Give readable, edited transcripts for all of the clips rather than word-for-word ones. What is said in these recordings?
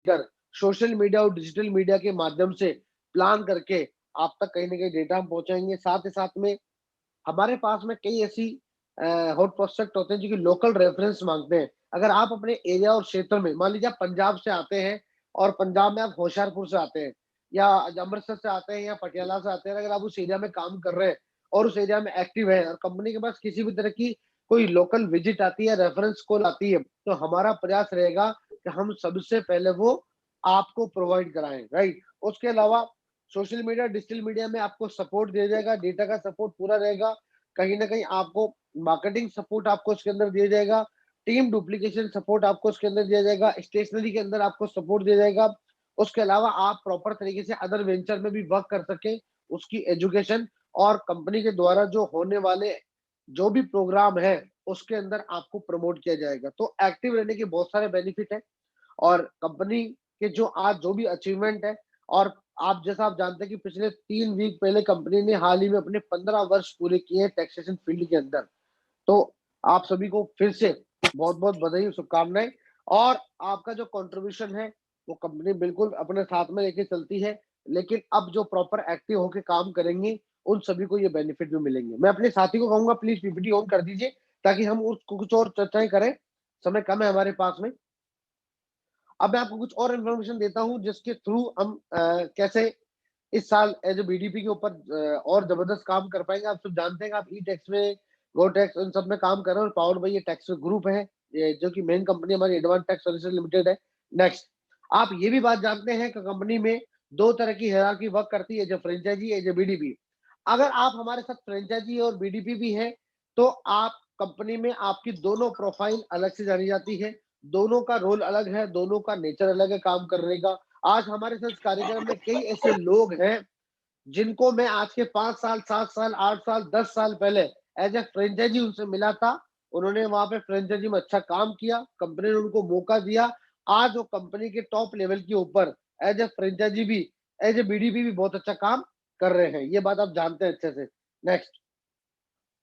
कर social media और digital media के माध्यम से प्लान करके आप तक कहीं न कहीं डेटा हम पहुँचाएँगे। साथ ही साथ में हमारे पास में कई ऐसी हॉट प्रोस्पेक्ट होते हैं जो कि लोकल रेफरेंस माँगते हैं। अगर आप अपने एरिया और क्षेत्र में मान लीजिए आप पंजाब से आते हैं और पंजाब में आप होशियारपुर से आते हैं या अमृतसर से आते हैं या पटियाला से आते हैं, अगर आप उस एरिया में काम कर रहे हैं और उस एरिया में एक्टिव हैं और कंपनी के पास किसी भी तरह की कोई लोकल विजिट आती है, रेफरेंस कॉल आती है, तो हमारा प्रयास रहेगा कि हम सबसे पहले वो आपको प्रोवाइड कराएँ, राइट? उसके अलावा सोशल मीडिया, डिजिटल मीडिया में आपको सपोर्ट दिया जाएगा, डेटा का सपोर्ट पूरा रहेगा। कहीं न कहीं आपको मार्केटिंग सपोर्ट आपको उसके अंदर दिया जाएगा, टीम डुप्लीकेशन सपोर्ट आपको उसके अंदर दिया जाएगा, स्टेशनरी के अंदर आपको सपोर्ट दिया जाएगा। उसके अलावा आप प्रॉपर तरीके से अदर वेंचर में भी वर्क कर सकें, उसकी एजुकेशन और कंपनी के द्वारा जो होने वाले जो भी प्रोग्राम है, उसके अंदर आपको प्रमोट किया जाएगा। तो एक्टिव रहने के बहुत सारे बेनिफिट हैं। और कंपनी के जो आज जो भी अचीवमेंट है और आप जैसा आप जानते हैं कि पिछले 3 वीक पहले कंपनी ने हाल ही में अपने 15 वर्ष पूरे किए हैं टैक्सेशन फील्ड के अंदर। तो आप सभी को फिर से बहुत-बहुत बधाई और शुभकामनाएँ और आपका जो कंट्रीब्यूशन है, वो कंपनी बिल्कुल अपने साथ में लेके चलती है। लेकिन अब जो प्रॉपर एक्टिव होके काम करेंगे, उन सभी को ये बेनिफिट भी मिलेंगे। मैं अपने साथी को कहूँगा प्लीज़ पीपीटी ऑन कर दीजिए ताकि हम उस कुछ और चर्चाएँ करें। समय कम है हमारे पास में। अब मैं आपको कुछ और इन्फॉर्मेशन देता हूँ जिसके थ्रू हम कैसे इस साल एज़ अ बीडीपी के ऊपर और ज़बरदस्त काम कर पाएँगे। आप सब जानते हैं कि आप ई-टैक्स में, गो-टैक्स इन सब में काम कर रहे हैं और पावर्ड बाय ये टैक्स ग्रुप है, ये जो कि मेन कंपनी हमारी एडवांस टैक्स सर्विसेज लिमिटेड है। नेक्स्ट, आप ये भी बात जानते हैं कि कंपनी में 2 तरह की हायरार्की वर्क करती है, जो फ्रेंचाइज़ी, एज़ अ बीडीपी। अगर आप हमारे साथ फ्रेंचाइज़ी और बीडीपी भी हैं, तो आप कंपनी में आपकी दोनों प्रोफ़ाइल अलग से जानी जाती है, दोनों का रोल अलग है, दोनों का नेचर अलग है काम करने का। आज हमारे साथ इस कार्यक्रम में कई ऐसे लोग हैं जिनको मैं आज के 5 साल, 7 साल, 8 साल, 10 साल पहले एज़ अ फ्रेंचाइज़ी उनसे मिला था। उन्होंने वहाँ पे फ्रेंचाइज़ी में अच्छा काम किया, कंपनी ने उनको मौका दिया। आज वो कंपनी के टॉप लेवल के ऊपर एज़ अ फ्रेंचाइज़ी भी, एज़ अ बीडीपी भी बहुत अच्छा काम कर रहे हैं। ये बात आप जानते हैं अच्छे से। नेक्स्ट,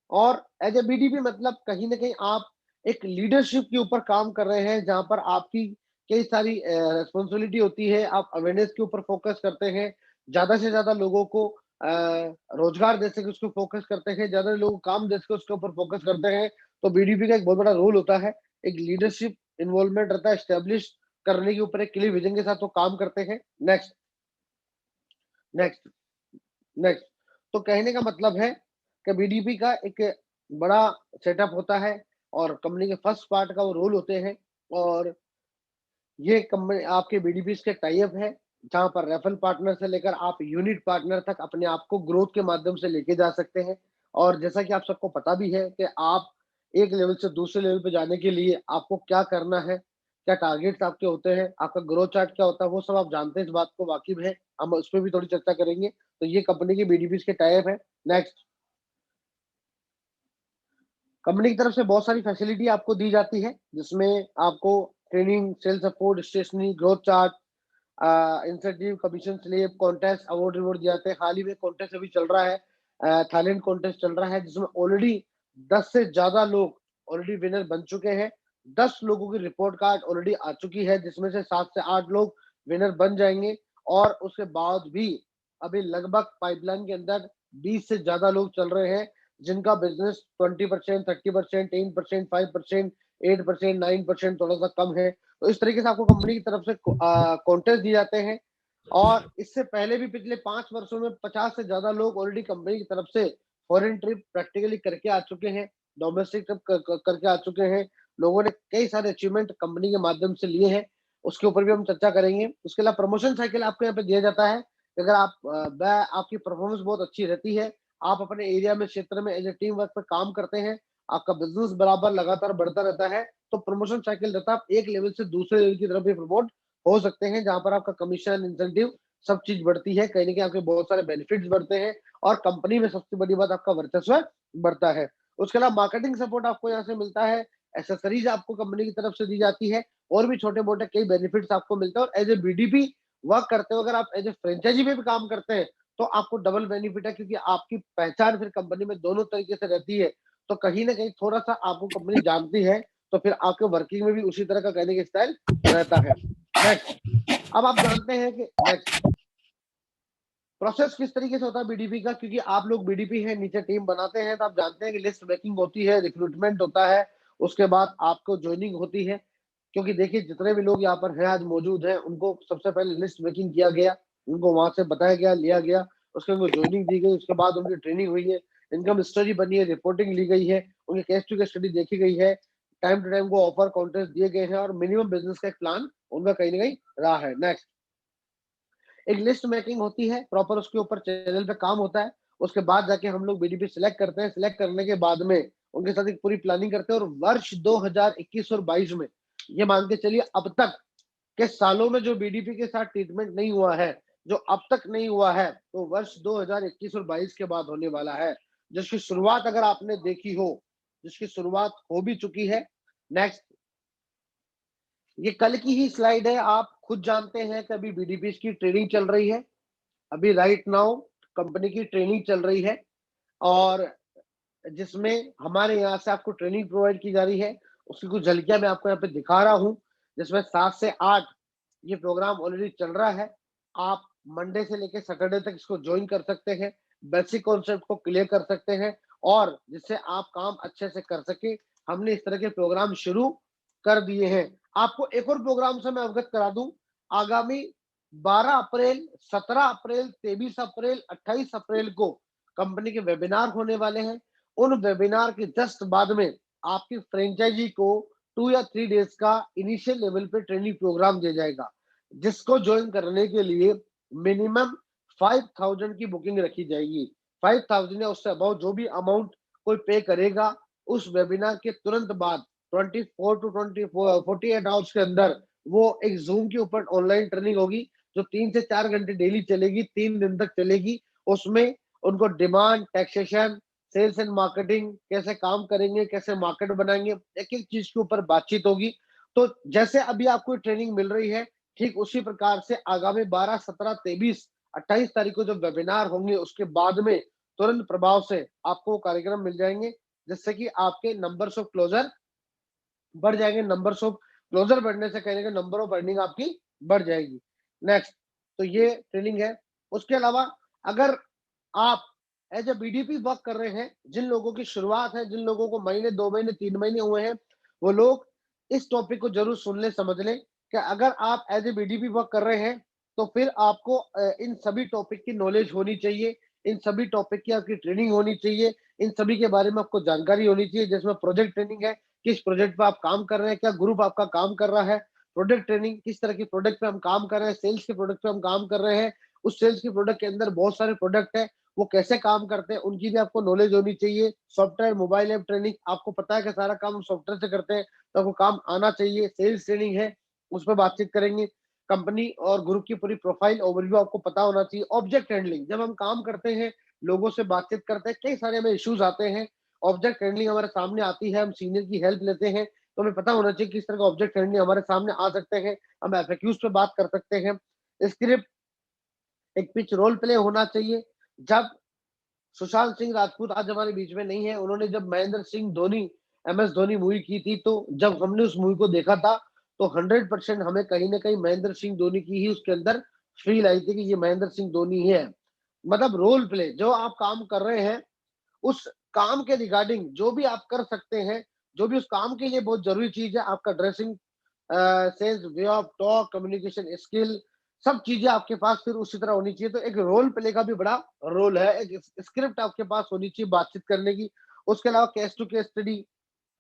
और एज़ अ बीडीपी मतलब कहीं न कहीं आप एक लीडरशिप के ऊपर काम कर रहे हैं, जहाँ पर आपकी कई सारी रिस्पॉन्सिबिलिटी होती है, आप अवेयरनेस के ऊपर फ़ोकस करते हैं, ज़्यादा से ज़्यादा लोगों को रोज़गार दे सके उसको फ़ोकस करते हैं, ज़्यादा लोगों को काम दे सके उसके ऊपर फ़ोकस करते हैं। तो बीडीपी का एक बहुत बड़ा रोल होता है, एक लीडरशिप इन्वॉल्वमेंट रहता है, एस्टेब्लिश करने के ऊपर एक क्लियर विज़न के साथ वो काम करते हैं। नेक्स्ट, नेक्स्ट, नेक्स्ट, तो कहने का मतलब है कि बीडीपी का एक बड़ा सेटअप होता है और कंपनी के फर्स्ट पार्ट का वो रोल होते हैं और ये कंपनी आपके बीडीपीज़ के टाई अप है, जहाँ पर रेफरल पार्टनर से लेकर आप यूनिट पार्टनर तक अपने आप को ग्रोथ के माध्यम से लेके जा सकते हैं। और जैसा कि आप सबको पता भी है कि आप एक लेवल से दूसरे लेवल पे जाने के लिए आपको क्या करना है, क्या टारगेट्स आपके होते हैं, आपका ग्रोथ चार्ट क्या होता है, वो सब आप जानते हैं, इस बात को वाकिफ़ हैं। हम उस पे भी थोड़ी चर्चा करेंगे। तो ये कंपनी की बीडीपीज़ के टाई अप है। नेक्स्ट, कंपनी की तरफ से बहुत सारी फैसिलिटी आपको दी जाती है, जिसमें आपको training, sales support, stationery, growth chart, incentive, commission slip, contest, award reward दिए जाते हैं। हाल ही में कॉन्टेस्ट अभी चल रहा है, थाईलैंड कॉन्टेस्ट चल रहा है, जिसमें ऑलरेडी 10 से ज़्यादा लोग ऑलरेडी विनर बन चुके हैं। 10 लोगों की रिपोर्ट कार्ड ऑलरेडी आ चुकी है, जिसमें से 7 से 8 लोग विनर बन जाएँगे और उसके बाद भी अभी लगभग पाइपलाइन के अंदर 20 से ज़्यादा लोग चल रहे हैं, जिनका बिज़नेस 20%, 30%, 10%, 5%, 8%, 9% थोड़ा-सा कम है। तो इस तरीके से आपको कंपनी की तरफ से कॉन्टेस्ट दिए जाते हैं और इससे पहले भी पिछले 5 वर्षों में 50 से ज़्यादा लोग ऑलरेडी कंपनी की तरफ से फॉरेन ट्रिप प्रैक्टिकली करके आ चुके हैं, डोमेस्टिक ट्रिप क क करके आ चुके हैं। लोगों ने कई सारे अचीवमेंट कंपनी के माध्यम से लिए हैं, उसके ऊपर भी हम चर्चा करेंगे। उसके अलावा प्रमोशन साइकिल आपको यहाँ पे दिया जाता है, कि अगर आप आपकी परफॉर्मेंस बहुत अच्छी रहती है, आप अपने एरिया में, क्षेत्र में एज़ अ टीम वर्क पे काम करते हैं, आपका बिज़नेस बराबर लगातार बढ़ता रहता है, तो प्रमोशन साइकिल रहता है, आप एक लेवल से दूसरे लेवल की तरफ भी प्रमोट हो सकते हैं, जहाँ पर आपका कमीशन, इंसेंटिव सब चीज़ बढ़ती है, कहीं न कहीं आपके बहुत सारे बेनिफिट्स बढ़ते हैं और कंपनी में सबसे बड़ी बात आपका वर्चस्व बढ़ता है। उसके अलावा मार्केटिंग सपोर्ट आपको यहाँ से मिलता है, एक्सेसरीज़ आपको कंपनी की तरफ से दी जाती है और भी छोटे-मोटे कई बेनिफिट्स आपको मिलते हैं और एज़ अ बीडीपी वर्क करते हो, अगर आप एज़ अ फ्रेंचाइज़ी में भी काम करते हैं, तो आपको डबल बेनिफिट है क्योंकि आपकी पहचान फिर कंपनी में दोनों तरीके से रहती है। तो कहीं न कहीं थोड़ा-सा आपको कंपनी जानती है, तो फिर आपके वर्किंग में भी उसी तरह का कहने का स्टाइल रहता है। नेक्स्ट, अब आप जानते हैं कि नेक्स्ट प्रोसेस किस तरीके से होता है बीडीपी का, क्योंकि आप लोग बीडीपी है, नीचे टीम बनाते हैं, तो आप जानते हैं कि लिस्ट मेकिंग होती है, रिक्रूटमेंट होता है, उसके बाद आपको ज्वाइनिंग होती है। क्योंकि देखिए जितने भी लोग यहाँ पर हैं आज मौजूद हैं, उनको सबसे पहले लिस्ट मेकिंग किया गया, उनको वहां से बताया गया, लिया गया, उसके उनको ज्वाइनिंग दी गई, उसके बाद उनकी ट्रेनिंग हुई है, इनकम स्टडी बनी है, रिपोर्टिंग ली गई है, उनकी केस टू केस स्टडी देखी गई है, टाइम टू टाइम को ऑफर कॉन्टेस्ट दिए गए हैं, और मिनिमम बिजनेस का एक प्लान उनका कहीं ना कहीं रहा है। नेक्स्ट, एक लिस्ट मेकिंग होती है प्रॉपर, उसके ऊपर चैनल पे काम होता है, उसके बाद जाके हम लोग बीडीपी सिलेक्ट करते हैं, सिलेक्ट करने के बाद में उनके साथ एक पूरी प्लानिंग करते हैं, और वर्ष 2021 और 22 में ये मान के चलिए अब तक के सालों में जो बीडीपी के साथ ट्रीटमेंट नहीं हुआ है, जो अब तक नहीं हुआ है, तो वर्ष 2021 और 22 के बाद होने वाला है, जिसकी शुरुआत अगर आपने देखी हो, जिसकी शुरुआत हो भी चुकी है। नेक्स्ट, ये कल की ही स्लाइड है, आप खुद जानते हैं कि अभी बीडीपी की ट्रेनिंग चल रही है, अभी राइट नाउ कंपनी की ट्रेनिंग चल रही है, और जिसमें हमारे यहाँ से आपको ट्रेनिंग प्रोवाइड की जा रही है, उसकी कुछ झलकियां मैं आपको यहाँ पे दिखा रहा हूँ, जिसमें 7 से 8 ये प्रोग्राम ऑलरेडी चल रहा है। आप मंडे से लेकर सैटरडे तक इसको ज्वाइन कर सकते हैं, बेसिक कॉन्सेप्ट को क्लियर कर सकते हैं, और जिससे आप काम अच्छे से कर सके, हमने इस तरह के प्रोग्राम शुरू कर दिए हैं। आपको एक और प्रोग्राम से मैं अवगत करा दूं, आगामी 12 अप्रैल, 17 अप्रैल, 23 अप्रैल, 28 अप्रैल को कंपनी के वेबिनार होने वाले हैं। उन वेबिनार के जस्ट बाद में आपकी फ्रेंचाइजी को 2 या 3 डेज का इनिशियल लेवल पे ट्रेनिंग प्रोग्राम दिया जाएगा, जिसको ज्वाइन करने के लिए मिनिमम 5000 की बुकिंग रखी जाएगी। 5000 या उससे अबाउट जो भी अमाउंट कोई पे करेगा, उस वेबिनार के तुरंत बाद 24 टू 48 आवर्स के अंदर वो एक जूम के ऊपर ऑनलाइन ट्रेनिंग होगी, जो 3 से 4 घंटे डेली चलेगी, 3 दिन तक चलेगी। उसमें उनको demand, taxation, sales and marketing कैसे काम करेंगे, कैसे मार्केट बनाएंगे, एक एक चीज के ऊपर बातचीत होगी। तो जैसे अभी आपको ट्रेनिंग मिल रही है, ठीक उसी प्रकार से आगामी 12, 17, 23, 28 तारीख को जो वेबिनार होंगे, उसके बाद में तुरंत प्रभाव से आपको कार्यक्रम मिल जाएंगे, जिससे कि आपके नंबर्स ऑफ क्लोजर बढ़ जाएंगे। नंबर्स ऑफ क्लोजर बढ़ने से कहने का नंबर ऑफ अर्निंग आपकी बढ़ जाएगी। नेक्स्ट, तो ये ट्रेनिंग है। उसके अलावा अगर आप एज ए बीडीपी वर्क कर रहे हैं, जिन लोगों की शुरुआत है, जिन लोगों को महीने, 2 महीने, 3 महीने हुए हैं, वो लोग इस टॉपिक को जरूर सुन ले, समझ लें कि अगर आप एज ए बीडीपी वर्क कर रहे हैं, तो फिर आपको इन सभी टॉपिक की नॉलेज होनी चाहिए, इन सभी टॉपिक की आपकी ट्रेनिंग होनी चाहिए, इन सभी के बारे में आपको जानकारी होनी चाहिए, जिसमें प्रोजेक्ट ट्रेनिंग है, किस प्रोजेक्ट पे आप काम कर रहे हैं, क्या ग्रुप आपका काम कर रहा है, प्रोडक्ट ट्रेनिंग, किस तरह की प्रोडक्ट पे हम काम कर रहे हैं, सेल्स के प्रोडक्ट पे हम काम कर रहे हैं, उस सेल्स के प्रोडक्ट के अंदर बहुत सारे प्रोडक्ट है, वो कैसे काम करते हैं, उनकी भी आपको नॉलेज होनी चाहिए। सॉफ्टवेयर, मोबाइल ऐप ट्रेनिंग, आपको पता है कि सारा काम हम सॉफ्टवेयर से करते हैं, तो आपको काम आना चाहिए। सेल्स ट्रेनिंग है, उस पर बातचीत करेंगे। कंपनी और ग्रुप की पूरी प्रोफाइल ओवरव्यू आपको पता होना चाहिए। ऑब्जेक्ट हैंडलिंग, जब हम काम करते हैं, लोगों से बातचीत करते हैं, कई सारे हमें इश्यूज आते हैं, ऑब्जेक्ट हैंडलिंग हमारे सामने आती है, हम सीनियर की हेल्प लेते हैं, तो हमें पता होना चाहिए किस तरह का ऑब्जेक्ट हैंडलिंग हमारे सामने आ सकते हैं, हम एफएक्यूज पे बात कर सकते हैं। स्क्रिप्ट, एक पिच रोल प्ले होना चाहिए। जब सुशांत सिंह राजपूत आज हमारे बीच में नहीं है, उन्होंने जब महेंद्र सिंह धोनी, MS धोनी मूवी की थी, तो जब हमने उस मूवी को देखा था, तो 100% हमें कहीं ना कहीं महेंद्र सिंह धोनी की ही उसके अंदर फील आई थी कि ये महेंद्र सिंह धोनी ही है। मतलब रोल प्ले, जो आप काम कर रहे हैं, उस काम के रिगार्डिंग जो भी आप कर सकते हैं, जो भी उस काम के लिए बहुत जरूरी चीज है, आपका dressing sense, way of talk, communication skill, सब चीजें आपके पास फिर उसी तरह होनी चाहिए। तो एक रोल प्ले का भी बड़ा रोल है, एक स्क्रिप्ट आपके पास होनी चाहिए बातचीत करने की। उसके अलावा case to case study,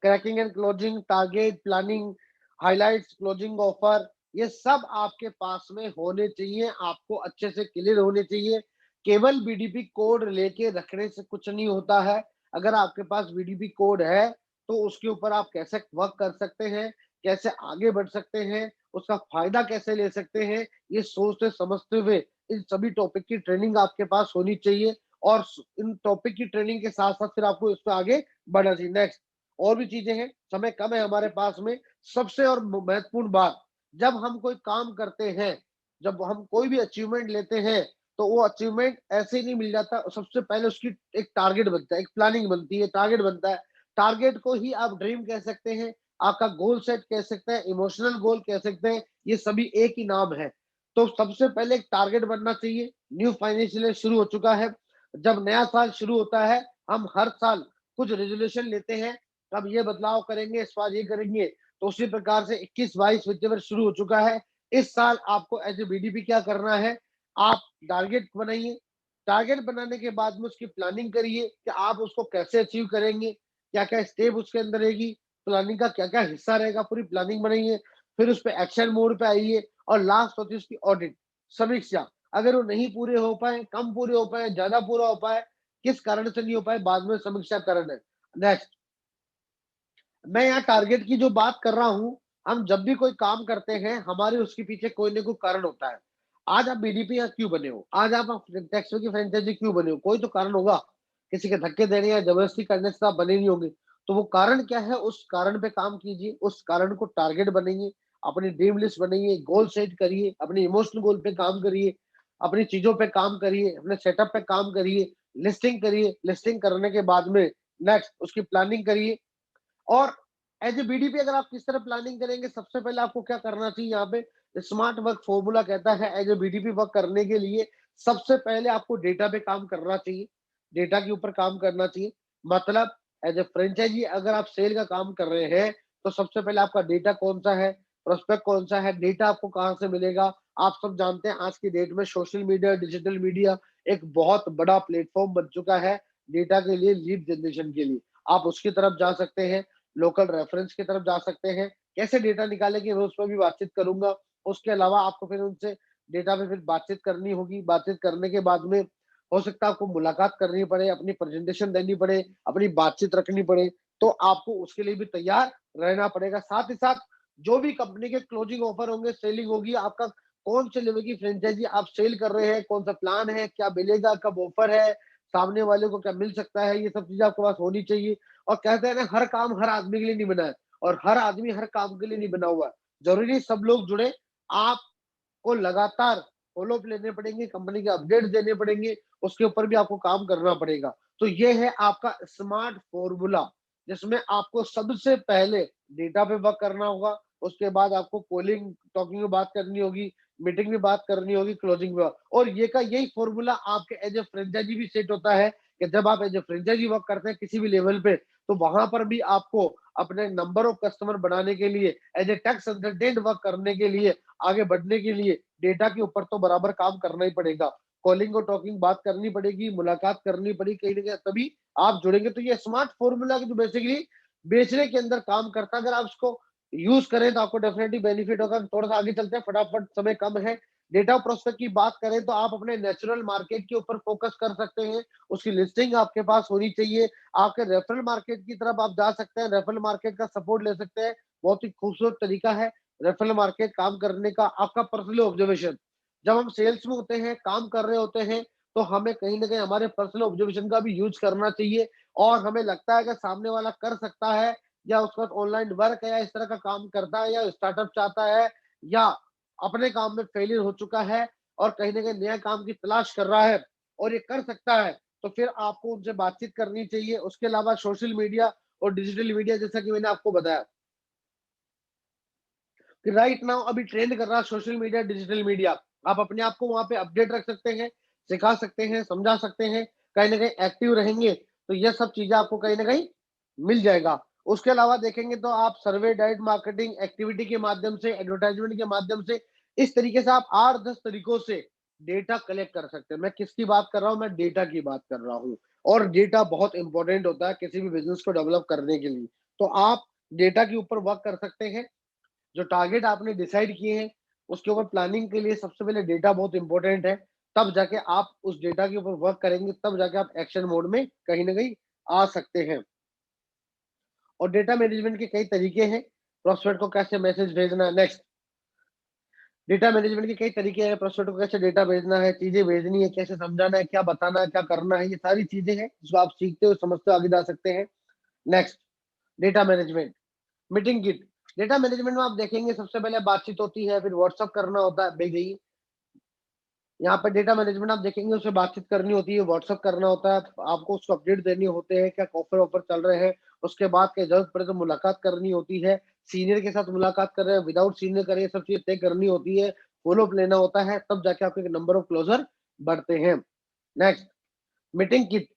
cracking and closing, target planning, highlights, closing offer, ये सब आपके पास में होने चाहिए, आपको अच्छे से क्लियर होने चाहिए। केवल बीडीपी कोड लेके रखने से कुछ नहीं होता है। अगर आपके पास बीडीपी कोड है, तो उसके ऊपर आप कैसे वर्क कर सकते हैं, कैसे आगे बढ़ सकते हैं, उसका फायदा कैसे ले सकते हैं, ये सोचते समझते हुए इन सभी टॉपिक की ट्रेनिंग आपके पास होनी चाहिए, और इन टॉपिक की ट्रेनिंग के साथ साथ फिर आपको इस पर आगे बढ़ना चाहिए। नेक्स्ट, और भी चीजें हैं, समय कम है हमारे पास में। सबसे और महत्वपूर्ण बात, जब हम कोई काम करते हैं, जब हम कोई भी अचीवमेंट लेते हैं, तो वो अचीवमेंट ऐसे ही नहीं मिल जाता, सबसे पहले उसकी एक टारगेट बनता है, एक प्लानिंग बनती है, टारगेट बनता है। टारगेट को ही आप ड्रीम कह सकते हैं, आपका गोल सेट कह सकते हैं, इमोशनल गोल कह सकते हैं, ये सभी एक ही नाम है। तो सबसे पहले एक टारगेट बनना चाहिए। न्यू फाइनेंशियल ईयर शुरू हो चुका है। जब नया साल शुरू होता है, हम हर साल कुछ रेजोल्यूशन लेते हैं, अब ये बदलाव करेंगे, इस बार ये करेंगे। तो उसी प्रकार से 21-22 वित्तीय वर्ष शुरू हो चुका है। इस साल आपको एज ए बीडीपी क्या करना है, आप टारगेट बनाइए। टारगेट बनाने के बाद में उसकी प्लानिंग करिए कि आप उसको कैसे अचीव करेंगे, क्या-क्या स्टेप उसके अंदर रहेगी, प्लानिंग का क्या-क्या हिस्सा रहेगा, पूरी प्लानिंग बनाइए। फिर उस पे एक्शन मोड पे आइए और लास्ट होती है उसकी ऑडिट, समीक्षा। अगर वो नहीं पूरे हो पाए, कम पूरे हो पाए, ज़्यादा पूरा हो पाए, किस कारण से नहीं हो पाए, बाद में समीक्षा करना है। नेक्स्ट, मैं यहाँ टारगेट की जो बात कर रहा हूँ, हम जब भी कोई काम करते हैं, हमारे उसके पीछे कोई ना कोई कारण होता है। आज आप बीडीपी या क्यों बने हो? आज आप टेक्सो की फ्रेंचाइज़ी क्यों बने हो? कोई तो कारण होगा। किसी के धक्के देने या ज़बरदस्ती करने से आप बने नहीं होंगे। तो वो कारण क्या है, उस कारण पे काम कीजिए, उस कारण को टारगेट बनाइए, अपनी ड्रीम लिस्ट बनाइए, गोल सेट करिए, अपने इमोशनल गोल पे काम करिए, अपनी चीज़ों पे काम करिए, अपने सेटअप पे काम करिए, लिस्टिंग करिए, लिस्टिंग करने के बाद में नेक्स्ट उसकी प्लानिंग करिए। और एज ए बीडीपी अगर आप किस तरह प्लानिंग करेंगे, सबसे पहले आपको क्या करना चाहिए, यहाँ पे स्मार्ट वर्क फॉर्मूला कहता है एज ए बीडीपी वर्क करने के लिए सबसे पहले आपको डेटा पे काम करना चाहिए, डेटा के ऊपर काम करना चाहिए। मतलब एज ए फ्रेंचाइजी अगर आप सेल का काम कर रहे हैं, तो सबसे पहले आपका डेटा कौन सा है, प्रोस्पेक्ट कौन सा है, डेटा आपको कहाँ से मिलेगा। आप सब जानते हैं आज की डेट में सोशल मीडिया, डिजिटल मीडिया एक बहुत बड़ा प्लेटफॉर्म बन चुका है डेटा के लिए, लीड जनरेशन के लिए। आप उसकी तरफ जा सकते हैं, लोकल रेफरेंस की तरफ जा सकते हैं। कैसे डेटा निकालेंगे मैं उस पर भी बातचीत करूँगा। उसके अलावा आपको फिर उनसे डेटा पे फिर बातचीत करनी होगी। बातचीत करने के बाद में हो सकता है आपको मुलाकात करनी पड़े, अपनी प्रेजेंटेशन देनी पड़े, अपनी बातचीत रखनी पड़े, तो आपको उसके लिए भी तैयार रहना पड़ेगा। साथ ही साथ जो भी कंपनी के क्लोजिंग ऑफर होंगे, सेलिंग होगी, आपका कौन से लेवल की फ्रेंचाइज़ी आप सेल कर रहे हैं, कौन-सा प्लान है, क्या मिलेगा, कब ऑफर है, सामने वाले को क्या मिल सकता है, ये सब चीज़ें आपके पास होनी चाहिए। और कहते हैं ना, हर काम हर आदमी के लिए नहीं बना है और हर आदमी हर काम के लिए नहीं बना हुआ है। ज़रूरी नहीं सब लोग जुड़े, आपको लगातार फ़ॉलो-अप लेने पड़ेंगे, कंपनी के अपडेट देने पड़ेंगे, उसके ऊपर भी आपको काम करना पड़ेगा। तो ये है आपका स्मार्ट फ़ॉर्मूला, जिसमें आपको सबसे पहले डेटा पे वर्क करना होगा, उसके बाद आपको कॉलिंग, टॉकिंग में बात करनी होगी, मीटिंग में बात करनी होगी, क्लोजिंग में। और ये का यही फ़ॉर्मूला आपके एज़ अ फ्रेंचाइज़ी भी सेट होता है कि जब आप एज़ अ फ्रेंचाइज़ी वर्क करते हैं किसी भी लेवल पे, तो वहाँ पर भी आपको अपने नंबर ऑफ कस्टमर बढ़ाने के लिए, as a tax consultant work करने के लिए, आगे बढ़ने के लिए डेटा के ऊपर तो बराबर काम करना ही पड़ेगा। कॉलिंग और टॉकिंग बात करनी पड़ेगी, मुलाकात करनी पड़ेगी कहीं न कहीं, तभी आप जुड़ेंगे। तो ये स्मार्ट फ़ॉर्मूला जो बेसिकली बेचने के अंदर काम करता है, अगर आप उसको यूज़ करें तो आपको डेफिनिटली बेनिफिट होगा। थोड़ा-सा आगे चलते हैं, फटाफट, समय कम है। डेटा प्रोस्पेक्ट की बात करें तो आप अपने नेचुरल मार्केट के ऊपर फ़ोकस कर सकते हैं, उसकी लिस्टिंग आपके पास होनी चाहिए। आपके रेफरल मार्केट की तरफ आप जा सकते हैं, रेफरल मार्केट का सपोर्ट ले सकते हैं। बहुत ही खूबसूरत तरीका है रेफरल मार्केट काम करने का। आपका पर्सनल ऑब्जर्वेशन, जब हम सेल्स में होते हैं, काम कर रहे होते हैं, तो हमें कहीं न कहीं हमारे पर्सनल ऑब्जर्वेशन का भी यूज़ करना चाहिए। और हमें लगता है कि सामने वाला कर सकता है, या उसका ऑनलाइन वर्क है, या इस तरह का काम करता है, या स्टार्टअप चाहता है, या अपने काम में फेलियर हो चुका है और कहीं न कहीं नया काम की तलाश कर रहा है और ये कर सकता है, तो फिर आपको उनसे बातचीत करनी चाहिए। उसके अलावा सोशल मीडिया और डिजिटल मीडिया, जैसा कि मैंने आपको बताया कि राइट नाउ अभी ट्रेंड कर रहा है सोशल मीडिया, डिजिटल मीडिया। आप अपने आप को वहाँ पे अपडेट रख सकते हैं, सिखा सकते हैं, समझा सकते हैं, कहीं न कहीं एक्टिव रहेंगे, तो ये सब चीज़ें आपको कहीं न कहीं मिल जाएगा। उसके अलावा देखेंगे तो आप सर्वे, डायरेक्ट मार्केटिंग, एक्टिविटी के माध्यम से, एडवर्टाइज़मेंट के माध्यम से, इस तरीके से आप 8-10 तरीकों से डेटा कलेक्ट कर सकते हैं। मैं किसकी बात कर रहा हूँ? मैं डेटा की बात कर रहा हूँ। और डेटा बहुत इम्पोर्टेंट होता है किसी भी बिज़नेस को डेवलप करने के लिए। तो आप डेटा के ऊपर वर्क कर सकते हैं। जो टारगेट आपने डिसाइड किए हैं, उसके ऊपर प्लानिंग के लिए सबसे पहले डेटा बहुत इंपॉर्टेंट है। तब जाके आप उस डेटा के ऊपर वर्क करेंगे, तब जाके आप एक्शन मोड में कहीं न कहीं आ सकते हैं। और डेटा मैनेजमेंट के कई तरीके हैं, प्रोस्पेक्ट को कैसे मैसेज भेजना है। नेक्स्ट, डेटा मैनेजमेंट के कई तरीके हैं, प्रोस्पेक्ट को कैसे डेटा भेजना है, चीज़ें भेजनी है, कैसे समझाना है, क्या बताना है, क्या करना है, ये सारी चीज़ें हैं, जिसको आप सीखते हो, समझते हो, आगे जा सकते हैं। Next, data management. Meeting kit. Data management में आप देखेंगे सबसे पहले बातचीत होती है, फिर व्हाट्सएप करना होता है, भेज जाइए। यहाँ पे डेटा मैनेजमेंट आप देखेंगे, उससे बातचीत करनी होती है, व्हाट्सएप करना होता है, आपको उसको अपडेट देने होते हैं, क्या ऑफर ऑफर चल रहे हैं, उसके बाद के जरूरत पड़े तो मुलाकात करनी होती है, सीनियर के साथ मुलाकात कर रहे हैं, विदाउट सीनियर कर रहे हैं, सब चीजें तय करनी होती है, फॉलो अप लेना होता है, तब जाके आपके नंबर ऑफ क्लोजर बढ़ते हैं। Next, meeting kit.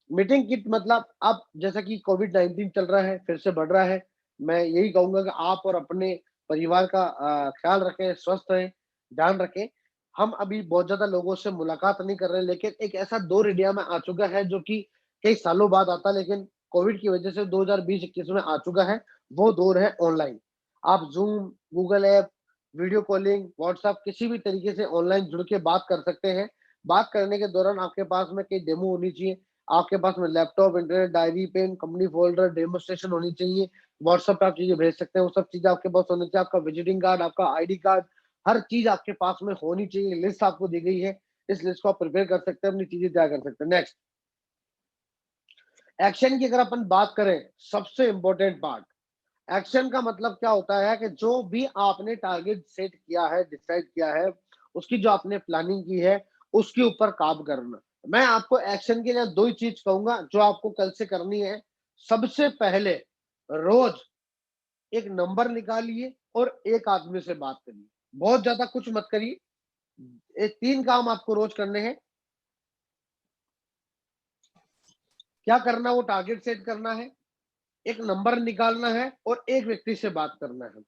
Meeting kit मतलब अब जैसा कि कोविड-19 चल रहा है, फिर से बढ़ रहा है, मैं यही कहूंगा कि आप और अपने परिवार का ख्याल रखें, स्वस्थ रहें, ध्यान रखें। हम अभी बहुत ज्यादा लोगों से मुलाकात नहीं कर रहे, लेकिन एक ऐसा दौर इंडिया में आ चुका है जो कि कई सालों बाद आता, लेकिन कोविड की वजह से 2020-21 में आ चुका है। वो दौर है ऑनलाइन। आप zoom, Google app, video calling, WhatsApp किसी भी तरीके से ऑनलाइन जुड़ के बात कर सकते हैं। बात करने के दौरान आपके पास में कई डेमो होनी चाहिए, आपके पास में laptop, internet, diary, pen, company folder, demonstration होनी चाहिए। व्हाट्सएप पे आप चीजें भेज सकते हैं, वो सब चीजें आपके पास होनी चाहिए। आपका विजिटिंग कार्ड, आपका आईडी कार्ड, हर चीज आपके पास में होनी चाहिए। लिस्ट आपको दी गई है, इस लिस्ट को आप प्रिपेयर कर सकते हैं, अपनी चीजें तैयार कर सकते हैं। नेक्स्ट, एक्शन की अगर अपन बात करें, सबसे इंपॉर्टेंट पार्ट, एक्शन का मतलब क्या होता है कि जो भी आपने टारगेट सेट किया है, डिसाइड किया है, उसकी जो आपने प्लानिंग की है, उसके ऊपर काम करना। मैं आपको एक्शन के लिए दो ही चीज कहूंगा जो आपको कल से करनी है। सबसे पहले, रोज एक नंबर निकालिए और एक आदमी से बात करिए। बहुत ज्यादा कुछ मत करिए, ये 3 काम आपको रोज करने हैं। क्या करना, वो टारगेट सेट करना है, एक नंबर निकालना है और एक व्यक्ति से बात करना है।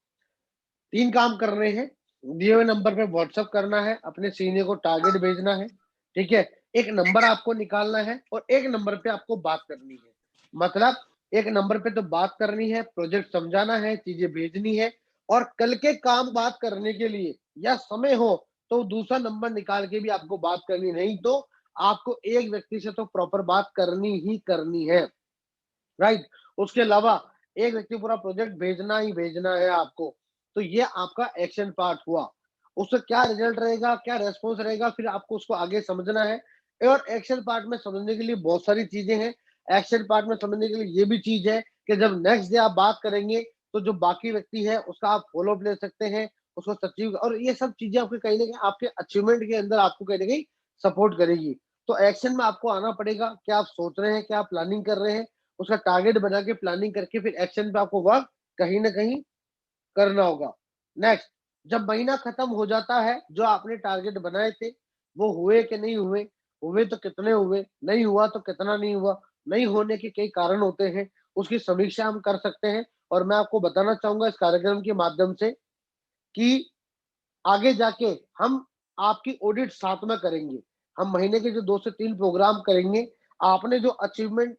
3 काम कर रहे हैं। दिए हुए नंबर पे व्हाट्सएप करना है, अपने सीनियर को टारगेट भेजना है, ठीक है। एक नंबर आपको निकालना है और एक नंबर पे आपको बात करनी है। मतलब एक नंबर पे तो बात करनी है, प्रोजेक्ट समझाना है, चीजें भेजनी है, और कल के काम बात करने के लिए या समय हो तो दूसरा नंबर निकाल के भी आपको बात करनी, नहीं तो आपको एक व्यक्ति से तो प्रॉपर बात करनी ही करनी है, राइट। उसके अलावा एक व्यक्ति पूरा प्रोजेक्ट भेजना ही भेजना है आपको। तो ये आपका एक्शन पार्ट हुआ। उससे क्या रिजल्ट रहेगा, क्या रेस्पॉन्स रहेगा, फिर आपको उसको आगे समझना है। और एक्शन पार्ट में समझने के लिए बहुत सारी चीजें हैं। एक्शन पार्ट में समझने के लिए ये भी चीज है कि जब नेक्स्ट डे आप बात करेंगे तो जो बाकी व्यक्ति है उसका आप फॉलो अप ले सकते हैं, उसको सचिव, और ये सब चीजें आपके कहीं ना कहीं आपके अचीवमेंट के अंदर आपको कहीं ना कहीं सपोर्ट करेगी। तो एक्शन में आपको आना पड़ेगा, क्या आप सोच रहे हैं, क्या आप प्लानिंग कर रहे हैं, उसका टारगेट बना के प्लानिंग करके फिर एक्शन पे आपको वर्क कहीं ना कहीं करना होगा। नेक्स्ट, जब महीना खत्म हो जाता है, जो आपने टारगेट बनाए थे वो हुए कि नहीं हुए, हुए तो कितने हुए, नहीं हुआ तो कितना नहीं हुआ, नहीं होने के कई कारण होते हैं, उसकी समीक्षा हम कर सकते हैं। और मैं आपको बताना चाहूंगा इस कार्यक्रम के माध्यम से कि आगे जाके हम आपकी ऑडिट साथ में करेंगे। हम महीने के जो 2 से 3 प्रोग्राम करेंगे। आपने जो अचीवमेंट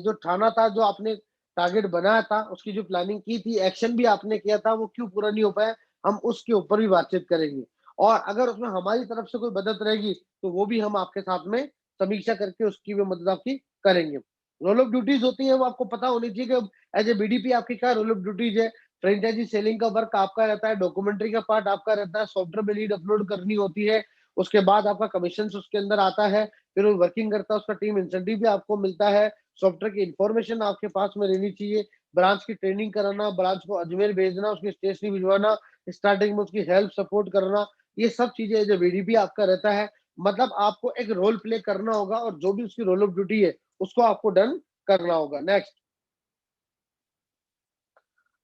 जो ठाना था, जो आपने टारगेट बनाया था, उसकी जो प्लानिंग की थी, एक्शन भी आपने किया था, वो क्यों पूरा नहीं हो पाया, हम उसके ऊपर भी बातचीत करेंगे। और अगर उसमें हमारी तरफ से कोई मदद रहेगी तो वो भी हम आपके साथ में समीक्षा करके उसकी भी मदद आपकी करेंगे। रोल ऑफ ड्यूटीज होती है, वो आपको पता होनी चाहिए कि एज ए बीडीपी आपकी क्या रोल ऑफ ड्यूटीज है। फ्रेंचाइजी सेलिंग का वर्क आपका रहता है, डॉक्यूमेंट्री का पार्ट आपका रहता है, सॉफ्टवेयर में लीड अपलोड करनी होती है, उसके बाद आपका कमीशन उसके अंदर आता है, फिर वो वर्किंग करता है, उसका टीम इंसेंटिव भी आपको मिलता है, सॉफ्टवेयर की इंफॉर्मेशन आपके पास में रहनी चाहिए, ब्रांच की ट्रेनिंग कराना, ब्रांच को अजमेर भेजना, उसकी स्टेशनरी भिजवाना, स्टार्टिंग में उसकी हेल्प सपोर्ट करना, ये सब चीजें जो बीडीपी आपका रहता है। मतलब आपको एक रोल प्ले करना होगा और जो भी उसकी रोल ऑफ ड्यूटी है उसको आपको डन करना होगा। नेक्स्ट,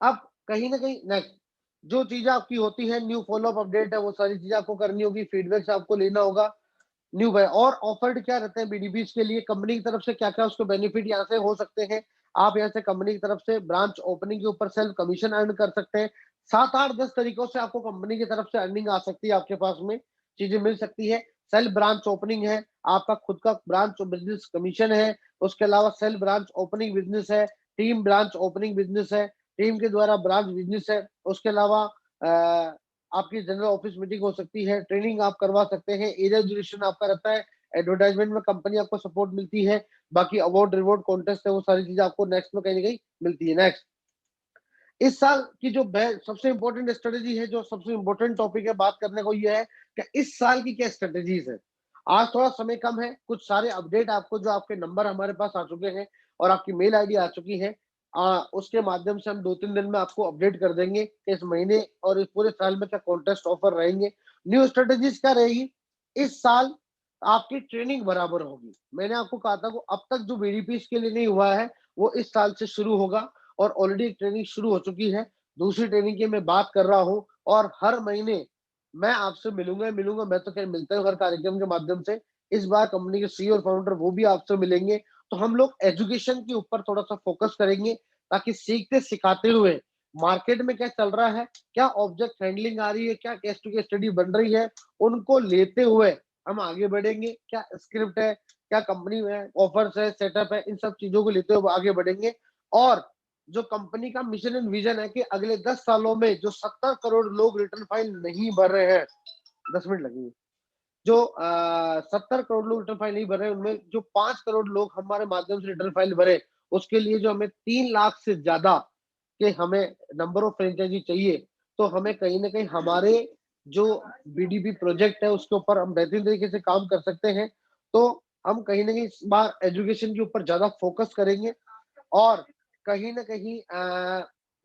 अब कहीं ना कहीं नेक्स्ट जो चीजें आपकी होती है, न्यू फॉलोअप अपडेट है, वो सारी चीजें आपको करनी होगी, फीडबैक से आपको लेना होगा। न्यू बाय और ऑफर्ड क्या रहते हैं बीडीपीज के लिए, कंपनी की तरफ से क्या क्या उसको बेनिफिट यहाँ से हो सकते हैं। आप यहाँ से कंपनी की तरफ से ब्रांच ओपनिंग के ऊपर सेल्फ कमीशन अर्न कर सकते हैं। 7 8 10 तरीकों से आपको कंपनी की तरफ से अर्निंग आ सकती है, आपके पास में चीजें मिल सकती है। सेल्फ ब्रांच ओपनिंग है, आपका खुद का ब्रांच बिजनेस कमीशन है। उसके अलावा सेल्फ ब्रांच ओपनिंग बिजनेस है, टीम ब्रांच ओपनिंग बिजनेस है, टीम के द्वारा ब्रांच बिजनेस है। उसके अलावा आपकी जनरल ऑफिस मीटिंग हो सकती है, ट्रेनिंग आप करवा सकते हैं, एरिया ड्यूरेशन आपका रहता है, एडवर्टाइजमेंट में कंपनी आपको सपोर्ट मिलती है, बाकी अवार्ड रिवॉर्ड कॉन्टेस्ट है, वो सारी चीजें आपको नेक्स्ट में कहीं ना कहीं मिलती है। नेक्स्ट, इस साल की जो सबसे इंपॉर्टेंट स्ट्रेटेजी है, जो सबसे इंपॉर्टेंट टॉपिक है बात करने को, ये है कि इस साल की क्या स्ट्रेटेजीज है। आज थोड़ा समय कम है, कुछ सारे अपडेट आपको जो आपके नंबर हमारे पास आ चुके हैं और आपकी मेल आईडी आ चुकी है, उसके माध्यम से हम 2 3 दिन में आपको अपडेट कर देंगे कि इस महीने और इस पूरे साल में क्या कॉन्टेस्ट ऑफर रहेंगे, न्यू स्ट्रेटेजीज क्या रहेगी। इस साल आपकी ट्रेनिंग बराबर होगी। मैंने आपको कहा था कि अब तक जो बीडीपी के लिए नहीं हुआ है वो इस साल से शुरू होगा और ऑलरेडी ट्रेनिंग शुरू हो चुकी है। दूसरी ट्रेनिंग की मैं बात कर रहा हूँ और हर महीने मैं आपसे मिलूंगा ही मिलूंगा। मैं तो खैर मिलता हूँ हर कार्यक्रम के माध्यम से। इस बार कंपनी के सीईओ और फाउंडर वो भी आपसे मिलेंगे। तो हम लोग एजुकेशन के ऊपर थोड़ा सा फोकस करेंगे, ताकि सीखते सिखाते हुए मार्केट में क्या चल रहा है, क्या ऑब्जेक्ट हैंडलिंग आ रही है, क्या केस टू केस स्टडी बन रही है, उनको लेते हुए हम आगे बढ़ेंगे। क्या स्क्रिप्ट है, क्या कंपनी में ऑफर्स है, सेटअप है, इन सब चीजों को लेते हुए आगे बढ़ेंगे। और जो कंपनी का मिशन एंड विजन है कि अगले 10 सालों में जो 70 करोड़ लोग रिटर्न फाइल नहीं भर रहे हैं, 10 मिनट लगेंगे, जो 70 करोड़ लोग रिटर्न फाइल नहीं भर रहे, उनमें जो 5 करोड़ लोग हमारे माध्यम से रिटर्न फाइल भरे, उसके लिए जो हमें 3 लाख से ज्यादा के हमें नंबर ऑफ फ्रेंचाइजी चाहिए। तो हमें कहीं ना कहीं हमारे जो बीडीपी प्रोजेक्ट है उसके ऊपर हम बेहतरीन तरीके से काम कर सकते हैं। तो हम कहीं ना कहीं इस बार एजुकेशन के ऊपर ज्यादा फोकस करेंगे और कहीं ना कहीं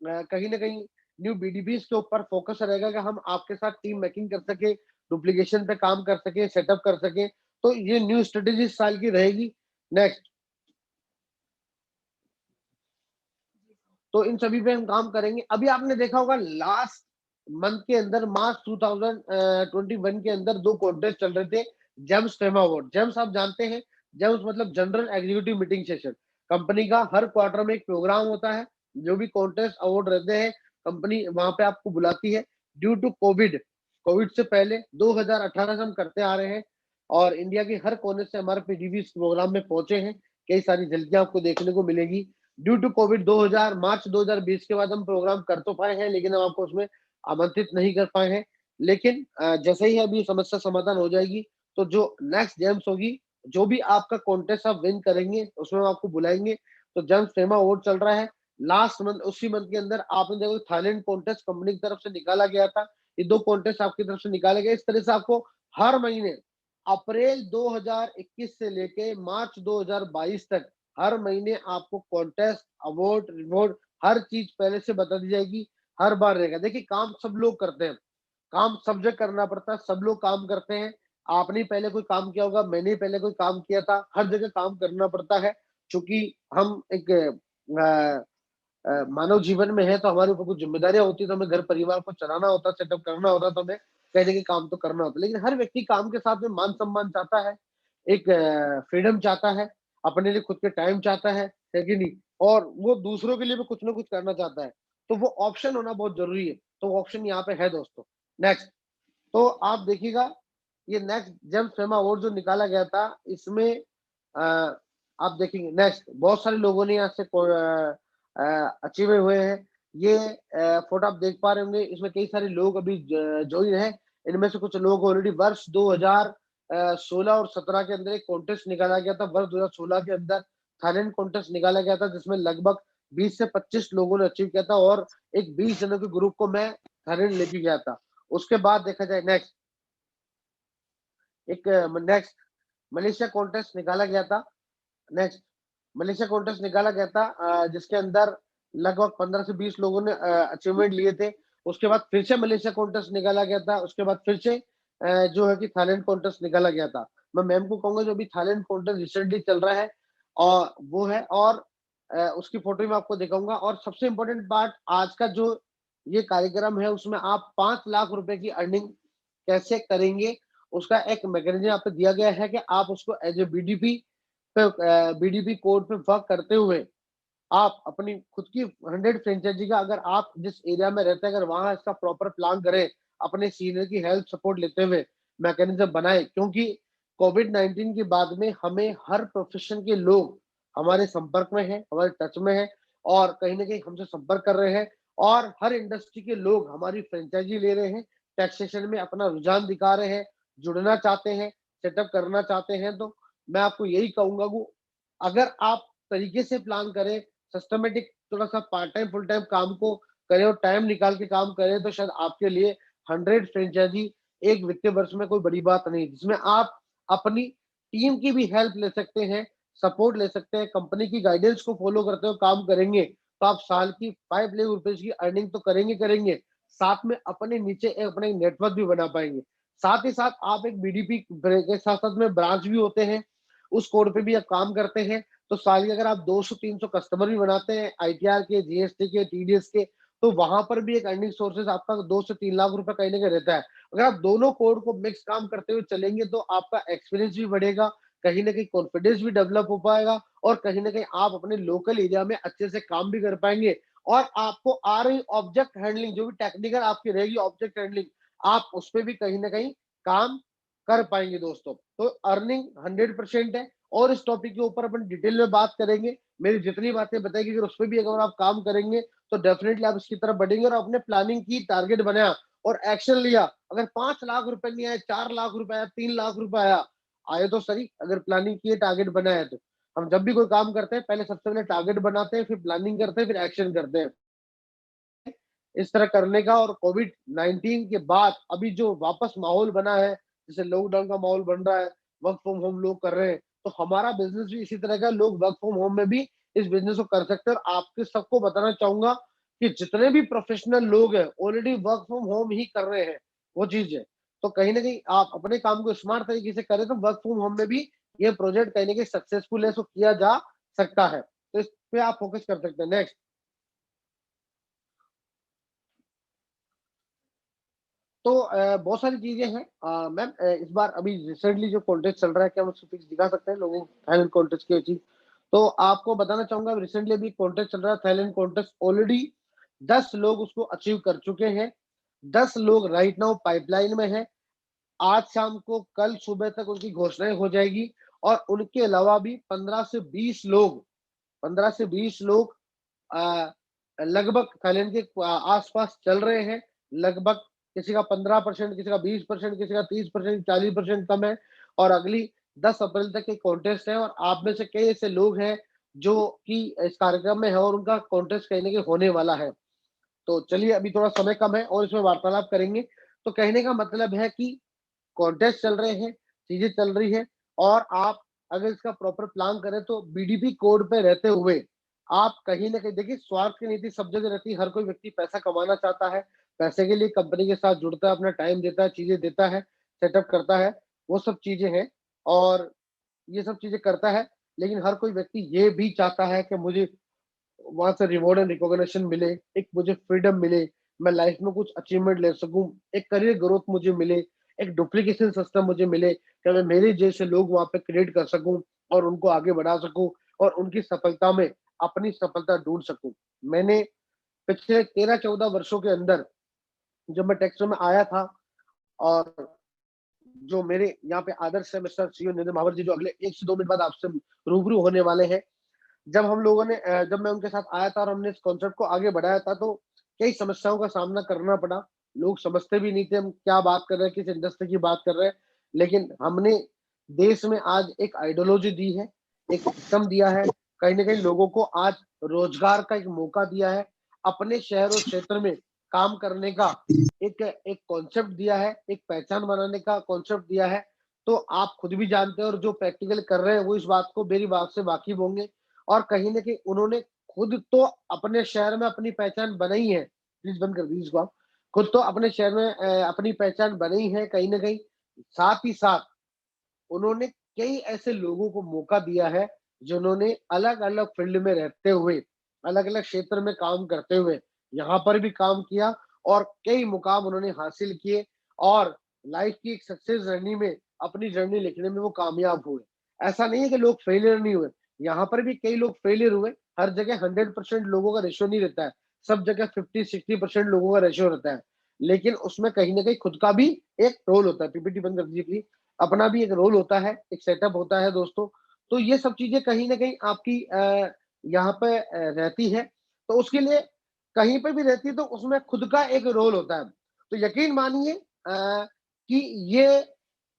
कहीं ना कहीं न्यू बीडीपीज के ऊपर फोकस रहेगा कि हम आपके साथ टीम मेकिंग कर सके, डुप्लीकेशन पे काम कर सके, सेटअप कर सके। तो ये न्यू स्ट्रेटेजी इस साल की रहेगी। नेक्स्ट, तो इन सभी पे हम काम करेंगे। अभी आपने देखा होगा लास्ट मंथ के अंदर, मार्च 2021 के अंदर 2 कॉन्टेस्ट चल रहे थे। जेम्स फेमा अवार्ड, जेम्स आप जानते हैं, जेम्स मतलब general executive meeting session. Company का हर क्वार्टर में एक प्रोग्राम होता है, जो भी कॉन्टेस्ट अवार्ड रहते हैं कंपनी वहां पे आपको बुलाती है। ड्यू टू कोविड, कोविड से पहले 2018 से हम करते आ रहे हैं और इंडिया के हर कोने से हमारे पीडीवी इस प्रोग्राम में पहुंचे हैं। कई सारी झलकियां आपको देखने को मिलेगी। ड्यू टू कोविड 2000 मार्च 2020 के बाद हम प्रोग्राम कर तो पाए हैं, लेकिन हम आपको उसमें आमंत्रित नहीं कर पाए हैं। लेकिन जैसे ही अभी समस्या समाधान हो जाएगी, तो जो नेक्स्ट जेम्स होगी, जो भी आपका कॉन्टेस्ट आप विन करेंगे उसमें हम आपको बुलाएंगे। तो जेम्स फेमा अवार्ड चल रहा है। लास्ट मंथ, उसी मंथ के अंदर आपने देखो थाईलैंड कॉन्टेस्ट कंपनी की तरफ से निकाला गया था। ये 2 कॉन्टेस्ट आपकी तरफ से निकाले गए। इस तरह से आपको हर महीने अप्रैल 2021 से लेके मार्च 2022 तक हर महीने आपको कॉन्टेस्ट, अवार्ड, रिवॉर्ड, हर चीज पहले से बता दी जाएगी। हर बार रहेगा। देखिए, काम सब लोग करते हैं, काम सब जगह करना पड़ता है, सब लोग काम करते हैं। आपने पहले कोई काम किया होगा, मैंने पहले कोई काम किया था, हर जगह काम करना पड़ता है। क्योंकि हम एक मानव जीवन में है, तो हमारे ऊपर कुछ जिम्मेदारियां होती है, तो हमें घर परिवार को चलाना होता है, सेटअप करना होता है, तो हमें कहीं ना कहीं काम तो करना होता है। लेकिन हर व्यक्ति काम के साथ में मान सम्मान चाहता है, एक फ्रीडम चाहता है, अपने लिए खुद के टाइम चाहता है कि नहीं? और वो दूसरों के लिए भी कुछ ना कुछ करना चाहता है। तो वो ऑप्शन होना बहुत जरूरी है। तो ऑप्शन यहाँ पे है दोस्तों। नेक्स्ट, तो आप देखिएगा, ये नेक्स्ट जेम्स फेमा अवार्ड जो निकाला गया था, इसमें आप देखेंगे नेक्स्ट बहुत सारे लोगों ने यहाँ से अचीव हुए हैं। ये फोटो आप देख पा रहे होंगे, इसमें कई सारे लोग अभी ज्वाइन हैं। इनमें से कुछ लोग ऑलरेडी वर्ष 2016 और 17 के अंदर एक कॉन्टेस्ट निकाला गया था। वर्ष 2016 के अंदर थाईलैंड कॉन्टेस्ट निकाला गया था, जिसमें लगभग 20 से 25 लोगों ने अचीव किया था और एक 20 जनों के ग्रुप को मैं थाईलैंड लेके गया था। उसके बाद देखा जाए नेक्स्ट, एक नेक्स्ट मलेशिया कॉन्टेस्ट निकाला गया था। नेक्स्ट, मलेशिया कॉन्टेस्ट निकाला गया था, जिसके अंदर लगभग 15 से 20 लोगों ने अचीवमेंट लिए थे। उसके बाद फिर से मलेशिया कॉन्टेस्ट निकाला गया था। उसके बाद फिर से जो है कि थाईलैंड कॉन्टेस्ट निकाला गया था। मैं मैम को कहूंगा, जो भी थाईलैंड कॉन्टेस्ट रिसेंटली चल रहा है और वो है, और उसकी फोटो मैं आपको दिखाऊंगा। और सबसे इम्पोर्टेंट बात, आज का जो ये कार्यक्रम है उसमें आप 5 लाख रुपए की अर्निंग कैसे करेंगे, उसका एक मैकेनिज्म यहाँ पे दिया गया है कि आप उसको एज ए बीडीपी पे, बीडीपी कोड पे वर्क करते हुए आप अपनी खुद की 100 फ्रेंचाइजी का, अगर आप जिस एरिया में रहते हैं, अगर वहां इसका प्रॉपर प्लान करें, अपने सीनियर की हेल्प सपोर्ट लेते हुए मैकेनिज्म बनाए। क्योंकि कोविड-19 के बाद में हमें हर प्रोफेशन के लोग हमारे संपर्क में है, हमारे टच में है और कहीं ना कहीं हमसे संपर्क कर रहे हैं। और हर इंडस्ट्री के लोग हमारी फ्रेंचाइजी ले रहे हैं, टैक्सेशन में अपना रुझान दिखा रहे हैं, जुड़ना चाहते हैं, सेटअप करना चाहते हैं। तो मैं आपको यही कहूंगा कि अगर आप तरीके से प्लान करें, सिस्टमेटिक, थोड़ा सा पार्ट टाइम फुल टाइम काम को करें और टाइम निकाल के काम करें, तो शायद आपके लिए 100 फ्रेंचाइजी एक वित्तीय वर्ष में कोई बड़ी बात नहीं, जिसमें आप अपनी टीम की भी हेल्प ले सकते हैं, सपोर्ट ले सकते हैं, कंपनी की गाइडेंस को फॉलो करते हुए काम करेंगे, तो आप साल की 5 लाख रुपए की अर्निंग तो करेंगे, साथ में अपने नीचे एक अपने नेटवर्क भी बना पाएंगे। साथ ही साथ आप एक बीडीपी के साथ साथ में ब्रांच भी होते हैं, उस कोड पे भी आप काम करते हैं। तो साल के अगर आप 200-300 कस्टमर भी बनाते हैं आईटीआर के, जीएसटी के, टीडीएस के, तो वहां पर भी एक अर्निंग सोर्सेस आपका 2 से 3 लाख रुपए कहीं ना कहीं रहता है। अगर आप दोनों कोड को मिक्स काम करते हुए चलेंगे तो आपका एक्सपीरियंस भी बढ़ेगा, कहीं ना कहीं कॉन्फिडेंस भी डेवलप हो पाएगा, और कहीं ना कहीं आप अपने लोकल एरिया में अच्छे से काम भी कर पाएंगे। और आपको आ रही ऑब्जेक्ट हैंडलिंग जो भी टेक्निकल आपकी रहेगी ऑब्जेक्ट हैंडलिंग, आप उस पर भी कहीं ना कहीं काम कर पाएंगे दोस्तों। तो अर्निंग 100% है, और इस टॉपिक के ऊपर अपन डिटेल में बात करेंगे। मेरी जितनी बातें बताएगी अगर उस पर भी अगर आप काम करेंगे तो डेफिनेटली आप इसकी तरफ बढ़ेंगे। और अपने प्लानिंग की, टारगेट बनाया और एक्शन लिया। अगर 5 लाख रुपए नहीं आए, 4 लाख रुपए आया, 3 लाख रुपए आया, आए तो सही, अगर प्लानिंग की है, टारगेट बनाया है तो। हम जब भी कोई काम करते हैं पहले सबसे पहले टारगेट बनाते हैं, फिर प्लानिंग करते हैं, फिर एक्शन करते हैं। इस तरह करने का। और कोविड 19 के बाद अभी जो वापस माहौल बना है, जैसे लॉकडाउन का माहौल बन रहा है, वर्क फ्रॉम होम लोग कर रहे हैं, तो हमारा बिजनेस भी इसी तरह का, लोग वर्क फ्रॉम होम में भी इस बिजनेस को कर सकते हैं। और आपके सबको बताना चाहूंगा कि जितने भी प्रोफेशनल लोग हैं ऑलरेडी वर्क फ्रॉम होम ही कर रहे हैं, वो चीज है। तो कहीं ना कहीं आप अपने काम को स्मार्ट तरीके से करें तो वर्क फ्रॉम होम में भी ये प्रोजेक्ट कहीं ना कहीं सक्सेसफुल है, सो किया जा सकता है। तो इस पे आप फोकस कर सकते हैं। नेक्स्ट, तो बहुत सारी चीजें हैं मैम। इस बार अभी रिसेंटली जो कॉन्टेस्ट चल रहा है, क्या हम उसको फिक्स दिखा सकते हैं लोगों को, थाईलैंड कॉन्टेस्ट की चीज? तो आपको बताना चाहूंगा रिसेंटली अभी कॉन्टेस्ट चल रहा है थाईलैंड कॉन्टेस्ट, ऑलरेडी 10 लोग उसको अचीव कर चुके हैं। 10 लोग राइट नाउ पाइपलाइन में है। आज शाम को, कल सुबह तक उनकी घोषणाएं हो जाएगी। और उनके अलावा भी 15 से 20 लोग अ, लगभग थाईलैंड के आसपास चल रहे हैं। लगभग किसी का 15%, किसी का 20%, किसी का 30%, 40% कम है। और अगली 10 अप्रैल तक के कॉन्टेस्ट है, और आप में से कई ऐसे लोग हैं जो कि इस कार्यक्रम में है और उनका कॉन्टेस्ट कहीं ना कहीं होने वाला है। तो चलिए, अभी थोड़ा समय कम है और इसमें वार्तालाप करेंगे। तो कहने का मतलब है कि कॉन्टेस्ट चल रहे हैं, चीजें चल रही है, और आप अगर इसका प्रॉपर प्लान करें तो बीडीपी कोड पे रहते हुए आप कहीं ना कहीं, देखिए स्वार्थ की नीति सब जगह रहती है, हर कोई व्यक्ति पैसा कमाना चाहता है, पैसे के लिए कंपनी के साथ जुड़ता है, अपना टाइम देता है, चीजें देता है, सेटअप करता है, वो सब चीजें हैं। और ये सब चीजें करता है, लेकिन हर कोई व्यक्ति ये भी चाहता है कि मुझे वहां से रिवॉर्ड एंड रिकॉग्निशन मिले, एक मुझे फ्रीडम मिले, मैं लाइफ में कुछ अचीवमेंट ले सकूं, एक करियर ग्रोथ मुझे मिले, एक डुप्लीकेशन सिस्टम मुझे मिले कि मैं मेरे जैसे लोग वहां पे क्रिएट कर सकूं और उनको आगे बढ़ा सकूं, और उनकी सफलता में अपनी सफलता ढूंढ सकूं। मैंने पिछले 13-14 वर्षों के अंदर, जब मैं टेक्सो में आया था, और जो मेरे यहाँ पे आदर्श है मिस्टर सीओ नरेंद्र महावर जी, जो अगले 1 से 2 मिनट बाद आपसे रूबरू होने वाले हैं, जब हम लोगों ने जब मैं उनके साथ आया था और हमने इस कॉन्सेप्ट को आगे बढ़ाया था, तो कई समस्याओं का सामना करना पड़ा। लोग समझते भी नहीं थे हम क्या बात कर रहे हैं, किस इंडस्ट्री की बात कर रहे हैं। लेकिन हमने देश में आज एक आइडियोलॉजी दी है, एक सिस्टम दिया है, कहीं ना कहीं लोगों को आज रोजगार का एक मौका दिया है, अपने शहर और क्षेत्र में काम करने का एक एक कॉन्सेप्ट दिया है, एक पहचान बनाने का कॉन्सेप्ट दिया है। तो आप खुद भी जानते हैं, और जो प्रैक्टिकल कर रहे हैं वो इस बात को, मेरी बात से वाकिफ होंगे। और कहीं ना कहीं उन्होंने खुद तो अपने शहर में अपनी पहचान बनाई है। प्लीज बंद कर दीजिए इसको आप। खुद तो अपने शहर में अपनी पहचान बनाई है कहीं ना कहीं। साथ ही साथ उन्होंने कई ऐसे लोगों को मौका दिया है जिन्होंने अलग अलग फील्ड में रहते हुए, अलग अलग क्षेत्र में काम करते हुए यहाँ पर भी काम किया, और कई मुकाम उन्होंने हासिल किए, और लाइफ की एक सक्सेस जर्नी में अपनी जर्नी लिखने में वो कामयाब हुए। ऐसा नहीं है कि लोग फेलियर नहीं हुए, यहाँ पर भी कई लोग फेलियर हुए। हर जगह 100% लोगों का रेशियो नहीं रहता है, सब जगह 50-60% लोगों का रेशियो रहता है। लेकिन उसमें कहीं ना कहीं खुद का भी एक रोल होता है। पीपीटी बंद कर दीजिए प्लीज। अपना भी एक रोल होता है, एक सेटअप होता है दोस्तों। तो ये सब चीजें कहीं ना कहीं आपकी यहाँ पे रहती है। तो उसके लिए कहीं पे भी रहती है तो उसमें खुद का एक रोल होता है। तो यकीन मानिए कि ये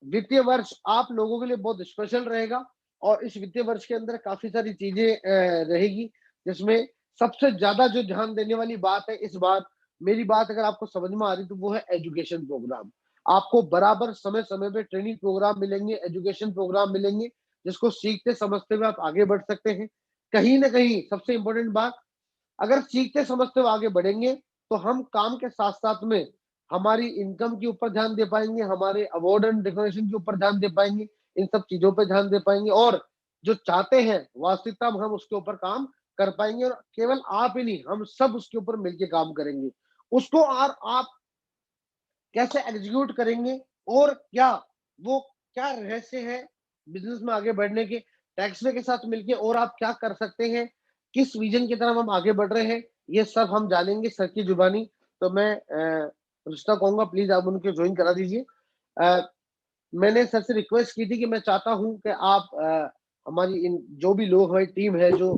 वित्तीय वर्ष आप लोगों के लिए बहुत स्पेशल रहेगा। और इस वित्तीय वर्ष के अंदर काफी सारी चीजें रहेगी, जिसमें सबसे ज्यादा जो ध्यान देने वाली बात है इस बार, मेरी बात अगर आपको समझ में आ रही तो वो है एजुकेशन प्रोग्राम। आपको बराबर समय समय पे ट्रेनिंग प्रोग्राम मिलेंगे, एजुकेशन प्रोग्राम मिलेंगे, जिसको सीखते समझते हुए आप आगे बढ़ सकते हैं। कहीं ना कहीं सबसे इंपॉर्टेंट बात, अगर सीखते समझते हुए आगे बढ़ेंगे तो हम काम के साथ साथ में हमारी इनकम के ऊपर ध्यान दे पाएंगे, हमारे अवार्ड एंड रिकॉग्निशन के ऊपर ध्यान दे पाएंगे, इन सब चीजों पर ध्यान दे पाएंगे। और जो चाहते हैं वास्तविकता में हम उसके ऊपर काम कर पाएंगे, और केवल आप ही नहीं, हम सब उसके ऊपर मिलकर काम करेंगे। उसको और आप कैसे एग्जीक्यूट करेंगे, और क्या वो क्या रहस्य है बिजनेस में आगे बढ़ने के, टैक्सवे के साथ मिलके और आप क्या कर सकते हैं, किस विजन की तरफ हम आगे बढ़ रहे हैं, ये सब हम जानेंगे सर की जुबानी। तो मैं रुचिता कहूंगा प्लीज आप उनको ज्वाइन करा दीजिए। मैंने सर से रिक्वेस्ट की थी कि मैं चाहता हूं कि आप हमारी इन जो भी लोग हमारी टीम है जो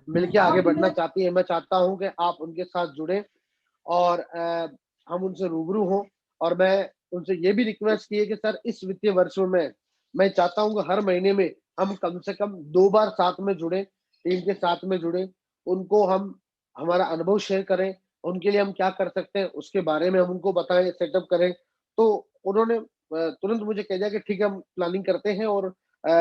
मिलके आगे बढ़ना चाहती है, मैं चाहता हूं कि आप उनके साथ जुड़े और हम उनसे रूबरू हों। और मैं उनसे ये भी रिक्वेस्ट की है कि सर इस वित्तीय वर्ष में मैं चाहता हूं कि हर महीने में हम कम से कम 2 बार साथ में जुड़े, टीम के साथ में जुड़े, उनको हम हमारा अनुभव शेयर करें, उनके लिए हम क्या कर सकते हैं उसके बारे में हम उनको बताएं, सेटअप करें। तो उन्होंने तुरंत मुझे कह दिया कि ठीक है हम प्लानिंग करते हैं। और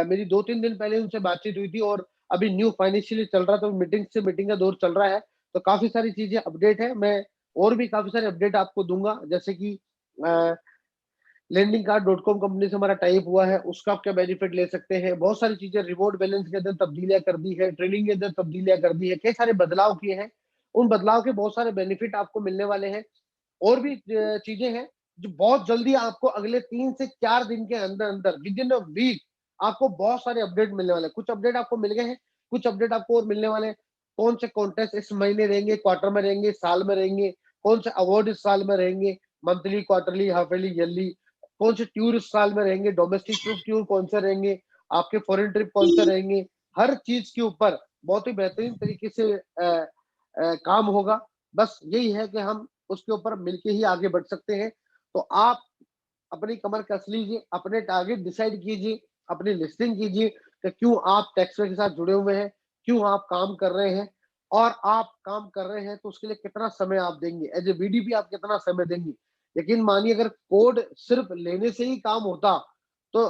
मेरी 2-3 दिन पहले उनसे बातचीत हुई थी, और अभी न्यू फाइनेंशियल चल रहा, तो मीटिंग से मीटिंग का दौर चल रहा है, तो काफी सारी चीजें अपडेट है। मैं और भी काफी सारे अपडेट आपको दूंगा, जैसे कि lendingcard.com कंपनी से हमारा टाइप हुआ है, उसका आप क्या बेनिफिट ले सकते हैं, बहुत सारी चीजें, रिवॉर्ड बैलेंस के अंदर तब्दीलियां कर दी है, ट्रेनिंग के अंदर तब्दीलियां कर दी है, कई सारे बदलाव किए हैं, उन बदलाव के बहुत सारे बेनिफिट आपको मिलने वाले हैं। और भी चीजें हैं जो बहुत जल्दी आपको अगले 3 से 4 दिन के अंदर अंदर विद इन अ वीक आपको बहुत सारे अपडेट मिलने वाले हैं। कुछ अपडेट आपको मिल गए हैं, कुछ अपडेट आपको और मिलने वाले हैं। कौन से कॉन्टेस्ट इस महीने रहेंगे, क्वार्टर में रहेंगे, साल में रहेंगे, कौन से अवार्ड इस साल में रहेंगे, monthly, quarterly, half yearly, yearly, कौन से टूर इस साल में रहेंगे, डोमेस्टिक टूर कौन से रहेंगे, आपके फॉरेन ट्रिप कौन से रहेंगे, हर चीज के ऊपर बहुत ही बेहतरीन तरीके से काम होगा। बस यही है कि हम उसके ऊपर मिलके ही आगे बढ़ सकते हैं। तो आप अपनी कमर कस लीजिए, अपने टारगेट डिसाइड कीजिए, अपनी लिस्टिंग कीजिए कि क्यों आप टैक्सवे के साथ जुड़े हुए हैं, क्यों आप काम कर रहे हैं, और आप काम कर रहे हैं तो उसके लिए कितना समय आप देंगे, एज ए बीडीपी आप कितना समय देंगे। यकीन मानिए अगर कोड सिर्फ लेने से ही काम होता तो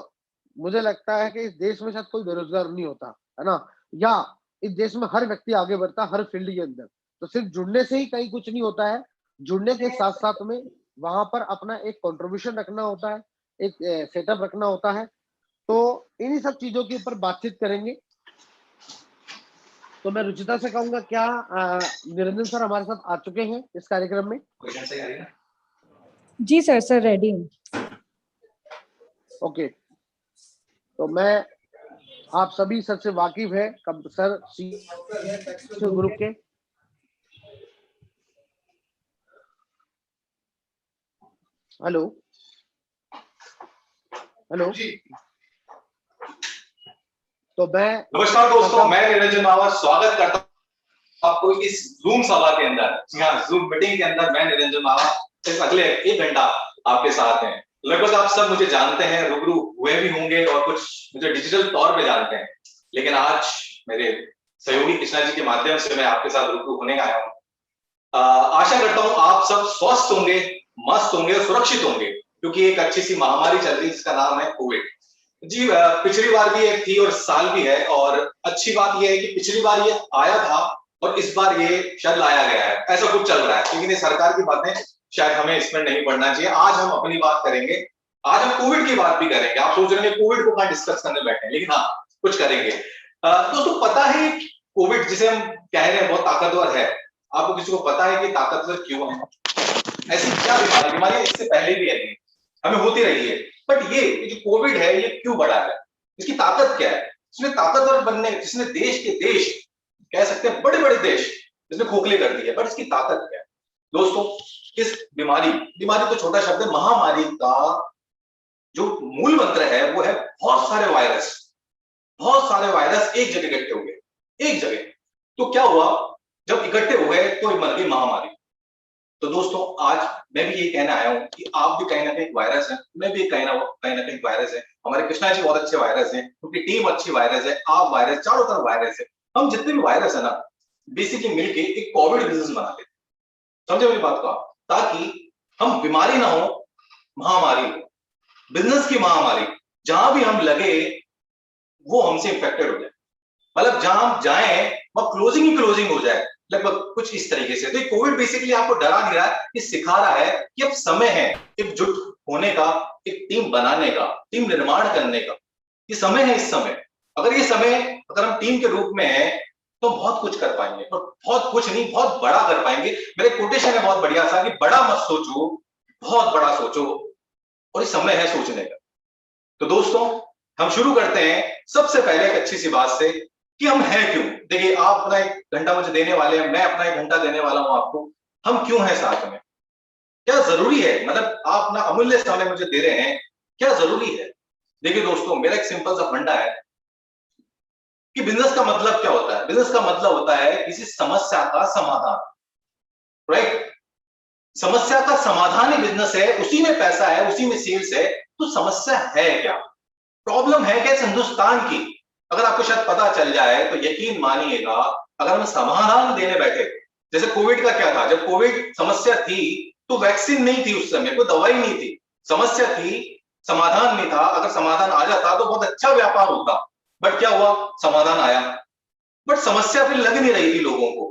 मुझे लगता है कि इस देश में शायद कोई बेरोजगार नहीं होता, है ना, या इस देश में हर व्यक्ति आगे बढ़ता हर फील्ड के अंदर। तो सिर्फ जुड़ने से ही कहीं कुछ नहीं होता है, जुड़ने के साथ साथ में वहां पर अपना एक कंट्रीब्यूशन रखना होता है, एक सेटअप रखना होता है। तो इन्हीं सब चीजों के ऊपर बातचीत करेंगे। तो मैं रुचिता से कहूंगा, क्या निरंजन सर हमारे साथ आ चुके हैं इस कार्यक्रम में? जी सर, सर रेडी हूँ। ओके, तो मैं आप सभी सर से वाकिफ है, सर ग्रुप के। हेलो हेलो, तो मैं नमस्कार दोस्तों, मैं निरंजन मावा स्वागत करता हूं आपको इस जूम सभा के अंदर, यहाँ जूम मीटिंग के अंदर। मैं निरंजन मावा इस अगले 1 घंटा आपके साथ हैं। लगभग आप सब मुझे जानते हैं, रूबरू हुए भी होंगे और कुछ मुझे डिजिटल तौर पे जानते हैं, लेकिन आज मेरे सहयोगी कृष्णा जी के माध्यम से मैं आपके साथ रूबरू होने आया हूँ। आशा करता हूँ आप सब स्वस्थ होंगे, मस्त होंगे और सुरक्षित होंगे, क्योंकि एक अच्छी सी महामारी चल रही है जिसका नाम है कोविड। जी, पिछली बार भी एक थी और साल भी है, और अच्छी बात यह है कि पिछली बार ये आया था और इस बार ये शायद लाया गया है, ऐसा कुछ चल रहा है। लेकिन ये सरकार की बातें शायद हमें इसमें नहीं पढ़ना चाहिए। आज हम अपनी बात करेंगे, आज हम कोविड की बात भी करेंगे। आप सोच रहे हैं कोविड को कहाँ डिस्कस करने बैठे हैं, लेकिन हाँ कुछ करेंगे। दोस्तों, पता है कोविड जिसे हम कह रहे हैं बहुत ताकतवर है, आपको किसी को पता है कि ताकतवर क्यों है? ऐसी क्या बीमारी इससे पहले भी है, हमें होती रही है, बट ये जो कोविड है ये क्यों बढ़ा है? इसकी ताकत क्या है? इसने ताकतवर बनने, जिसने देश के देश कह सकते हैं बड़े बड़े देश इसने खोखले कर दिए, बट इसकी ताकत क्या है? दोस्तों, इस बीमारी तो छोटा शब्द है, महामारी का जो मूल मंत्र है वो है बहुत सारे वायरस एक जगह इकट्ठे हो गए, एक जगह। तो क्या हुआ, जब इकट्ठे हुए तो बन गई महामारी। तो दोस्तों, आज मैं भी ये कहना आया हूं कि आप भी कहीं ना कहीं वायरस है, मैं भी कहीं ना कहीं वायरस है। हमारे कृष्णा जी बहुत अच्छे वायरस हैं, उनकी टीम अच्छी वायरस है, आप वायरस, चारों तरफ वायरस है। हम जितने भी वायरस है ना, बेसिकली मिलके एक कोविड बिजनेस बना लेते, समझे मेरी बात को आप? ताकि हम बीमारी ना हो, महामारी हो, बिजनेस की महामारी, जहां भी हम लगे वो हमसे इन्फेक्टेड हो जाए, मतलब जहां हम जाए वहां क्लोजिंग ही क्लोजिंग हो जाए, लगभग कुछ इस तरीके से। तो कोविड बेसिकली आपको डरा नहीं रहा है, ये सिखा रहा है कि अब समय है एकजुट होने का, एक टीम बनाने का, टीम निर्माण करने का। ये समय है, इस समय अगर ये समय, अगर हम टीम के रूप में हैं तो बहुत कुछ कर पाएंगे, और बहुत कुछ नहीं, बहुत बड़ा कर पाएंगे। मेरे कोटेशन है बहुत बढ़िया सा कि बड़ा मत सोचो, बहुत बड़ा सोचो, और ये समय है सोचने का। तो दोस्तों हम शुरू करते हैं सबसे पहले एक अच्छी सी बात से कि हम हैं क्यों। देखिए, आप अपना 1 घंटा मुझे देने वाले हैं, मैं अपना 1 घंटा देने वाला हूं आपको। हम क्यों हैं साथ में, क्या जरूरी है, मतलब आप अपना अमूल्य समय मुझे दे रहे हैं, क्या जरूरी है। देखिए दोस्तों, मेरा एक सिंपल सा फंडा है कि बिजनेस का मतलब क्या होता है। बिजनेस का मतलब होता है किसी समस्या का समाधान, राइट। समस्या का समाधान ही बिजनेस है, उसी में पैसा है, उसी में सेल्स है। तो समस्या है क्या, प्रॉब्लम है क्या इस हिंदुस्तान की, अगर आपको शायद पता चल जाए तो यकीन मानिएगा, अगर हम समाधान देने बैठे, जैसे कोविड का क्या था, जब कोविड समस्या थी तो वैक्सीन नहीं थी, उस समय कोई दवाई नहीं थी, समस्या थी, समाधान नहीं था। अगर समाधान आ जाता तो बहुत अच्छा व्यापार होता, बट क्या हुआ, समाधान आया, बट समस्या फिर लग नहीं रही थी लोगों को।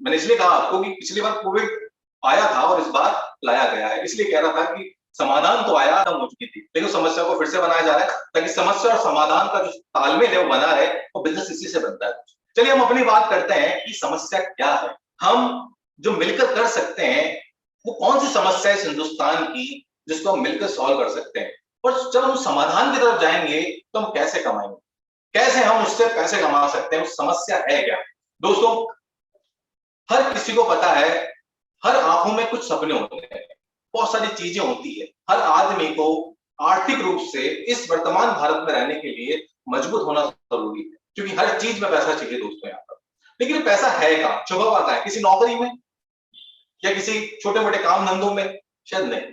मैंने इसलिए कहा आपको कि पिछली बार कोविड आया था और इस बार लाया गया है, इसलिए कह रहा था कि समाधान तो आया, खत्म हो चुकी थी, लेकिन समस्या को फिर से बनाया जा रहा है ताकि समस्या और समाधान का जो तालमेल है वो बना रहे, और बिजनेस इसी से बनता है। चलिए हम अपनी बात करते हैं कि समस्या क्या है, हम जो मिलकर कर सकते हैं वो कौन सी समस्या है इस हिंदुस्तान की जिसको हम मिलकर सॉल्व कर सकते हैं। और जब हम समाधान की तरफ जाएंगे तो हम कैसे कमाएंगे, कैसे हम उससे पैसे कमा सकते हैं, उस समस्या है क्या। दोस्तों हर किसी को पता है, हर आंखों में कुछ सपने होते हैं, बहुत सारी चीजें होती है। हर आदमी को आर्थिक रूप से इस वर्तमान भारत में रहने के लिए मजबूत होना जरूरी है, क्योंकि हर चीज में पैसा चाहिए दोस्तों यहाँ पर। लेकिन पैसा है कहाँ, छुपा हुआ कहाँ है, किसी नौकरी में या किसी छोटे मोटे काम धंधों में, शायद नहीं।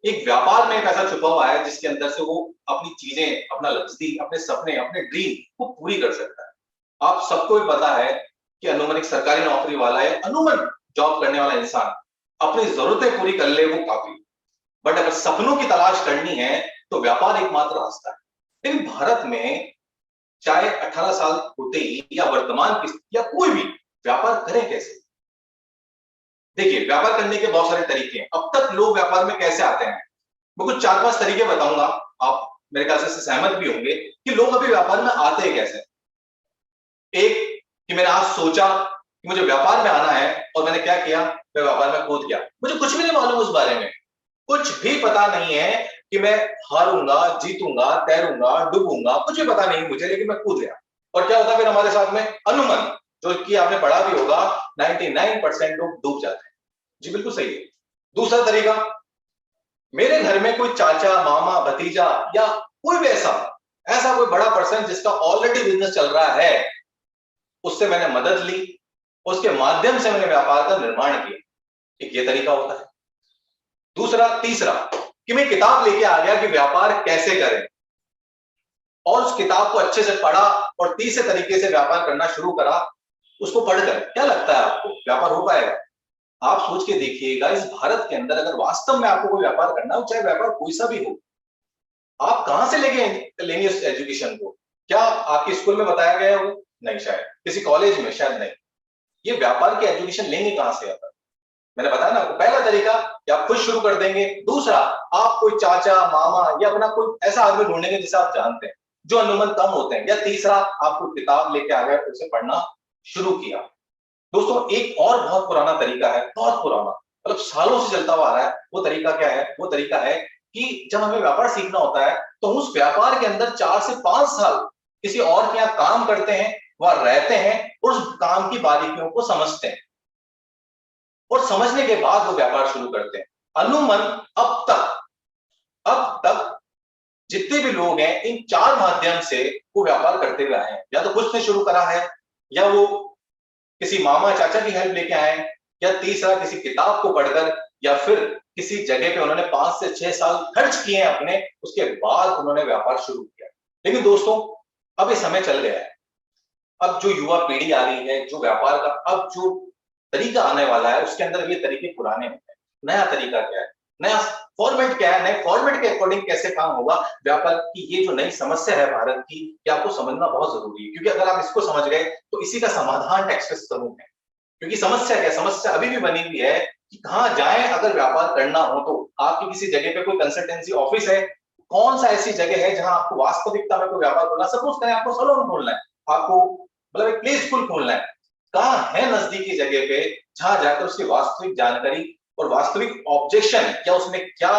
एक व्यापार में पैसा छुपा हुआ है जिसके अंदर से वो अपनी चीजें, अपना लक्ष्य, अपने सपने, अपने ड्रीम को पूरी कर सकता है। आप सबको भी पता है कि अनुमन एक सरकारी नौकरी वाला है, अनुमन जॉब करने वाला इंसान अपनी जरूरतें पूरी कर ले वो काफी, बट अगर सपनों की तलाश करनी है तो व्यापार एकमात्र रास्ता है। लेकिन भारत में चाहे 18 साल होते ही या वर्तमान की या कोई भी व्यापार करें कैसे। देखिए, व्यापार करने के बहुत सारे तरीके हैं। अब तक लोग व्यापार में कैसे आते हैं, मैं कुछ 4-5 तरीके बताऊंगा, आप मेरे ख्याल से सहमत भी होंगे कि लोग अभी व्यापार में आते हैं कैसे। एक कि मैंने आज सोचा कि मुझे व्यापार में आना है और मैंने क्या किया, मैं व्यापार में कूद गया, मुझे कुछ भी नहीं मालूम उस बारे में, कुछ भी पता नहीं है कि मैं हारूंगा, जीतूंगा, तैरूंगा, डूबूंगा, कुछ भी पता नहीं मुझे, लेकिन मैं कूद गया। और क्या होता फिर हमारे साथ में, अनुमन, जो कि आपने पढ़ा भी होगा, 99% लोग डूब जाते हैं। जी बिल्कुल सही है। दूसरा तरीका, मेरे घर में कोई चाचा, मामा, भतीजा या कोई भी ऐसा कोई बड़ा पर्सन जिसका ऑलरेडी बिजनेस चल रहा है, उससे मैंने मदद ली, उसके माध्यम से मैंने व्यापार का निर्माण किया, एक ये तरीका होता है। तीसरा कि मैं किताब लेके आ गया कि व्यापार कैसे करें, और उस किताब को अच्छे से पढ़ा और तीसरे तरीके से व्यापार करना शुरू करा। उसको पढ़कर क्या लगता है आपको, व्यापार हो पाएगा? आप सोच के देखिएगा, इस भारत के अंदर अगर वास्तव में आपको कोई व्यापार करना हो, चाहे व्यापार कोई सा भी हो, आप कहां से लेंगे उस एजुकेशन को? क्या आपके स्कूल में बताया गया हो? नहीं, शायद किसी कॉलेज में, शायद नहीं। ये व्यापार की एजुकेशन लेंगे कहां से आता? मैंने बताया ना आपको, पहला तरीका कि आप खुद शुरू कर देंगे। दूसरा, आप कोई चाचा, मामा या अपना कोई ऐसा आदमी ढूंढेंगे जिसे आप जानते हैं, जो अनुमान कम होते हैं। या तीसरा, आपको किताब लेके आ गए, उसे पढ़ना शुरू किया। दोस्तों एक और बहुत पुराना तरीका है, बहुत पुराना, मतलब सालों से चलता हुआ आ रहा है। वो तरीका क्या है? वो तरीका है कि जब हमें व्यापार सीखना होता है तो उस व्यापार के अंदर 4 से 5 साल किसी और के यहाँ काम करते हैं, वह रहते हैं और उस काम की बारीकियों को समझते हैं, और समझने के बाद वो व्यापार शुरू करते हैं। अनुमन अब तक जितने भी लोग हैं, इन 4 माध्यम से वो व्यापार करते हुए आए हैं। या तो खुद से शुरू करा है, या वो किसी मामा चाचा की हेल्प लेके आए, या तीसरा किसी किताब को पढ़कर, या फिर किसी जगह पे उन्होंने 5 से 6 साल खर्च किए हैं अपने, उसके बाद उन्होंने व्यापार शुरू किया। लेकिन दोस्तों अब ये समय चल गया है, अब जो युवा पीढ़ी आ रही है, जो व्यापार का अब जो तरीका आने वाला है, उसके अंदर ये तरीके पुराने होते हैं। नया तरीका क्या है, नया फॉर्मेट क्या है, नए फॉर्मेट के अकॉर्डिंग कैसे काम होगा व्यापार की, ये जो नई समस्या है भारत की, ये आपको समझना बहुत जरूरी है। क्योंकि अगर आप इसको समझ गए तो इसी का समाधान टैक्स समूह है। क्योंकि समस्या क्या, समस्या अभी भी बनी हुई है कि कहां जाएं अगर व्यापार करना हो तो। आपकी किसी जगह पे कोई कंसल्टेंसी ऑफिस है, कौन सा ऐसी जगह है जहां आपको वास्तविकता में कोई व्यापार खोलना, सपोज करें आपको सैलून खोलना है, आपको मतलब एक प्ले स्कूल खोलना है, कहाँ है नजदीकी जगह पे जहां जाकर उसकी वास्तविक जानकारी और वास्तविक ऑब्जेक्शन, क्या उसमें क्या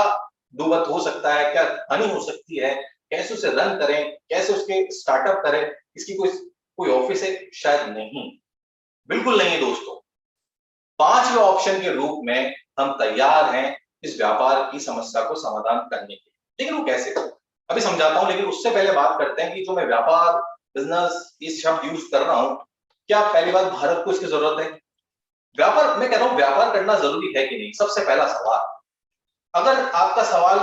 दुवत हो सकता है, क्या हानि हो सकती है, कैसे उसे रन करें, कैसे उसके स्टार्टअप करें, इसकी कोई ऑफिस है? शायद नहीं, बिल्कुल नहीं है दोस्तों। पांचवें ऑप्शन के रूप में हम तैयार हैं इस व्यापार की समस्या को समाधान करने के, लेकिन वो कैसे, अभी समझाता हूं। लेकिन उससे पहले बात करते हैं कि जो मैं व्यापार, बिजनेस इस शब्द यूज कर रहा हूं, क्या पहली बात भारत को इसकी जरूरत है? व्यापार, मैं कह रहा हूं व्यापार करना जरूरी है कि नहीं, सबसे पहला सवाल। अगर आपका सवाल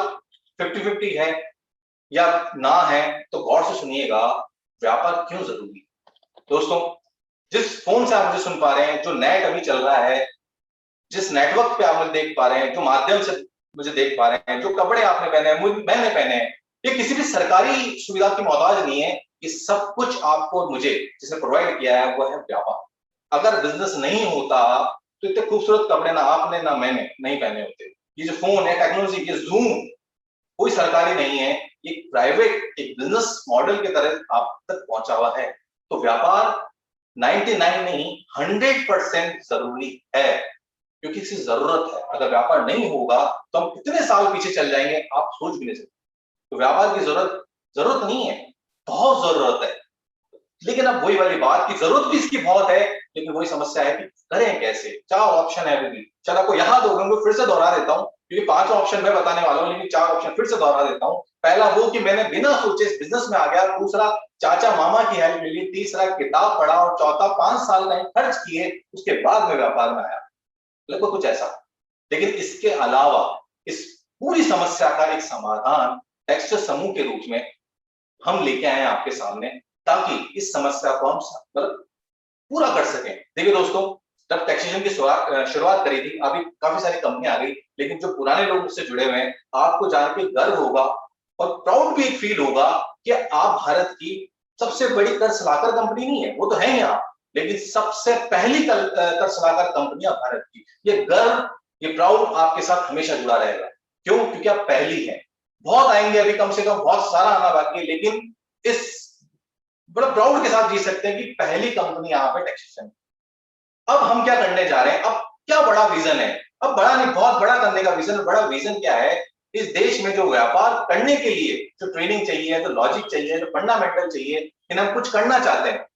50-50 है या ना है तो गौर से सुनिएगा, व्यापार क्यों जरूरी है दोस्तों। जिस फोन से आप मुझे सुन पा रहे हैं, जो नेट अभी चल रहा है, जिस नेटवर्क पे आप मुझे देख पा रहे हैं, जो माध्यम से मुझे देख पा रहे हैं, जो कपड़े आपने पहने हैं, मैंने पहने हैं, ये किसी भी सरकारी सुविधा की मोहताज नहीं है। ये सब कुछ आपको मुझे जिसने प्रोवाइड किया है वो है व्यापार। अगर बिजनेस नहीं होता तो इतने खूबसूरत कपड़े ना आपने ना मैंने नहीं पहने होते। ये जो फोन है, टेक्नोलॉजी, ये जूम कोई सरकारी नहीं है, ये प्राइवेट एक बिजनेस मॉडल की तरह आप तक पहुंचा हुआ है। तो व्यापार 99 नहीं 100% जरूरी है, क्योंकि इसकी जरूरत है। अगर व्यापार नहीं होगा तो हम कितने साल पीछे चल जाएंगे आप सोच भी नहीं सकते। तो व्यापार की जरूरत नहीं है, बहुत जरूरत है। लेकिन अब वही वाली बात की जरूरत भी इसकी बहुत है, लेकिन वही समस्या है कि करें कैसे। चार ऑप्शन है अभी, चलो आपको याद होगा, मैं फिर से दोहरा देता हूँ क्योंकि 5 ऑप्शन मैं बताने वाला हूँ, लेकिन 4 ऑप्शन फिर से दोहरा देता हूँ। पहला वो कि मैंने बिना सोचे इस बिजनेस में आ गया, दूसरा चाचा मामा की हेल्प मिली, तीसरा किताब पढ़ा, और चौथा 5 साल का खर्च किए, उसके बाद में व्यापार में आया, लगभग कुछ ऐसा। लेकिन इसके अलावा इस पूरी समस्या का एक समाधान टेक्सचर समूह के रूप में हम लेके आए आपके सामने, ताकि इस समस्या को हम मतलब पूरा कर सकें। देखिए दोस्तों, जब टैक्सेशन की शुरुआत करी थी, अभी काफी सारी कंपनियां आ गई, लेकिन जो पुराने लोग उससे जुड़े हुए हैं, आपको जान के गर्व होगा और प्राउड भी एक फील होगा कि आप भारत की सबसे बड़ी कर सलाहकार कंपनी नहीं है, वो तो है यहाँ, लेकिन सबसे पहली कर सलाहकार कंपनियां भारत की। ये गर्व, ये प्राउड आपके साथ हमेशा जुड़ा रहेगा। क्यों? क्योंकि आप पहली हैं। बहुत आएंगे अभी, कम से कम बहुत सारा आना बाकी है, लेकिन इस बड़ा प्राउड के साथ जी सकते हैं कि पहली कंपनी यहाँ पे टैक्सेशन। अब हम क्या करने जा रहे हैं? अब क्या बड़ा विजन है? अब बड़ा नहीं, बहुत बड़ा करने का विजन। बड़ा विजन क्या है? इस देश में जो व्यापार करने के लिए जो ट्रेनिंग चाहिए, जो लॉजिक चाहिए, जो फंडामेंटल चाहिए, इन्हें हम कुछ करना चाहते हैं।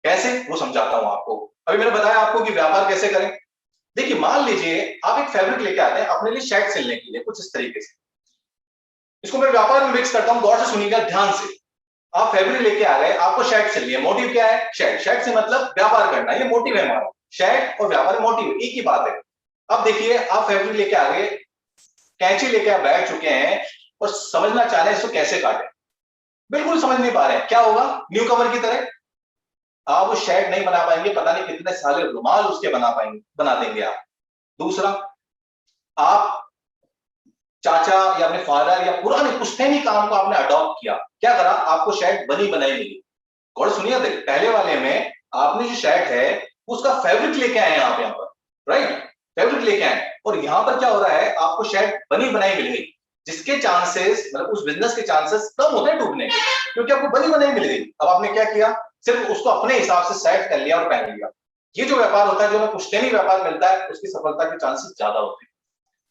कैसे? वो समझाता हूं आपको। अभी मैंने बताया आपको कि व्यापार कैसे करें। देखिए, मान लीजिए आप एक फैब्रिक लेके आते हैं अपने लिए शर्ट सिलने के लिए, कुछ इस तरीके से। इसको मैं व्यापार में मिक्स करता हूं, गौर से सुनिएगा ध्यान से। आप फैब्रिक लेके आ गए, आपको शर्ट सिलनी है। मोटिव क्या है? शर्ट। शर्ट से मतलब व्यापार करना, ये मोटिव है हमारा। शर्ट और व्यापार मोटिव एक ही बात है। अब देखिए, आप फैब्रिक लेके आ गए, कैंची लेके आप बैठ चुके हैं और समझना चाह रहे हैं इसको कैसे काटें। बिल्कुल समझ नहीं पा रहे हैं। क्या होगा? न्यू कमर की तरह आप वो शर्ट नहीं बना पाएंगे, पता नहीं कितने सारे रुमाल उसके बना देंगे आप। दूसरा, आप चाचा या अपने फादर या पुराने पुश्तैनी काम को आपने अडॉप्ट किया, क्या करा? आपको शर्ट बनी बनाई मिली। और सुनिए, पहले वाले में आपने जो शर्ट है उसका फैब्रिक लेके आए यहाँ पर, राइट? फैब्रिक लेके आए, और यहाँ पर क्या हो रहा है? आपको शर्ट बनी बनाई मिल गई, जिसके चांसेस, मतलब उस बिजनेस के चांसेस कम होते हैं डूबने के, क्योंकि आपको बनी बनाई मिल गई। अब आपने क्या किया? सिर्फ उसको अपने हिसाब से सेट कर लिया और पहन लिया। ये जो व्यापार होता है, जो हमें पुश्तैनी व्यापार मिलता है, उसकी सफलता के चांसेस ज्यादा होते हैं।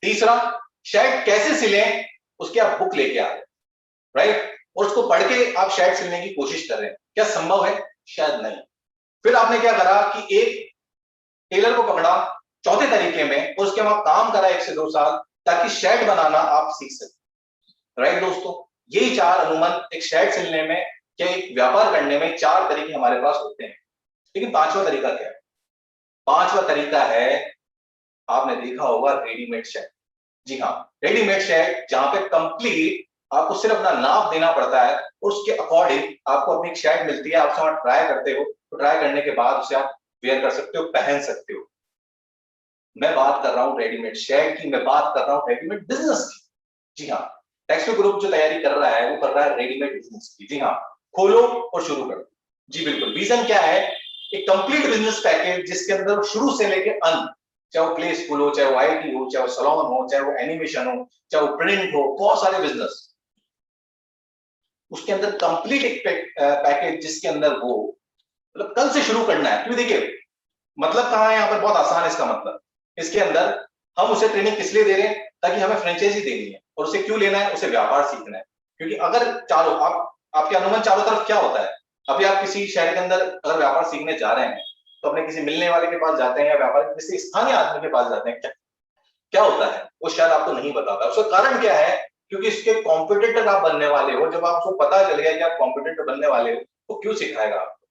तीसरा, शर्ट कैसे सिलें उसकी आप बुक लेके आ रहे हैं, राइट? और उसको पढ़ के आप शर्ट सिलने की कोशिश कर रहे हैं। क्या संभव है? शायद नहीं। फिर आपने क्या करा कि एक टेलर को पकड़ा चौथे तरीके में, और उसके वहां काम करा 1 से 2 साल, ताकि शर्ट बनाना आप सीख सकें, राइट दोस्तों? यही 4 अनुमान एक शर्ट सिलने में या एक व्यापार करने में 4 तरीके हमारे पास होते हैं। लेकिन 5वां तरीका क्या है? 5वां तरीका है, आपने देखा होगा, रेडीमेड शर्ट। जी हाँ, रेडीमेड शर्ट, जहां पे कंप्लीट आपको सिर्फ अपना नाप देना पड़ता है और उसके अकॉर्डिंग आपको अपनी एक शर्ट मिलती है। आप उसे ट्राई करते हो, तो ट्राई करने के बाद उसे आप वेयर कर सकते हो, पहन सकते हो। मैं बात कर रहा हूँ रेडीमेड शर्ट की, मैं बात कर रहा हूँ रेडीमेड बिजनेस की। जी हाँ, टेक्सटो ग्रुप जो तैयारी कर रहा है वो कर रहा है रेडीमेड बिजनेस की। जी हाँ, खोलो और शुरू करो। जी बिल्कुल। विजन क्या है? एक कंप्लीट बिजनेस पैकेज, जिसके अंदर शुरू से लेके अंत, चाहे वो प्ले स्कूल हो, चाहे वो IT हो, चाहे वो सैलून हो, चाहे वो एनिमेशन हो, चाहे वो प्रिंट हो, बहुत सारे बिजनेस, उसके अंदर कंप्लीट एक पैकेज जिसके अंदर वो मतलब कल से शुरू करना है। क्योंकि देखिए मतलब कहाँ है यहाँ पर, बहुत आसान है इसका मतलब। इसके अंदर हम उसे ट्रेनिंग किस लिए दे रहे हैं, ताकि हमें फ्रेंचाइजी देनी है। और उसे क्यों लेना है, उसे व्यापार सीखना है। क्योंकि अगर चारों आपके अनुमान चारों तरफ क्या होता है, अभी आप किसी शहर के अंदर अगर व्यापार सीखने जा रहे हैं तो अपने किसी मिलने वाले के पास जाते हैं या व्यापार किसी स्थानीय आदमी के पास जाते हैं, क्या होता है वो शायद आपको नहीं बताता। उसका कारण क्या है, क्योंकि इसके कॉम्पिटिटर आप बनने वाले हो। जब आपको पता चल गया कि आप कॉम्पिटिटर बनने वाले हो तो क्यों सिखाएगा आपको,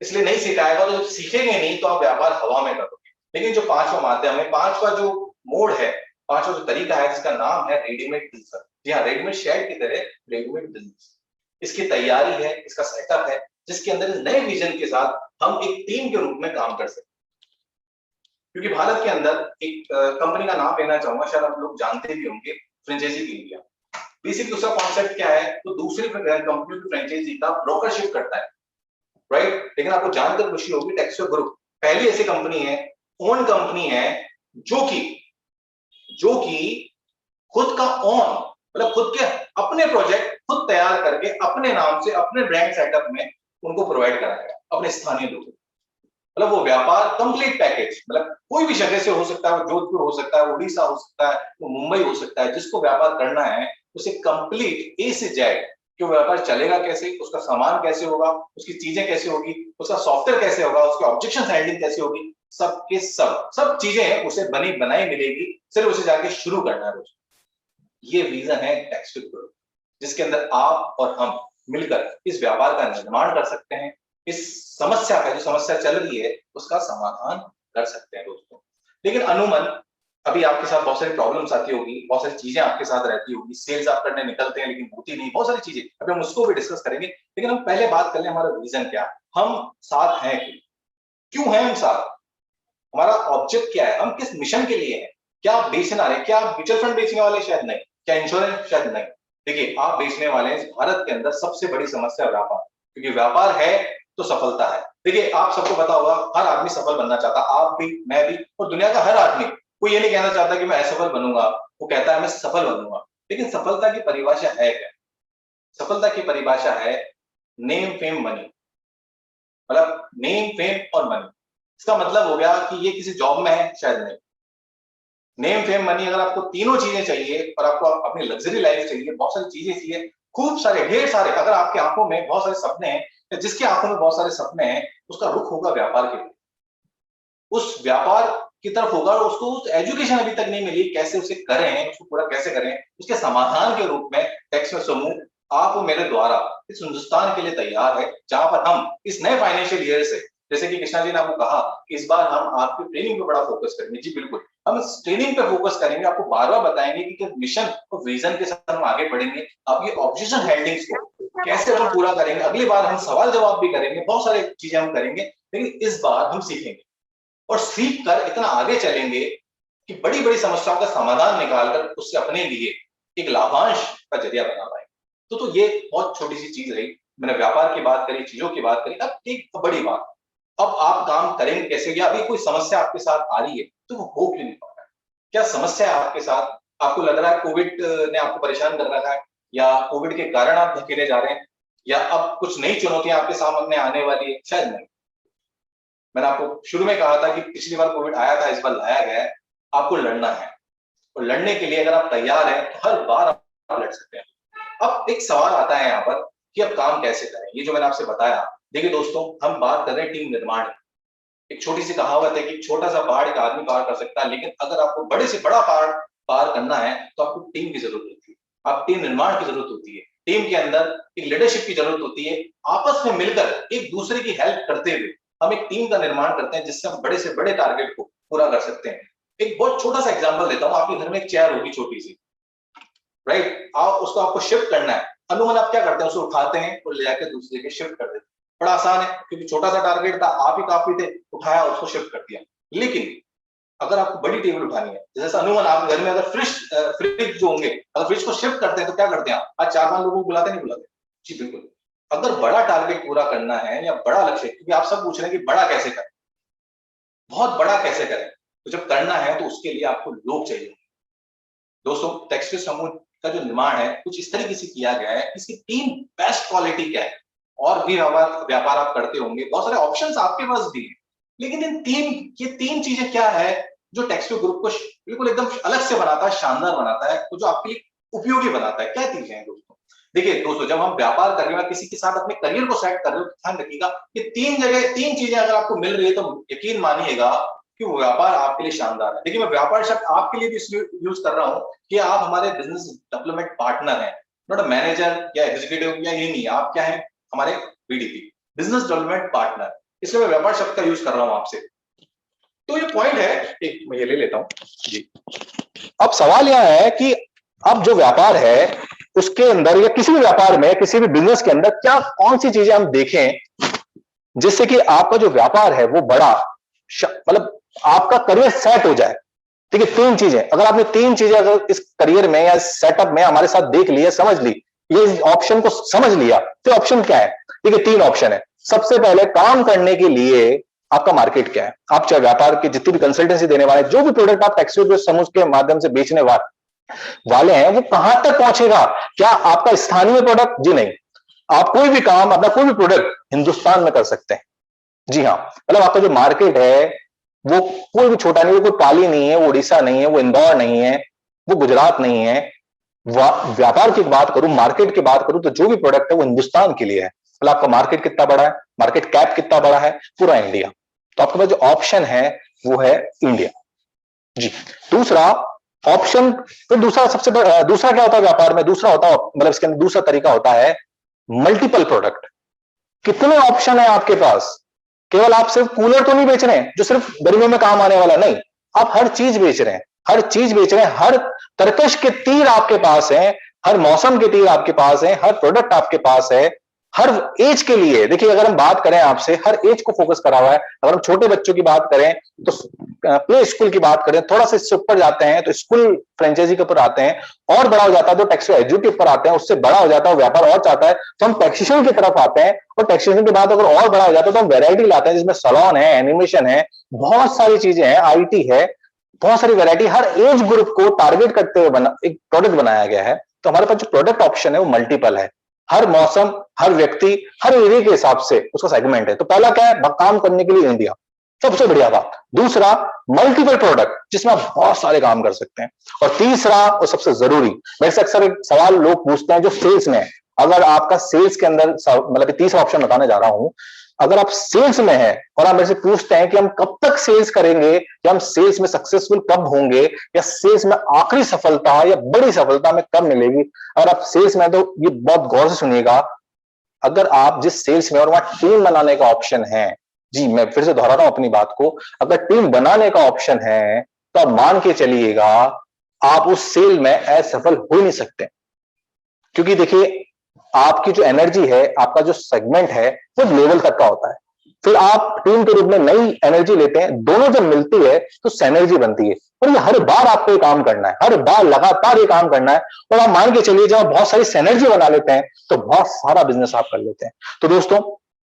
इसलिए नहीं सिखाएगा। तो जब सीखेंगे नहीं तो आप व्यापार हवा में करोगे। लेकिन जो पांचवा माध्यम है, पांचवा जो मोड है, पांचवा जो तरीका है, जिसका नाम है रेडीमेड बिजनेस। जी हाँ, रेडीमेड शेयर की तरह रेडीमेड बिजनेस। इसकी तैयारी है, इसका सेटअप है, जिसके अंदर नए विजन के साथ हम एक टीम के रूप में काम कर सकते हैं। क्योंकि भारत के अंदर एक कंपनी का नाम लेना चाहूंगा, शायद आप लोग जानते भी होंगे, फ्रेंचाइजी इंडिया। बेसिकली उसका कॉन्सेप्ट क्या है, तो दूसरी कंपनी की फ्रेंचाइजी का ब्रोकरशिप करता है, राइट। लेकिन आपको जानकर खुशी होगी, टेक्सो ग्रुप पहली ऐसी कंपनी है, ओन कंपनी है, जो कि खुद का ओन मतलब खुद के अपने प्रोजेक्ट खुद तैयार करके अपने नाम से अपने ब्रांड सेटअप में उनको प्रोवाइड कराएगा अपने स्थानीय लोगों। मतलब वो व्यापार कंप्लीट पैकेज, मतलब कोई भी जगह से हो सकता है, वो जोधपुर हो सकता है, वो उड़ीसा हो सकता है, वो मुंबई हो सकता है, जिसको व्यापार करना है उसे कंप्लीट ए से जेड कि वो व्यापार चलेगा कैसे, उसका सामान कैसे होगा, उसकी चीजें कैसे होगी, उसका सॉफ्टवेयर कैसे होगा, उसकी ऑब्जेक्शन हैंडलिंग कैसे होगी, सबके सब चीजें उसे बनी बनाई मिलेगी। सिर्फ उसे जाके शुरू करना है। ये विजन है टेक्सो ग्रुप, जिसके अंदर आप और हम मिलकर इस व्यापार का निर्माण कर सकते हैं। इस समस्या का, जो समस्या चल रही है, उसका समाधान कर सकते हैं दोस्तों। लेकिन अनुमन अभी आपके साथ बहुत सारी प्रॉब्लम्स आती होगी, बहुत सारी चीजें आपके साथ रहती होगी, सेल्स आप करने निकलते हैं लेकिन होती नहीं, बहुत सारी चीजें, अभी हम उसको भी डिस्कस करेंगे। लेकिन हम पहले बात कर लें हमारा विजन क्या है, हम साथ हैं क्यों हैं हम साथ, हमारा ऑब्जेक्ट क्या है, हम किस मिशन के लिए हैं। क्या आप बेचना रहे, क्या आप म्यूचुअल फंड बेचने वाले, शायद नहीं। क्या इंश्योरेंस, शायद नहीं। देखिए आप बेचने वाले हैं भारत के अंदर सबसे बड़ी समस्या व्यापार, क्योंकि व्यापार है तो सफलता है। देखिए आप सबको पता होगा, हर आदमी सफल बनना चाहता, आप भी, मैं भी, और दुनिया का हर आदमी। कोई ये नहीं कहना चाहता कि मैं असफल बनूंगा, वो कहता है मैं सफल बनूंगा। लेकिन सफलता की परिभाषा है क्या? सफलता की परिभाषा है नेम फेम मनी, मतलब नेम फेम और मनी। इसका मतलब हो गया कि ये किसी जॉब में है, शायद नहीं। नेम फेम मनी, अगर आपको तीनों चीजें चाहिए और आपको अपनी लग्जरी लाइफ चाहिए, बहुत सारी चीजें चाहिए, खूब सारे ढेर सारे, अगर आपकी आंखों में बहुत सारे सपने हैं, या जिसकी आंखों में बहुत सारे सपने हैं, उसका रुख होगा व्यापार के लिए, उस व्यापार की तरफ होगा। और उसको उस एजुकेशन अभी तक नहीं मिली, कैसे उसे करें, उसको पूरा कैसे करें, उसके समाधान के रूप में टेक्सो समूह आप मेरे द्वारा इस हिंदुस्तान के लिए तैयार है, जहां पर हम इस नए फाइनेंशियल ईयर से, जैसे कि कृष्णा जी ने आपको कहा कि इस बार हम आपकी ट्रेनिंग पे बड़ा फोकस करेंगे। जी बिल्कुल, हम इस ट्रेनिंग पे फोकस करेंगे, आपको बार बार बताएंगे कि किस मिशन और विजन के साथ हम आगे बढ़ेंगे, आपकी ऑब्जेक्शन हैंडलिंग्स को कैसे हम पूरा करेंगे। अगली बार हम सवाल जवाब भी करेंगे, बहुत सारी चीजें हम करेंगे, लेकिन इस बार हम सीखेंगे और सीख कर इतना आगे चलेंगे कि बड़ी बड़ी समस्याओं का समाधान निकालकर उससे अपने लिए एक लाभांश का जरिया बना पाएंगे। तो ये बहुत छोटी सी चीज रही, मैंने व्यापार की बात करी, चीजों की बात करी। अब एक बड़ी बात, अब आप काम करेंगे कैसे, या अभी कोई समस्या आपके साथ आ रही है तो वो हो क्यों नहीं पा रहा है, क्या समस्या है आपके साथ, आपको लग रहा है कोविड ने आपको परेशान कर रखा है, या कोविड के कारण आप धकेले जा रहे हैं, या अब कुछ नई चुनौतियां आपके सामने आने वाली है, शायद नहीं। मैंने आपको शुरू में कहा था कि पिछली बार कोविड आया था, इस बार लाया गया है, आपको लड़ना है, और लड़ने के लिए अगर आप तैयार हैं तो हर बार आप लड़ सकते हैं। अब एक सवाल आता है यहाँ पर कि अब काम कैसे करें, ये जो मैंने आपसे बताया। देखिए दोस्तों, हम बात कर रहे हैं टीम निर्माण। एक छोटी सी कहावत है कि छोटा सा पहाड़ एक आदमी पार कर सकता है, लेकिन अगर आपको बड़े से बड़ा पहाड़ पार करना है तो आपको टीम की जरूरत होती है, आप टीम निर्माण की जरूरत होती है। टीम के अंदर एक लीडरशिप की जरूरत होती है, आपस में मिलकर एक दूसरे की हेल्प करते हुए हम एक टीम का निर्माण करते हैं, जिससे हम बड़े से बड़े टारगेट को पूरा कर सकते हैं। एक बहुत छोटा सा एग्जांपल देता हूं, आपके घर में एक चेयर होगी छोटी सी, राइट, आप उसको आपको शिफ्ट करना है। अनुमान आप क्या करते हैं, उसको उठाते हैं और ले जाकर दूसरे के शिफ्ट कर देते हैं। बड़ा आसान है, क्योंकि छोटा सा टारगेट था, आप ही काफी थे, उठाया उसको शिफ्ट कर दिया। लेकिन अगर आपको बड़ी टेबल उठानी है, जैसे अनुमान आप घर में अगर फ्रिज जो होंगे, अगर फ्रिज को शिफ्ट करते हैं तो क्या करते हैं आप, आज 4-5 लोगों को बुलाते नहीं बुलाते? जी बिल्कुल। अगर बड़ा टारगेट पूरा करना है या बड़ा लक्ष्य, क्योंकि आप सब पूछ रहे हैं कि बड़ा कैसे करें, बहुत बड़ा कैसे करें, तो जब करना है तो उसके लिए आपको लोग चाहिए। दोस्तों, टेक्सो समूह का जो निर्माण है कुछ इस तरीके से किया गया है, इसकी 3 बेस्ट क्वालिटी क्या है। और भी व्यापार आप करते होंगे, बहुत सारे ऑप्शंस आपके पास भी हैं, लेकिन ये 3 चीजें क्या है जो टेक्सटो ग्रुप को बिल्कुल एकदम अलग से बनाता है, शानदार बनाता है, जो आपके लिए उपयोगी बनाता है। क्या चीजें हैं दोस्तों? देखिए दोस्तों, जब हम व्यापार कर रहे हैं, किसी के साथ अपने करियर को सेट कर रहे हो, ध्यान रखिएगा कि 3 चीजें अगर आपको मिल रही है तो यकीन मानिएगा कि वो व्यापार आपके लिए शानदार है। देखिए, मैं व्यापार शब्द आपके लिए भी इसलिए यूज कर रहा हूं कि आप हमारे बिजनेस डेवलपमेंट पार्टनर हैं, नॉट अ मैनेजर या एग्जीक्यूटिव, या ये नहीं, आप क्या है, हमारे बीडीपी, बिजनेस डेवलपमेंट पार्टनर, इसलिए मैं व्यापार शब्द का यूज कर रहा हूं आपसे। तो ये पॉइंट है, एक मैं ये ले लेता हूं जी। अब सवाल यह है कि अब जो व्यापार है उसके अंदर, या किसी भी व्यापार में, किसी भी बिजनेस के अंदर, क्या कौन सी चीजें हम देखें जिससे कि आपका जो व्यापार है वो बड़ा, मतलब आपका करियर सेट हो जाए। ठीक है, 3 चीजें, अगर आपने 3 चीजें अगर इस करियर में या सेटअप में हमारे साथ देख ली, समझ ली, ये ऑप्शन को समझ लिया, तो ऑप्शन क्या है? देखिए 3 ऑप्शन है। सबसे पहले, काम करने के लिए आपका मार्केट क्या है। आप चाहे व्यापार की जितनी भी कंसल्टेंसी देने वाले, जो भी प्रोडक्ट आप टेक्सटो समूह के माध्यम से बेचने वाले हैं, वो कहां तक पहुंचेगा? क्या आपका स्थानीय प्रोडक्ट? जी नहीं, आप कोई भी काम, अपना कोई भी प्रोडक्ट हिंदुस्तान में कर सकते हैं। जी हाँ, मतलब आपका जो मार्केट है वो कोई भी छोटा नहीं है, कोई पाली नहीं है, वो उड़ीसा नहीं है, वो इंदौर नहीं है, वो गुजरात नहीं है। व्यापार की बात करूं, मार्केट की बात करूं, तो जो भी प्रोडक्ट है वो हिंदुस्तान के लिए है। मतलब आपका मार्केट कितना बड़ा है, मार्केट कैप कितना बड़ा है? पूरा इंडिया। तो आपके पास जो ऑप्शन है वो है इंडिया जी। दूसरा ऑप्शन, फिर दूसरा क्या होता है व्यापार में? दूसरा होता है, मतलब इसके अंदर दूसरा तरीका होता है मल्टीपल प्रोडक्ट। कितने ऑप्शन है आपके पास? केवल आप सिर्फ कूलर तो नहीं बेच रहे हैं जो सिर्फ गर्मियों में काम आने वाला, नहीं, आप हर चीज बेच रहे हैं, हर चीज बेच रहे हैं, हर तरकश के तीर आपके पास है, हर मौसम के तीर आपके पास है, हर प्रोडक्ट आपके पास है, हर एज के लिए। देखिए, अगर हम बात करें आपसे, हर एज को फोकस करा हुआ है। अगर हम छोटे बच्चों की बात करें तो प्ले स्कूल की बात करें, थोड़ा सा इससे ऊपर जाते हैं तो स्कूल फ्रेंचाइजी के ऊपर आते हैं, और बड़ा हो जाता है तो टेक्सटो एजुकेट के ऊपर आते हैं, उससे बड़ा हो जाता है व्यापार और चाहता है तो हम टैक्सेशन की तरफ आते हैं, और टैक्सेशन के बाद अगर और बड़ा हो जाता है तो हम वैरायटी लाते हैं, जिसमें सैलून है, एनिमेशन है, बहुत सारी चीजें हैं, आईटी है, बहुत सारी वैरायटी, हर एज ग्रुप को टारगेट करते हुए एक प्रोडक्ट बनाया गया है। तो हमारे पास जो प्रोडक्ट ऑप्शन है वो मल्टीपल है, हर मौसम, हर व्यक्ति, हर एरिया के हिसाब से उसका सेगमेंट है। तो पहला क्या है? काम करने के लिए इंडिया, सबसे बढ़िया बात। दूसरा, मल्टीपल प्रोडक्ट जिसमें आप बहुत सारे काम कर सकते हैं। और तीसरा और सबसे जरूरी, मेरे से अक्सर एक सवाल लोग पूछते हैं जो सेल्स में है, अगर आपका सेल्स के अंदर, मतलब तीसरा ऑप्शन बताने जा रहा हूं, अगर आप सेल्स में हैं और आप मेरे से पूछते हैं कि हम कब तक सेल्स करेंगे, या हम सेल्स में सक्सेसफुल कब होंगे, या सेल्स में आखिरी सफलता या बड़ी सफलता में कब मिलेगी, अगर आप सेल्स में, तो ये बहुत गौर से सुनिएगा। अगर आप जिस सेल्स में, और वहां टीम बनाने का ऑप्शन है, जी मैं फिर से दोहरा रहा हूं अपनी बात को, अगर टीम बनाने का ऑप्शन है तो आप मान के चलिएगा आप उस सेल में असफल हो ही नहीं सकते। क्योंकि देखिए, आपकी जो एनर्जी है, आपका जो सेगमेंट है, वो लेवल तक का होता है। फिर आप टीम के रूप में नई एनर्जी लेते हैं, दोनों जब मिलती है तो सिनर्जी बनती है, और ये हर बार आपको ये काम करना है, हर बार लगातार ये काम करना है। और आप मान के चलिए, जब आप बहुत सारी सिनर्जी बना लेते हैं तो बहुत सारा बिजनेस आप कर लेते हैं। तो दोस्तों,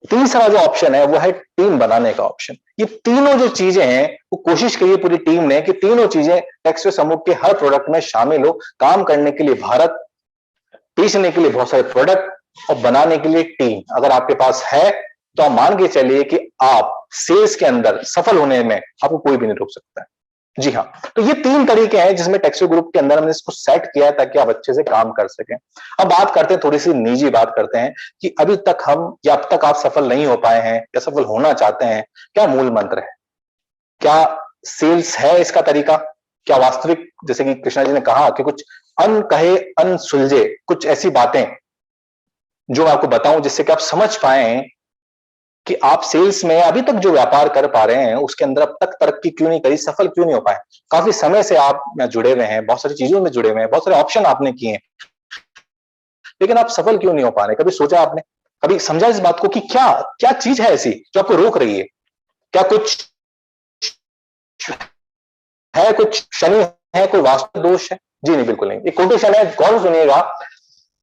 तीसरा जो ऑप्शन है वो है टीम बनाने का ऑप्शन। ये तीनों जो चीजें हैं, वो कोशिश करिए पूरी टीम ने कि तीनों चीजें टेक्सटो समूह के हर प्रोडक्ट में शामिल हो। काम करने के लिए भारत, बेचने के लिए बहुत सारे प्रोडक्ट, और बनाने के लिए टीम अगर आपके पास है, तो आप मान के चलिए कि आप सेल्स के अंदर सफल होने में आपको कोई भी नहीं रोक सकता है। जी हाँ, तो ये 3 तरीके हैं जिसमें टेक्सटो ग्रुप के अंदर हमने इसको सेट किया है ताकि आप अच्छे से काम कर सकें। अब बात करते हैं, थोड़ी सी निजी बात करते हैं कि अभी तक हम, या अब तक आप सफल नहीं हो पाए हैं या सफल होना चाहते हैं, क्या मूल मंत्र है? क्या सेल्स है इसका तरीका? क्या वास्तविक, जैसे कि कृष्णा जी ने कहा कि कुछ अन कहे अन सुलझे, कुछ ऐसी बातें जो मैं आपको बताऊं जिससे कि आप समझ पाए कि आप सेल्स में अभी तक जो व्यापार कर पा रहे हैं उसके अंदर अब तक तरक्की क्यों नहीं करी, सफल क्यों नहीं हो पाए। काफी समय से आप जुड़े हुए हैं, बहुत सारी चीजों में जुड़े हुए हैं, बहुत सारे ऑप्शन आपने किए हैं, लेकिन आप सफल क्यों नहीं हो पा रहे? कभी सोचा आपने, कभी समझा इस बात को कि क्या क्या चीज है ऐसी जो आपको रोक रही है? क्या कुछ है, कुछ शनि है, कोई वास्तु दोष है? जी नहीं, बिल्कुल नहीं। एक कोटेशन है, गौर सुनिएगा।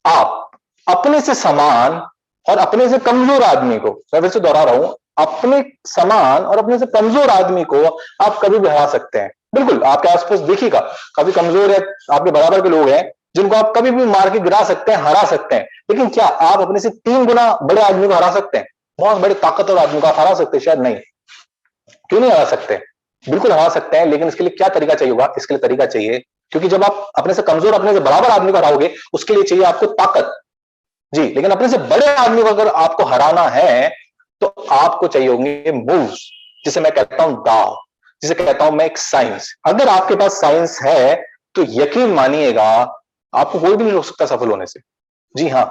आप अपने से समान और अपने से कमजोर आदमी को, मैं फिर से दोहरा रहा हूं, अपने समान और अपने से कमजोर आदमी को आप कभी भी हरा सकते हैं। बिल्कुल, आपके आसपास देखिएगा, कभी कमजोर है, आपके बराबर के लोग हैं, जिनको आप कभी भी मार के गिरा सकते हैं, हरा सकते हैं। लेकिन क्या आप अपने से 3 गुना बड़े आदमी को हरा सकते हैं? बहुत बड़े ताकतवर आदमी को आप हरा सकते हैं? शायद नहीं। क्यों नहीं हरा सकते? बिल्कुल हरा सकते हैं, लेकिन इसके लिए क्या तरीका चाहिए होगा? इसके लिए तरीका चाहिए, क्योंकि जब आप अपने से कमजोर, अपने से बराबर आदमी को हराओगे, उसके लिए चाहिए आपको ताकत जी। लेकिन अपने से बड़े आदमी को अगर आपको हराना है तो आपको चाहिए होंगे मूव्स, जिसे मैं कहता हूं दाव, जिसे कहता हूं मैं एक साइंस। अगर आपके पास साइंस है तो यकीन मानिएगा आपको कोई भी नहीं रोक सकता सफल होने से। जी हाँ,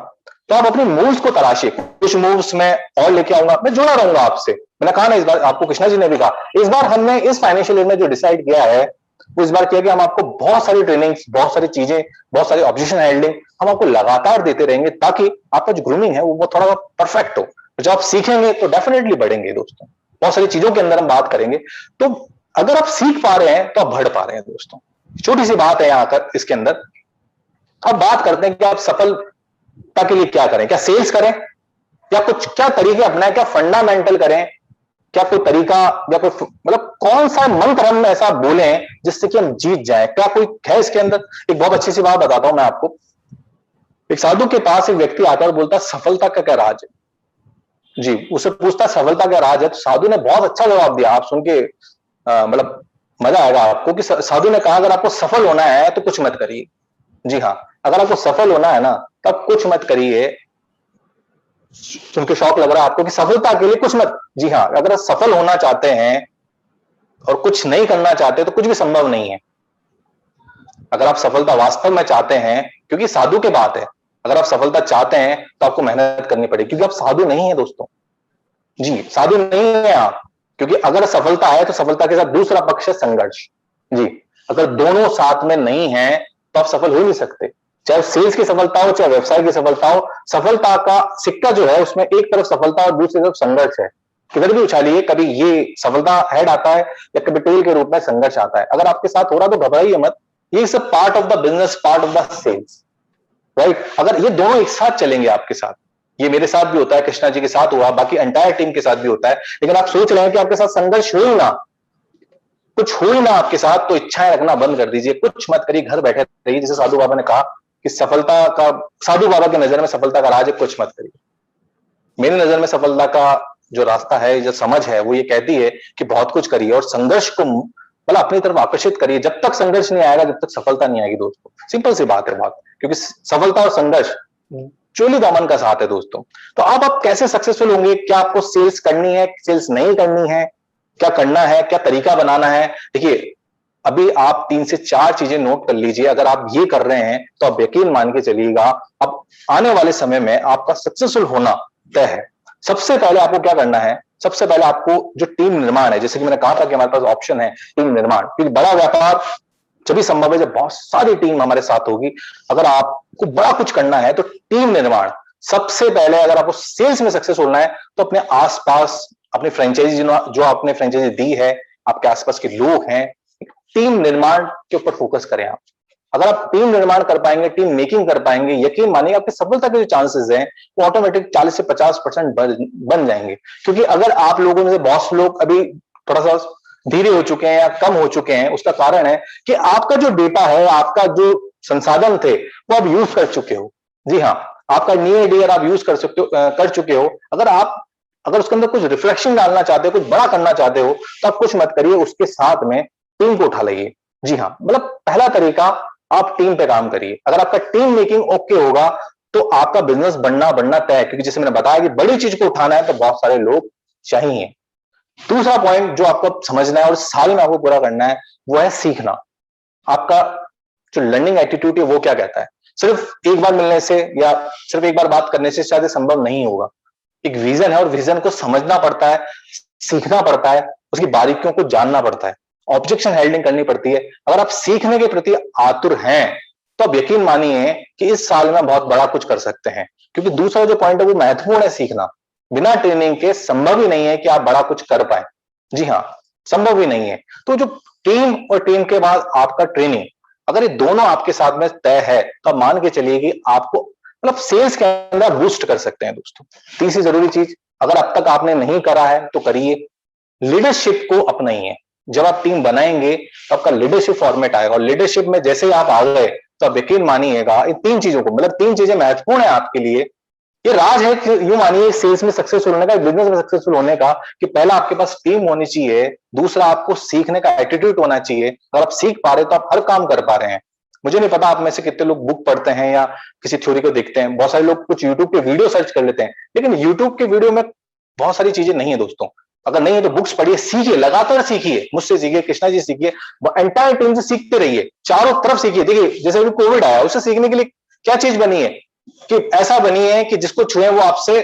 तो आप अपने मूव्स को तलाशिए। कुछ मूव्स मैं और लेके आऊंगा, मैं जुड़ा रहूंगा आपसे। मैंने कहा ना, इस बार आपको कृष्णा जी ने भी कहा, इस बार हमने इस फाइनेंशियल ईयर में जो डिसाइड किया है वो इस बार किया कि हम आपको बहुत सारी ट्रेनिंग्स, बहुत सारी चीजें, बहुत सारी ऑब्जेक्शन हैंडलिंग हम आपको लगातार देते रहेंगे, ताकि आपका जो ग्रूमिंग है वो थोड़ा परफेक्ट हो। जब आप सीखेंगे तो डेफिनेटली बढ़ेंगे दोस्तों। बहुत सारी चीजों के अंदर हम बात करेंगे, तो अगर आप सीख पा रहे हैं तो आप बढ़ पा रहे हैं दोस्तों। छोटी सी बात है यहाँ कर इसके अंदर। अब बात करते हैं कि आप सफलता के लिए क्या करें। क्या सेल्स करें, या कुछ क्या तरीके अपनाएं, क्या फंडामेंटल करें, क्या कोई तरीका या कोई मतलब कौन सा मंत्र हम ऐसा बोले जिससे कि हम जीत जाएं? क्या कोई है इसके अंदर? एक बहुत अच्छी सी बात बताता हूं मैं आपको। एक साधु के पास एक व्यक्ति आता है और बोलता है सफलता का क्या राज है जी। उसे पूछता सफलता क्या राज है, तो साधु ने बहुत अच्छा जवाब दिया। आप सुन के मतलब मजा आएगा आपको कि साधु ने कहा अगर आपको सफल होना है तो कुछ मत करिए। जी हाँ, अगर आपको सफल होना है ना तब कुछ मत करिए। सुन के शौक लग रहा है आपको कि सफलता के लिए कुछ मत। जी हाँ, अगर आप सफल होना चाहते हैं और कुछ नहीं करना चाहते तो कुछ भी संभव नहीं है। अगर आप सफलता वास्तव में चाहते हैं, क्योंकि साधु की बात है, अगर आप सफलता चाहते हैं तो आपको मेहनत करनी पड़ेगी, क्योंकि आप साधु नहीं है दोस्तों। जी, साधु नहीं है आप, क्योंकि अगर सफलता है तो सफलता के साथ दूसरा पक्ष है संघर्ष। जी, अगर दोनों साथ में नहीं है तो आप सफल हो नहीं सकते। चाहे सेल्स की सफलता हो, चाहे व्यवसाय की सफलता हो, सफलता का सिक्का जो है उसमें एक तरफ सफलता और दूसरी तरफ संघर्ष है। किधर भी उछालिए, कभी ये सफलता हेड आता है या कभी टेल के रूप में संघर्ष आता है। अगर आपके साथ हो रहा तो घबराइए मत, ये सब part of the business, part of the sales, right. अगर ये दोनों एक साथ चलेंगे आपके साथ, ये मेरे साथ भी होता है, कृष्णा जी के साथ हुआ, बाकी एंटायर टीम के साथ भी होता है। लेकिन आप सोच रहे हैं कि आपके साथ संघर्ष हो ही ना, कुछ हो ही ना आपके साथ, तो इच्छाएं रखना बंद कर दीजिए, कुछ मत करिए, घर बैठे रहिए। जैसे साधु बाबा ने कहा कि सफलता का, साधु बाबा की नजर में सफलता का राज है कुछ मत करिए। मेरी नजर में सफलता का जो रास्ता है, जो समझ है, वो ये कहती है कि बहुत कुछ करिए और संघर्ष को मतलब अपनी तरफ आकर्षित करिए। जब तक संघर्ष नहीं आएगा जब तक सफलता नहीं आएगी दोस्तों। सिंपल सी बात है बात, क्योंकि सफलता और संघर्ष चोली दामन का साथ है दोस्तों। तो आप कैसे सक्सेसफुल होंगे? क्या आपको सेल्स करनी है, सेल्स नहीं करनी है, क्या करना है, क्या तरीका बनाना है? देखिए, अभी आप 3 से 4 चीजें नोट कर लीजिए। अगर आप ये कर रहे हैं तो आप यकीन मान के चलिएगा अब आने वाले समय में आपका सक्सेसफुल होना तय है। सबसे पहले आपको क्या करना है? सबसे पहले आपको जो टीम निर्माण है, जैसे कि मैंने कहा था कि हमारे पास ऑप्शन है टीम निर्माण, क्योंकि बड़ा व्यापार जब संभव है जब बहुत सारी टीम हमारे साथ होगी। अगर आपको बड़ा कुछ करना है तो टीम निर्माण सबसे पहले। अगर आपको सेल्स में सक्सेस होना है तो अपने आसपास, अपनी फ्रेंचाइजी जो आपने फ्रेंचाइजी दी है, आपके आसपास के लोग हैं, टीम निर्माण के ऊपर फोकस करें आप। अगर आप टीम निर्माण कर पाएंगे, टीम मेकिंग कर पाएंगे, यकीन मानिए आपकी सफलता के जो चांसेस हैं वो ऑटोमेटिक 40 से 50% बन जाएंगे। क्योंकि अगर आप लोगों में से बॉस लोग अभी थोड़ा सा धीरे हो चुके हैं या कम हो चुके हैं, उसका कारण है कि आपका जो डेटा है, आपका जो संसाधन थे वो आप यूज कर चुके हो। जी हाँ, आपका नियर डियर आप यूज कर सकते हो, कर चुके हो। अगर उसके अंदर कुछ रिफ्लेक्शन डालना चाहते हो, कुछ बड़ा करना चाहते हो, तो आप कुछ मत करिए, उसके साथ में टीम को उठा लाइए। जी हाँ, मतलब पहला तरीका, आप टीम पे काम करिए। अगर आपका टीम मेकिंग ओके होगा तो आपका बिजनेस बढ़ना तय है, क्योंकि जैसे मैंने बताया कि बड़ी चीज को उठाना है तो बहुत सारे लोग चाहिए। दूसरा पॉइंट जो आपको समझना है और साल में आपको पूरा करना है वो है सीखना। आपका जो लर्निंग एटीट्यूड है वो क्या कहता है? सिर्फ एक बार मिलने से या सिर्फ एक बार बात करने से शायद संभव नहीं होगा। एक विजन है और विजन को समझना पड़ता है, सीखना पड़ता है, उसकी बारीकियों को जानना पड़ता है, ऑब्जेक्शन हैंडलिंग करनी पड़ती है। अगर आप सीखने के प्रति आतुर हैं तो आप यकीन मानिए कि इस साल में बहुत बड़ा कुछ कर सकते हैं। क्योंकि दूसरा जो पॉइंट है वो महत्वपूर्ण है, सीखना। बिना ट्रेनिंग के संभव ही नहीं है कि आप बड़ा कुछ कर पाए। जी हाँ, संभव ही नहीं है। तो जो टीम और टीम के बाद आपका ट्रेनिंग, अगर ये दोनों आपके साथ में तय है तो आप मान के चलिए कि आपको मतलब सेल्स के अंदर बूस्ट कर सकते हैं दोस्तों। तीसरी जरूरी चीज, अगर अब तक आपने नहीं करा है तो करिए, लीडरशिप को अपनाइए। जब आप टीम बनाएंगे तो आपका लीडरशिप फॉर्मेट आएगा, और लीडरशिप में जैसे ही आप आ गए तो आप यकीन मानिएगा इन 3 चीजों को, मतलब 3 चीजें महत्वपूर्ण है आपके लिए। ये राज है कि यूं मानिए सेल्स में सक्सेसफुल होने का, बिजनेस में सक्सेसफुल होने का, कि पहला आपके पास टीम होनी चाहिए, दूसरा आपको सीखने का एटीट्यूड होना चाहिए। अगर आप सीख पा रहे हो तो आप हर काम कर पा रहे हैं। मुझे नहीं पता आप में से कितने लोग बुक पढ़ते हैं या किसी थ्योरी को देखते हैं, बहुत सारे लोग कुछ यूट्यूब पे वीडियो सर्च कर लेते हैं, लेकिन यूट्यूब के वीडियो में बहुत सारी चीजें नहीं है दोस्तों। अगर नहीं है तो बुक्स पढ़िए, सीखिए, लगातार सीखिए, मुझसे सीखिए, कृष्णा जी सीखिए, एंटायर टीम से सीखते रहिए, चारों तरफ सीखिए। देखिए जैसे अभी कोविड आया, उससे सीखने के लिए क्या चीज बनी है कि ऐसा बनी है कि जिसको छुए वो आपसे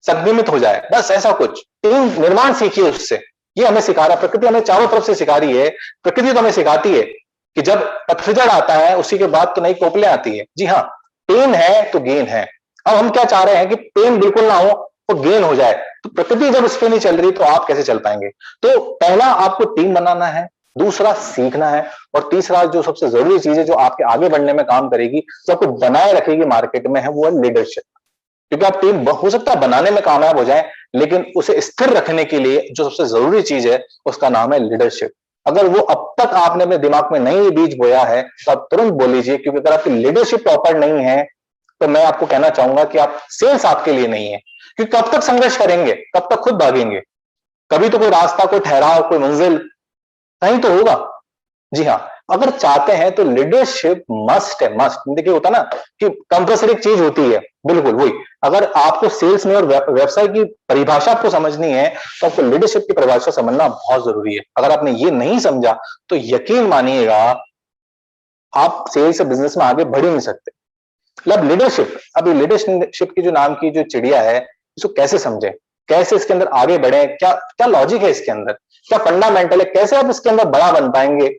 संक्रमित हो जाए, बस ऐसा कुछ। टीम निर्माण सीखिए उससे, ये हमें सिखा रहा है प्रकृति, हमें चारों तरफ से सिखा रही है। प्रकृति तो हमें सिखाती है कि जब पतझड़ आता है उसी के बाद तो नई कोपलें आती है। जी हाँ, पेन है तो गेन है। अब हम क्या चाह रहे हैं कि पेन बिल्कुल ना हो तो गेन हो जाए, तो प्रकृति जब इस पे नहीं चल रही तो आप कैसे चल पाएंगे। तो पहला आपको टीम बनाना है, दूसरा सीखना है, और तीसरा जो सबसे जरूरी चीज है जो आपके आगे बढ़ने में काम करेगी, जो आपको बनाए रखेगी मार्केट में, है वो है लीडरशिप। क्योंकि आप टीम हो सकता है बनाने में कामयाब हो जाए, लेकिन उसे स्थिर रखने के लिए जो सबसे जरूरी चीज है उसका नाम है लीडरशिप। अगर वो अब तक आपने अपने दिमाग में नहीं बीज बोया है तो आप तुरंत बोल लीजिए, क्योंकि अगर आपकी लीडरशिप प्रॉपर नहीं है तो मैं आपको कहना चाहूंगा कि आप सेल्स आपके लिए नहीं है। क्योंकि कब तक संघर्ष करेंगे, कब तक खुद भागेंगे, कभी तो कोई रास्ता, कोई ठहराव, कोई मंजिल कहीं तो होगा। जी हाँ, अगर चाहते हैं तो लीडरशिप मस्ट है, मस्ट। देखिए होता ना कि कंपल्सरी चीज होती है, बिल्कुल वही। अगर आपको सेल्स में और व्यवसाय की परिभाषा आपको समझनी है तो आपको लीडरशिप की परिभाषा समझना बहुत जरूरी है। अगर आपने ये नहीं समझा तो यकीन मानिएगा आप सेल्स से बिजनेस में आगे बढ़ ही नहीं सकते। मतलब लीडरशिप, अभी लीडरशिप की जो नाम की जो चिड़िया है, इसको कैसे समझे, कैसे इसके अंदर आगे बढ़े, क्या क्या लॉजिक है इसके अंदर, क्या फंडामेंटल है, कैसे आप इसके अंदर बड़ा बन पाएंगे,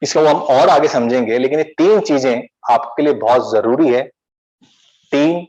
इसको हम और आगे समझेंगे। लेकिन ये 3 चीजें आपके लिए बहुत जरूरी है, टीम,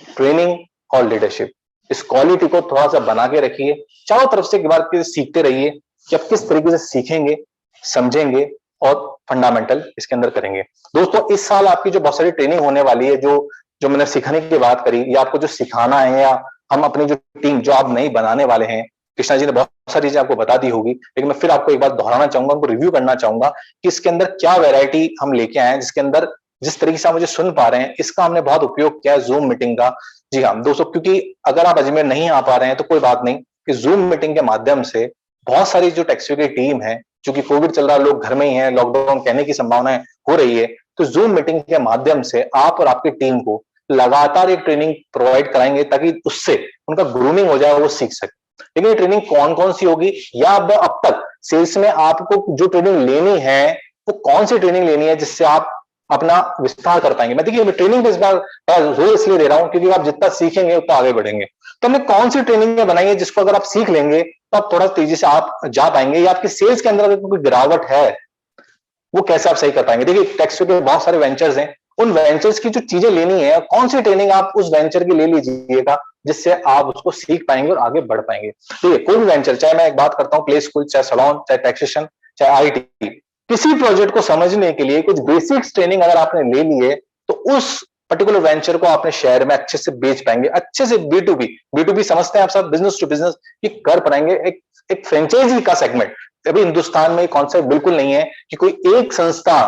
ट्रेनिंग और लीडरशिप। इस क्वालिटी को थोड़ा सा बना के रखिए, चारों तरफ से एक बार सीखते रहिए कि आप किस तरीके से सीखेंगे, समझेंगे और फंडामेंटल इसके अंदर करेंगे। दोस्तों इस साल आपकी जो बहुत सारी ट्रेनिंग होने वाली है, जो जो मैंने सीखने की बात करी, या आपको जो सिखाना है, या हम अपनी जो टीम जो आप नई बनाने वाले हैं, कृष्णा जी ने बहुत सारी चीजें आपको बता दी होगी, लेकिन मैं फिर आपको एक बात दोहराना चाहूंगा, उनको रिव्यू करना चाहूंगा कि इसके अंदर क्या वैरायटी हम लेके आए हैं, जिसके अंदर जिस तरीके से आप मुझे सुन पा रहे हैं इसका हमने बहुत उपयोग किया है जूम मीटिंग का। जी हाँ दोस्तों, क्योंकि अगर आप अजमेर नहीं आ पा रहे हैं तो कोई बात नहीं, कि जूम मीटिंग के माध्यम से बहुत सारी जो टेक्सवी की टीम है, क्योंकि कोविड चल रहा है, लोग घर में ही हैं, लॉकडाउन कहने की संभावना हो रही है, तो जूम मीटिंग के माध्यम से आप और आपकी टीम को लगातार एक ट्रेनिंग प्रोवाइड कराएंगे ताकि उससे उनका ग्रूमिंग हो जाए, वो सीख सके। लेकिन ये ट्रेनिंग कौन कौन सी होगी, या अब तक सेल्स में आपको जो ट्रेनिंग लेनी है वो कौन सी ट्रेनिंग लेनी है जिससे आप अपना विस्तार कर पाएंगे। मैं देखिए ट्रेनिंग पे इस बार जोर इसलिए दे रहा हूं क्योंकि आप जितना सीखेंगे उतना आगे बढ़ेंगे। तो हमने कौन सी ट्रेनिंग बनाई है जिसको अगर आप सीख लेंगे तो आप थोड़ा तेजी से आप जा पाएंगे, या आपके सेल्स के अंदर अगर कोई गिरावट है वो कैसे आप सही कर पाएंगे। देखिए टेक्सवी के बहुत सारे वेंचर्स हैं, उन वेंचर्स की जो चीजें लेनी है, कौन सी ट्रेनिंग आप उस वेंचर की ले लीजिएगा जिससे आप उसको सीख पाएंगे और आगे बढ़ पाएंगे। ठीक है, कोई भी वेंचर, चाहे मैं एक बात करता हूँ प्ले स्कूल, चाहे सलॉन, चाहे टैक्सेशन, चाहे आईटी, किसी प्रोजेक्ट को समझने के लिए कुछ बेसिक्स ट्रेनिंग अगर आपने ले ली है तो उस पर्टिकुलर वेंचर को आपने शेयर में अच्छे से बेच पाएंगे, अच्छे से B2B समझते हैं आप सब, बिजनेस टू बिजनेस ये कर पाएंगे। एक फ्रेंचाइजी का सेगमेंट अभी हिंदुस्तान में कॉन्सेप्ट बिल्कुल नहीं है कि कोई एक संस्था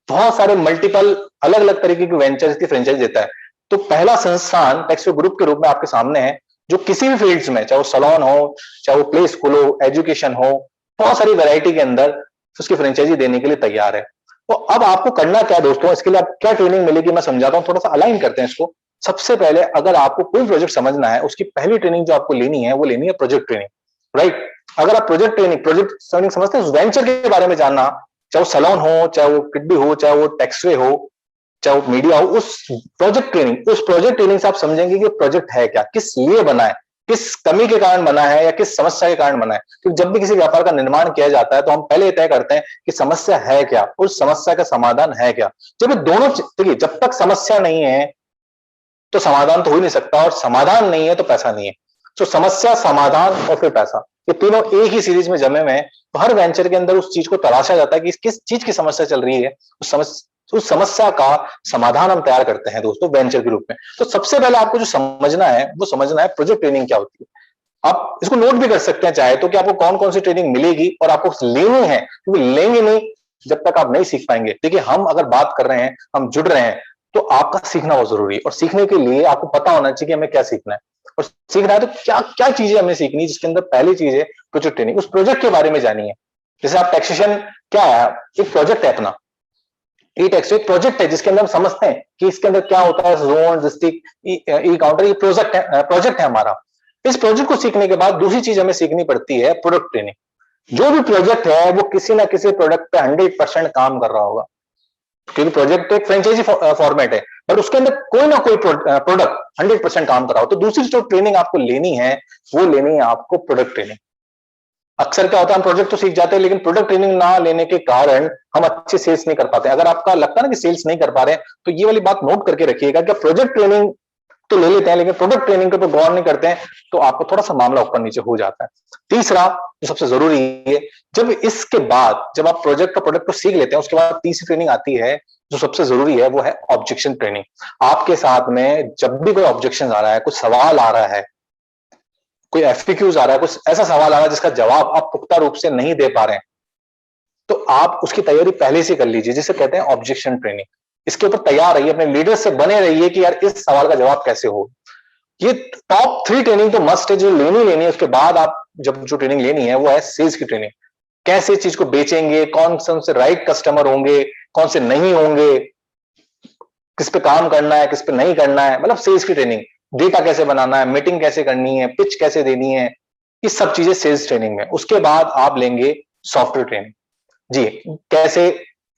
बहुत सारे मल्टीपल अलग अलग तरीके के वेंचर्स की फ्रेंचाइज देता है। तो पहला संस्थान टेक्सवी ग्रुप के रूप में आपके सामने है, जो किसी भी फील्ड्स में, चाहे वो सलॉन हो, चाहे वो प्ले स्कूल हो, एजुकेशन हो, बहुत सारी वैरायटी के अंदर उसकी फ्रेंचाइजी देने के लिए तैयार है। तो अब आपको करना क्या है दोस्तों, इसके लिए आप क्या ट्रेनिंग मिलेगी मैं समझाता हूँ, थोड़ा सा अलाइन करते हैं इसको। सबसे पहले अगर आपको कोई प्रोजेक्ट समझना है, उसकी पहली ट्रेनिंग जो आपको लेनी है वो लेनी है प्रोजेक्ट ट्रेनिंग, राइट। अगर आप प्रोजेक्ट ट्रेनिंग समझते हैं, उस वेंचर के बारे में जानना, चाहे वो सलॉन हो, चाहे वो किड्डी हो, चाहे वो टेक्सवे हो, चाहे वो मीडिया हो, उस प्रोजेक्ट ट्रेनिंग से आप समझेंगे कि प्रोजेक्ट है क्या, किस लिए बना है, किस कमी के कारण बना है या किस समस्या के कारण बना है। क्योंकि जब भी किसी व्यापार का निर्माण किया जाता है तो हम पहले तय करते हैं कि समस्या है क्या, उस समस्या का समाधान है क्या। जब ये दोनों, देखिए जब तक समस्या नहीं है तो समाधान तो हो ही नहीं सकता, और समाधान नहीं है तो पैसा नहीं है। तो समस्या, समाधान और फिर पैसा, ये तीनों एक ही सीरीज में जमे हुए हैं। तो हर वेंचर के अंदर उस चीज को तलाशा जाता है कि किस चीज की समस्या चल रही है, उस समस्या का समाधान हम तैयार करते हैं दोस्तों वेंचर के रूप में। तो सबसे पहले आपको जो समझना है वो समझना है प्रोजेक्ट ट्रेनिंग क्या होती है। आप इसको नोट भी कर सकते हैं चाहे तो, कि आपको कौन कौन सी ट्रेनिंग मिलेगी और आपको लेनी है, क्योंकि लेंगे नहीं जब तक आप नहीं सीख पाएंगे। देखिए, हम अगर बात कर रहे हैं, हम जुड़ रहे हैं, तो आपका सीखना बहुत जरूरी है, और सीखने के लिए आपको पता होना चाहिए कि हमें क्या सीखना है, और सीखना है तो क्या क्या चीजें हमें सीखनी है, जिसके अंदर पहली चीज है प्रोजेक्ट ट्रेनिंग। उस प्रोजेक्ट के बारे में जानिए। जैसे आप टैक्सेशन क्या है, एक प्रोजेक्ट है अपना, ई टैक्स एक प्रोजेक्ट है जिसके अंदर हम समझते हैं कि इसके अंदर क्या होता है, जोन, डिस्ट्रिक्ट, ई काउंटर, ये प्रोजेक्ट है हमारा। इस प्रोजेक्ट को सीखने के बाद दूसरी चीज हमें सीखनी पड़ती है प्रोडक्ट ट्रेनिंग। जो भी प्रोजेक्ट है वो किसी ना किसी प्रोडक्ट पे 100% काम कर रहा होगा, क्योंकि प्रोजेक्ट एक फ्रेंचाइजी फॉर्मेट है, बट उसके अंदर कोई ना कोई प्रोडक्ट 100% काम कर रहा हो। तो दूसरी जो ट्रेनिंग आपको लेनी है, वो लेनी है आपको प्रोडक्ट ट्रेनिंग। अक्सर क्या होता है, हम प्रोजेक्ट तो सीख जाते हैं, लेकिन प्रोडक्ट ट्रेनिंग ना लेने के कारण हम अच्छे सेल्स नहीं कर पाते। अगर आपका लगता है ना कि सेल्स नहीं कर पा रहे हैं, तो ये वाली बात नोट करके रखिएगा कि प्रोजेक्ट ट्रेनिंग तो ले लेते हैं, लेकिन प्रोडक्ट ट्रेनिंग के ऊपर गौर नहीं करते हैं, तो आपको थोड़ा सा मामला ऊपर नीचे हो जाता है। तीसरा जो सबसे जरूरी है, जब इसके बाद जब आप प्रोजेक्ट और प्रोडक्ट को सीख लेते हैं, उसके बाद तीसरी ट्रेनिंग आती है जो सबसे जरूरी है, वो है ऑब्जेक्शन ट्रेनिंग। आपके साथ में जब भी कोई ऑब्जेक्शन आ रहा है, कुछ सवाल आ रहा है, कोई एफएक्यूज आ रहा है, कुछ ऐसा सवाल आ रहा है जिसका जवाब आप पुख्ता रूप से नहीं दे पा रहे हैं, तो आप उसकी तैयारी पहले से कर लीजिए, जिसे कहते हैं ऑब्जेक्शन ट्रेनिंग। इसके ऊपर तैयार रहिए, अपने लीडर से बने रहिए कि यार इस सवाल का जवाब कैसे हो। ये टॉप 3 ट्रेनिंग तो मस्ट है, जो लेनी है। उसके बाद आप जब जो ट्रेनिंग लेनी है वो है सेल्स की ट्रेनिंग। कैसे चीज को बेचेंगे, कौन से राइट कस्टमर होंगे, कौन से नहीं होंगे, किस पे काम करना है, किस पे नहीं करना है, मतलब सेल्स की ट्रेनिंग। डेटा कैसे बनाना है, मीटिंग कैसे करनी है, पिच कैसे देनी है, ये सब चीजें सेल्स ट्रेनिंग में। उसके बाद आप लेंगे सॉफ्टवेयर ट्रेनिंग। जी, कैसे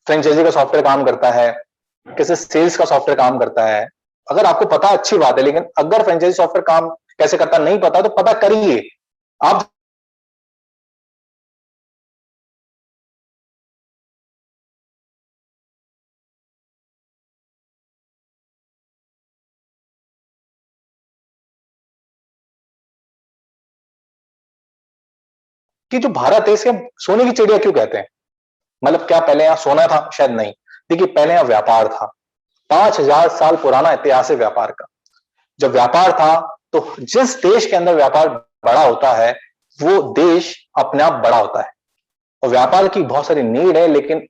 फ्रेंचाइजी का सॉफ्टवेयर काम करता है, कैसे सेल्स का सॉफ्टवेयर काम करता है। अगर आपको पता अच्छी बात है, लेकिन अगर फ्रेंचाइजी सॉफ्टवेयर काम कैसे करता नहीं पता, तो पता करिए आप। कि जो भारत है, इसके सोने की चिड़िया क्यों कहते हैं? मतलब क्या पहले यहां सोना था? शायद नहीं। देखिए, पहले यहां व्यापार था। 5000 साल पुराना इतिहास है व्यापार का। जब व्यापार था, तो जिस देश के अंदर व्यापार बड़ा होता है, वो देश अपने आप बड़ा होता है। और व्यापार की बहुत सारी नीड है, लेकिन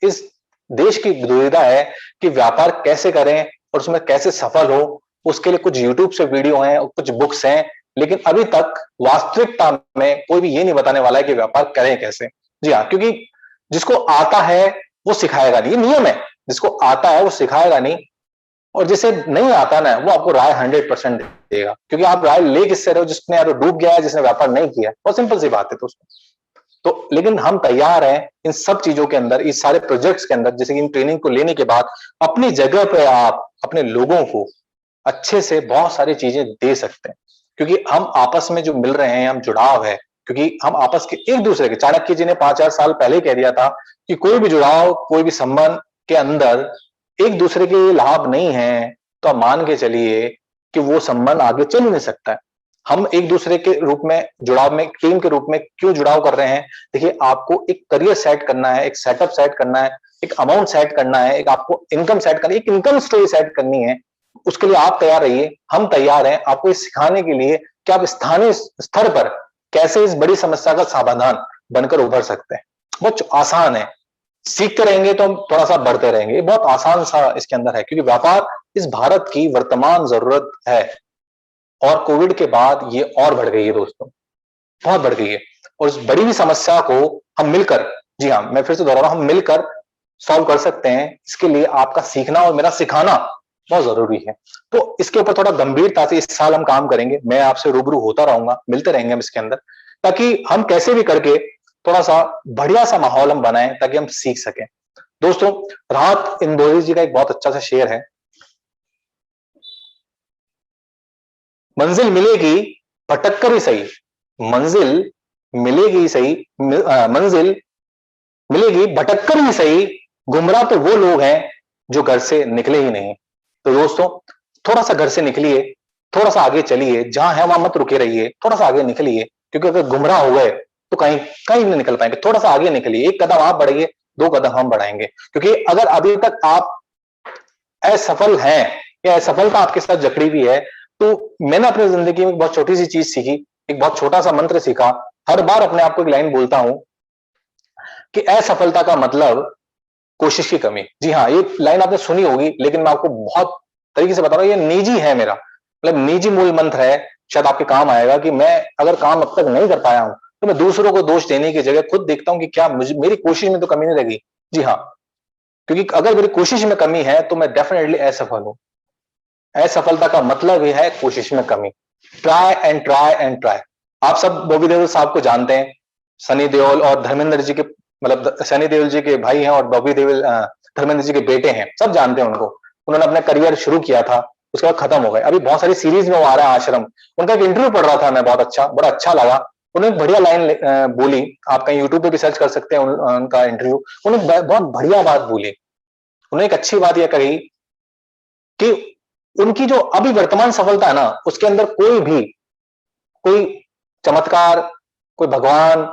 इस देश की दुविधा है कि व्यापार कैसे करें और उसमें कैसे सफल हो। उसके लिए कुछ यूट्यूब से वीडियो हैं और कुछ बुक्स हैं, लेकिन अभी तक वास्तविकता में कोई भी ये नहीं बताने वाला है कि व्यापार करें कैसे। जी हाँ, क्योंकि जिसको आता है वो सिखाएगा नहीं, ये नियम है। जिसको आता है वो सिखाएगा नहीं, और जिसे नहीं आता ना, वो आपको राय 100% देगा। क्योंकि आप राय ले किससे रहे हो? जिसने यार डूब गया है, जिसने व्यापार नहीं किया। बहुत सिंपल सी बात है दोस्तों। तो लेकिन हम तैयार हैं इन सब चीजों के अंदर, इस सारे प्रोजेक्ट्स के अंदर, जैसे कि इन ट्रेनिंग को लेने के बाद अपनी जगह पे आप अपने लोगों को अच्छे से बहुत सारी चीजें दे सकते हैं। क्योंकि हम आपस में जो मिल रहे हैं, हम जुड़ाव है, क्योंकि हम आपस के एक दूसरे के, चाणक्य जी ने 5000 साल पहले कह दिया था कि कोई भी जुड़ाव, कोई भी संबंध के अंदर एक दूसरे के लाभ नहीं है, तो आप मान के चलिए कि वो संबंध आगे चल ही नहीं सकता है। हम एक दूसरे के रूप में जुड़ाव में, टीम के रूप में क्यों जुड़ाव कर रहे हैं? देखिए, आपको एक करियर सेट करना है, एक सेटअप सेट करना है, एक अमाउंट सेट करना है, एक आपको इनकम सेट करनी है, एक इनकम स्टोरी सेट करनी है। उसके लिए आप तैयार रहिए, हम तैयार हैं आपको इस सिखाने के लिए कि आप स्थानीय स्तर पर कैसे इस बड़ी समस्या का समाधान बनकर उभर सकते हैं। बहुत आसान है, सीखते रहेंगे तो हम थोड़ा सा बढ़ते रहेंगे। बहुत आसान सा इसके अंदर है, क्योंकि व्यापार इस भारत की वर्तमान जरूरत है, और कोविड के बाद ये और बढ़ गई है दोस्तों, बहुत बढ़ गई है। और इस बड़ी हुई समस्या को हम मिलकर, जी हाँ, मैं फिर से दोहरा रहा हूं, हम मिलकर सॉल्व कर सकते हैं। इसके लिए आपका सीखना और मेरा सिखाना बहुत जरूरी है। तो इसके ऊपर थोड़ा गंभीरता से इस साल हम काम करेंगे। मैं आपसे रूबरू होता रहूंगा, मिलते रहेंगे हम इसके अंदर, ताकि हम कैसे भी करके थोड़ा सा बढ़िया सा माहौल हम बनाएं, ताकि हम सीख सकें। दोस्तों, राहत इंदौरी जी का एक बहुत अच्छा सा शेर है, मंजिल मिलेगी भटक कर ही सही, मंजिल मिलेगी सही, मंजिल मिलेगी भटक कर ही सही, गुमराह तो वो लोग हैं जो घर से निकले ही नहीं। तो दोस्तों, थोड़ा सा घर से निकलिए, थोड़ा सा आगे चलिए, जहां है वहां मत रुके रहिए, थोड़ा सा आगे निकलिए। क्योंकि अगर गुमराह हो गए तो कहीं कहीं नहीं निकल पाएंगे। थोड़ा सा आगे निकलिए, एक कदम आप बढ़ाइए, 2 कदम हम बढ़ाएंगे। क्योंकि अगर अभी तक आप असफल हैं या असफलता आपके साथ जकड़ी हुई है, तो मैंने अपनी जिंदगी में एक बहुत छोटी सी चीज सीखी, एक बहुत छोटा सा मंत्र सीखा। हर बार अपने आप को एक लाइन बोलता हूं कि असफलता का मतलब कोशिश की कमी। जी हाँ, ये लाइन आपने सुनी होगी, लेकिन मैं आपको बहुत तरीके से बता रहा हूं, ये निजी है मेरा, मतलब निजी मूल मंत्र है, शायद आपके काम आएगा। कि मैं अगर काम अब तक नहीं कर पाया हूं तो मैं दूसरों को दोष देने की जगह खुद देखता हूं कि क्या मुझे, मेरी कोशिश में तो कमी नहीं लगी। जी हाँ, क्योंकि अगर मेरी कोशिश में कमी है तो मैं डेफिनेटली असफल हूं। असफलता का मतलब ही है कोशिश में कमी। Try and try and try. आप सब बॉबी देओल साहब को जानते हैं, सनी देओल और धर्मेंद्र जी के, मतलब सनी देओल जी के भाई हैं और बॉबी देओल धर्मेंद्र जी के बेटे हैं, सब जानते हैं उनको। उन्होंने अपना करियर शुरू किया था, उसके बाद खत्म हो गए। अभी बहुत सारी सीरीज में वो आ रहा है आश्रम। उनका एक इंटरव्यू पढ़ रहा था मैं, बड़ा अच्छा लगा। उन्होंने बढ़िया लाइन बोली, आप कहीं यूट्यूब पे भी सर्च कर सकते हैं उनका इंटरव्यू। उन्होंने बहुत बढ़िया बात बोली। उन्होंने एक अच्छी बात यह कही कि उनकी जो अभी वर्तमान सफलता है ना, उसके अंदर कोई चमत्कार, कोई भगवान,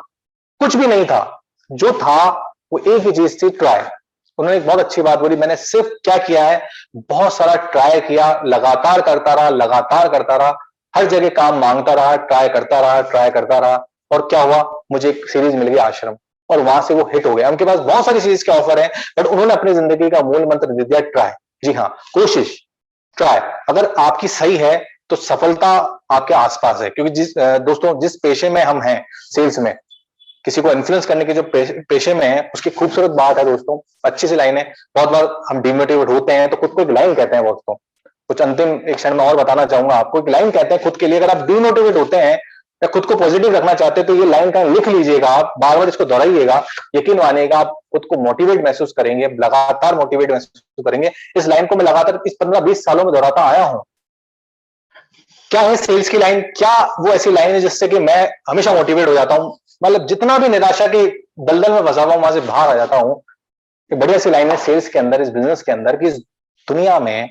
कुछ भी नहीं था। जो था वो एक ही चीज थी, ट्राई। उन्होंने एक बहुत अच्छी बात बोली, मैंने सिर्फ क्या किया है, बहुत सारा ट्राई किया, लगातार करता रहा, हर जगह काम मांगता रहा, ट्राई करता रहा। और क्या हुआ, मुझे एक सीरीज मिल गई आश्रम, और वहां से वो हिट हो गया। उनके पास बहुत सारी सीरीज के ऑफर है, बट उन्होंने अपनी जिंदगी का मूल मंत्र दे दिया, ट्राई। जी हाँ, कोशिश, ट्राई। अगर आपकी सही है तो सफलता आपके आसपास है। क्योंकि दोस्तों, जिस पेशे में हम हैं, सेल्स में, किसी को इन्फ्लुएंस करने के जो पेशे में है, उसकी खूबसूरत बात है दोस्तों, अच्छी सी लाइन है। बहुत बार हम डिमोटिवेट होते हैं तो खुद को एक लाइन कहते हैं दोस्तों। कुछ अंतिम एक क्षण में और बताना चाहूंगा आपको, एक लाइन कहते हैं खुद के लिए। अगर आप डिमोटिवेट होते हैं या खुद को पॉजिटिव रखना चाहते हैं तो ये लाइन का लिख लीजिएगा, आप बार बार इसको दोहराइएगा, यकीन मानिएगा आप खुद को मोटिवेट महसूस करेंगे, लगातार मोटिवेट महसूस करेंगे। इस लाइन को मैं लगातार इस 15-20 सालों में दोहराता आया हूं। क्या है सेल्स की लाइन? क्या वो ऐसी लाइन है जिससे कि मैं हमेशा मोटिवेट हो जाता हूं, मतलब जितना भी निराशा के दलदल में फंसा हुआ वहां से बाहर आ जाता हूं। एक बढ़िया सी लाइन है सेल्स के अंदर, इस बिजनेस के अंदर, कि इस दुनिया में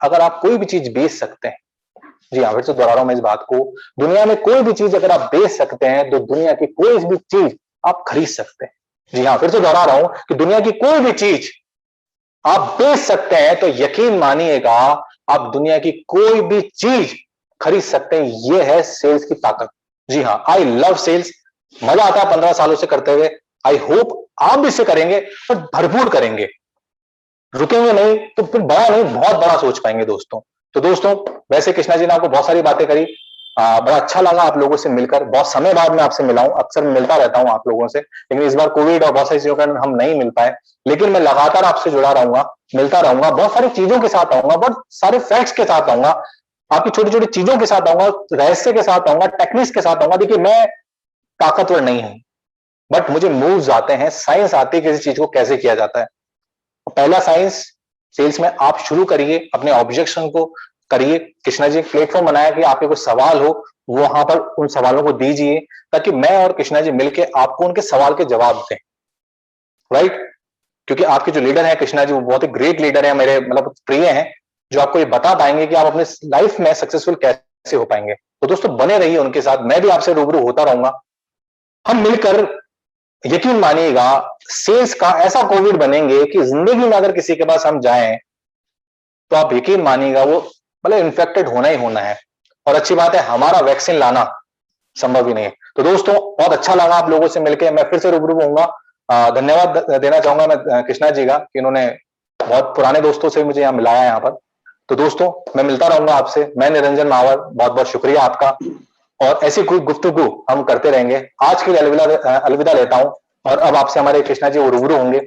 अगर आप कोई भी चीज बेच सकते हैं, जी हाँ, फिर से दोहरा रहा हूं मैं इस बात को, दुनिया में कोई भी चीज अगर आप बेच सकते हैं तो दुनिया की कोई भी चीज आप खरीद सकते हैं। जी हाँ, फिर से दोहरा रहा हूं कि दुनिया की कोई भी चीज आप बेच सकते हैं, तो यकीन मानिएगा आप दुनिया की कोई भी चीज खरीद सकते हैं। यह है सेल्स की ताकत। जी हाँ, आई लव सेल्स, मजा आता है 15 सालों से करते हुए। आई होप आप भी इसे करेंगे और भरपूर करेंगे, रुकेंगे नहीं तो फिर बड़ा नहीं, बहुत बड़ा सोच पाएंगे दोस्तों। तो दोस्तों, वैसे कृष्णा जी ने आपको बहुत सारी बातें करी, बड़ा अच्छा लगा आप लोगों से मिलकर। बहुत समय बाद मैं आपसे मिला हूं, अक्सर मिलता रहता हूं आप लोगों से, लेकिन इस बार कोविड और बहुत सारी चीजों के कारण हम नहीं मिल पाए। लेकिन मैं लगातार आपसे जुड़ा रहूंगा, मिलता रहूंगा, बहुत सारी चीजों के साथ आऊंगा, बहुत सारे फैक्ट्स के साथ आऊंगा, आपकी छोटी छोटी चीजों के साथ आऊंगा, रहस्य के साथ आऊंगा, टेक्निक्स के साथ आऊंगा। देखिए, मैं ताकतवर नहीं हूं, बट मुझे मूव्स आते हैं, साइंस आती है किसी चीज को कैसे किया जाता है। पहला साइंस सेल्स में आप शुरू करिए, अपने ऑब्जेक्शन को करिए। कृष्णा जी एक प्लेटफॉर्म बनाया कि आपके कुछ सवाल हो, वहां पर उन सवालों को दीजिए, ताकि मैं और कृष्णा जी मिलकर आपको उनके सवाल के जवाब दें। राइट? क्योंकि आपके जो लीडर हैं कृष्णा जी, वो बहुत ही ग्रेट लीडर है, मेरे मतलब प्रिय हैं, जो आपको ये बता पाएंगे कि आप अपने लाइफ में सक्सेसफुल कैसे हो पाएंगे। तो दोस्तों, बने रहिए उनके साथ, मैं भी आपसे रूबरू होता रहूंगा। हम मिलकर, यकीन मानिएगा, सेल्स का ऐसा कोविड बनेंगे कि जिंदगी में अगर किसी के पास हम जाएं तो आप यकीन मानिएगा वो मतलब इन्फेक्टेड होना ही होना है। और अच्छी बात है, हमारा वैक्सीन लाना संभव ही नहीं है। तो दोस्तों, बहुत अच्छा लगा आप लोगों से मिलकर, मैं फिर से रूबरू होऊंगा। धन्यवाद देना चाहूंगा मैं कृष्णा जी का कि इन्होंने बहुत पुराने दोस्तों से मुझे यहाँ मिलाया यहाँ पर। तो दोस्तों, मैं मिलता रहूंगा आपसे। मैं निरंजन मावर, बहुत बहुत शुक्रिया आपका, और ऐसी कोई गुफ्तगू हम करते रहेंगे। आज के लिए अलविदा लेता हूं, और अब आपसे हमारे कृष्णा जी वो रूबरू होंगे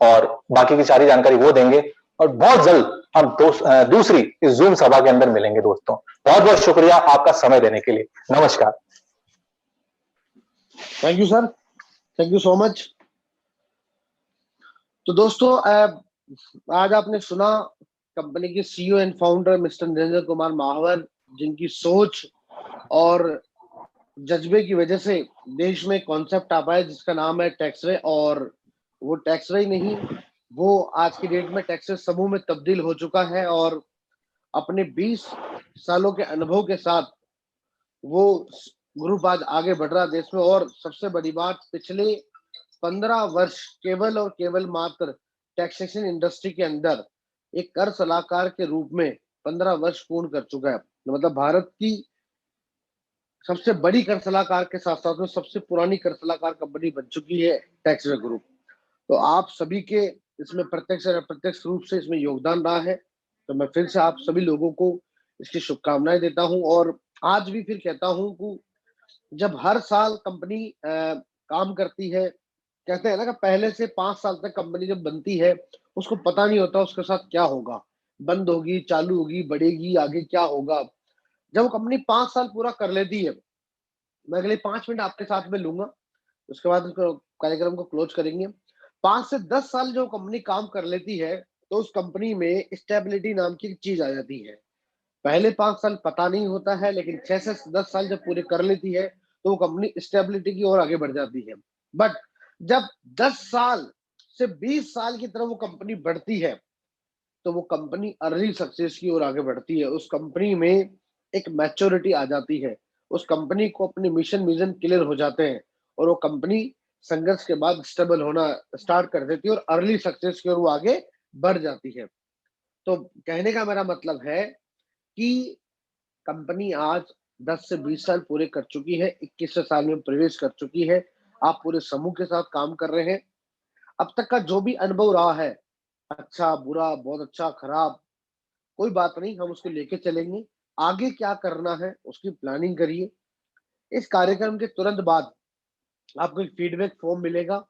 और बाकी की सारी जानकारी वो देंगे, और बहुत जल्द हम दूसरी इस जूम सभा के अंदर मिलेंगे। दोस्तों, बहुत बहुत शुक्रिया आपका समय देने के लिए। नमस्कार। Thank you sir, thank you so much. तो दोस्तों, आज आपने सुना कंपनी के CEO and founder mister Niranjan Kumar Mahawar, जिनकी सोच और जज्बे की वजह से देश में कॉन्सेप्ट आ पाया जिसका नाम है टैक्सवे। और वो टैक्सवे नहीं, वो आज की डेट में टैक्सवे समूह में तब्दील हो चुका है, और अपने 20 सालों के अनुभव के साथ वो ग्रुप आज आगे बढ़ रहा देश में। और सबसे बड़ी बात, पिछले 15 वर्ष केवल और केवल मात्र टैक्सेशन इंडस्ट्री के अंदर एक कर सलाहकार के रूप में 15 वर्ष पूर्ण कर चुका है। मतलब भारत की सबसे बड़ी कर सलाहकार के साथ साथ में सबसे पुरानी कर सलाहकार कंपनी बन चुकी है टैक्सवे ग्रुप। तो आप सभी के इसमें प्रत्यक्ष और अप्रत्यक्ष रूप से इसमें योगदान रहा है। तो मैं फिर से आप सभी लोगों को इसकी शुभकामनाएं देता हूं, और आज भी फिर कहता हूं कि जब हर साल कंपनी काम करती है, कहते हैं ना कि पहले से 5 साल तक कंपनी जब बनती है उसको पता नहीं होता उसके साथ क्या होगा, बंद होगी, चालू होगी, बढ़ेगी, आगे क्या होगा। जब वो कंपनी 5 साल पूरा कर लेती है, मैं अगले 5 मिनट आपके साथ में लूंगा, उसके बाद उसको कार्यक्रम को क्लोज करेंगे। 5 से 10 साल जो कंपनी काम कर लेती है तो उस कंपनी में स्टेबिलिटी नाम की चीज आ जाती है। पहले 5 साल पता नहीं होता है, लेकिन 6 से 10 साल जब पूरे कर लेती है तो वो कंपनी स्टेबिलिटी की ओर आगे बढ़ जाती है। बट जब 10 साल से 20 साल की तरफ वो कंपनी बढ़ती है तो वो कंपनी अर्ली सक्सेस की ओर आगे बढ़ती है। उस कंपनी में एक मैच्योरिटी आ जाती है, उस कंपनी को अपने मिशन विजन क्लियर हो जाते हैं, और वो कंपनी संघर्ष के बाद स्टेबल होना स्टार्ट कर देती है और अर्ली सक्सेस की ओर वो आगे बढ़ जाती है। तो कहने का मेरा मतलब है कि कंपनी आज 10 से 20 साल पूरे कर चुकी है, 21वें साल में प्रवेश कर चुकी है। आप पूरे समूह के साथ काम कर रहे हैं। अब तक का जो भी अनुभव रहा है, अच्छा, बुरा, बहुत अच्छा, खराब, कोई बात नहीं, हम उसको लेके चलेंगे। आगे क्या करना है उसकी प्लानिंग करिए। इस कार्यक्रम के तुरंत बाद आपको एक फीडबैक फॉर्म मिलेगा।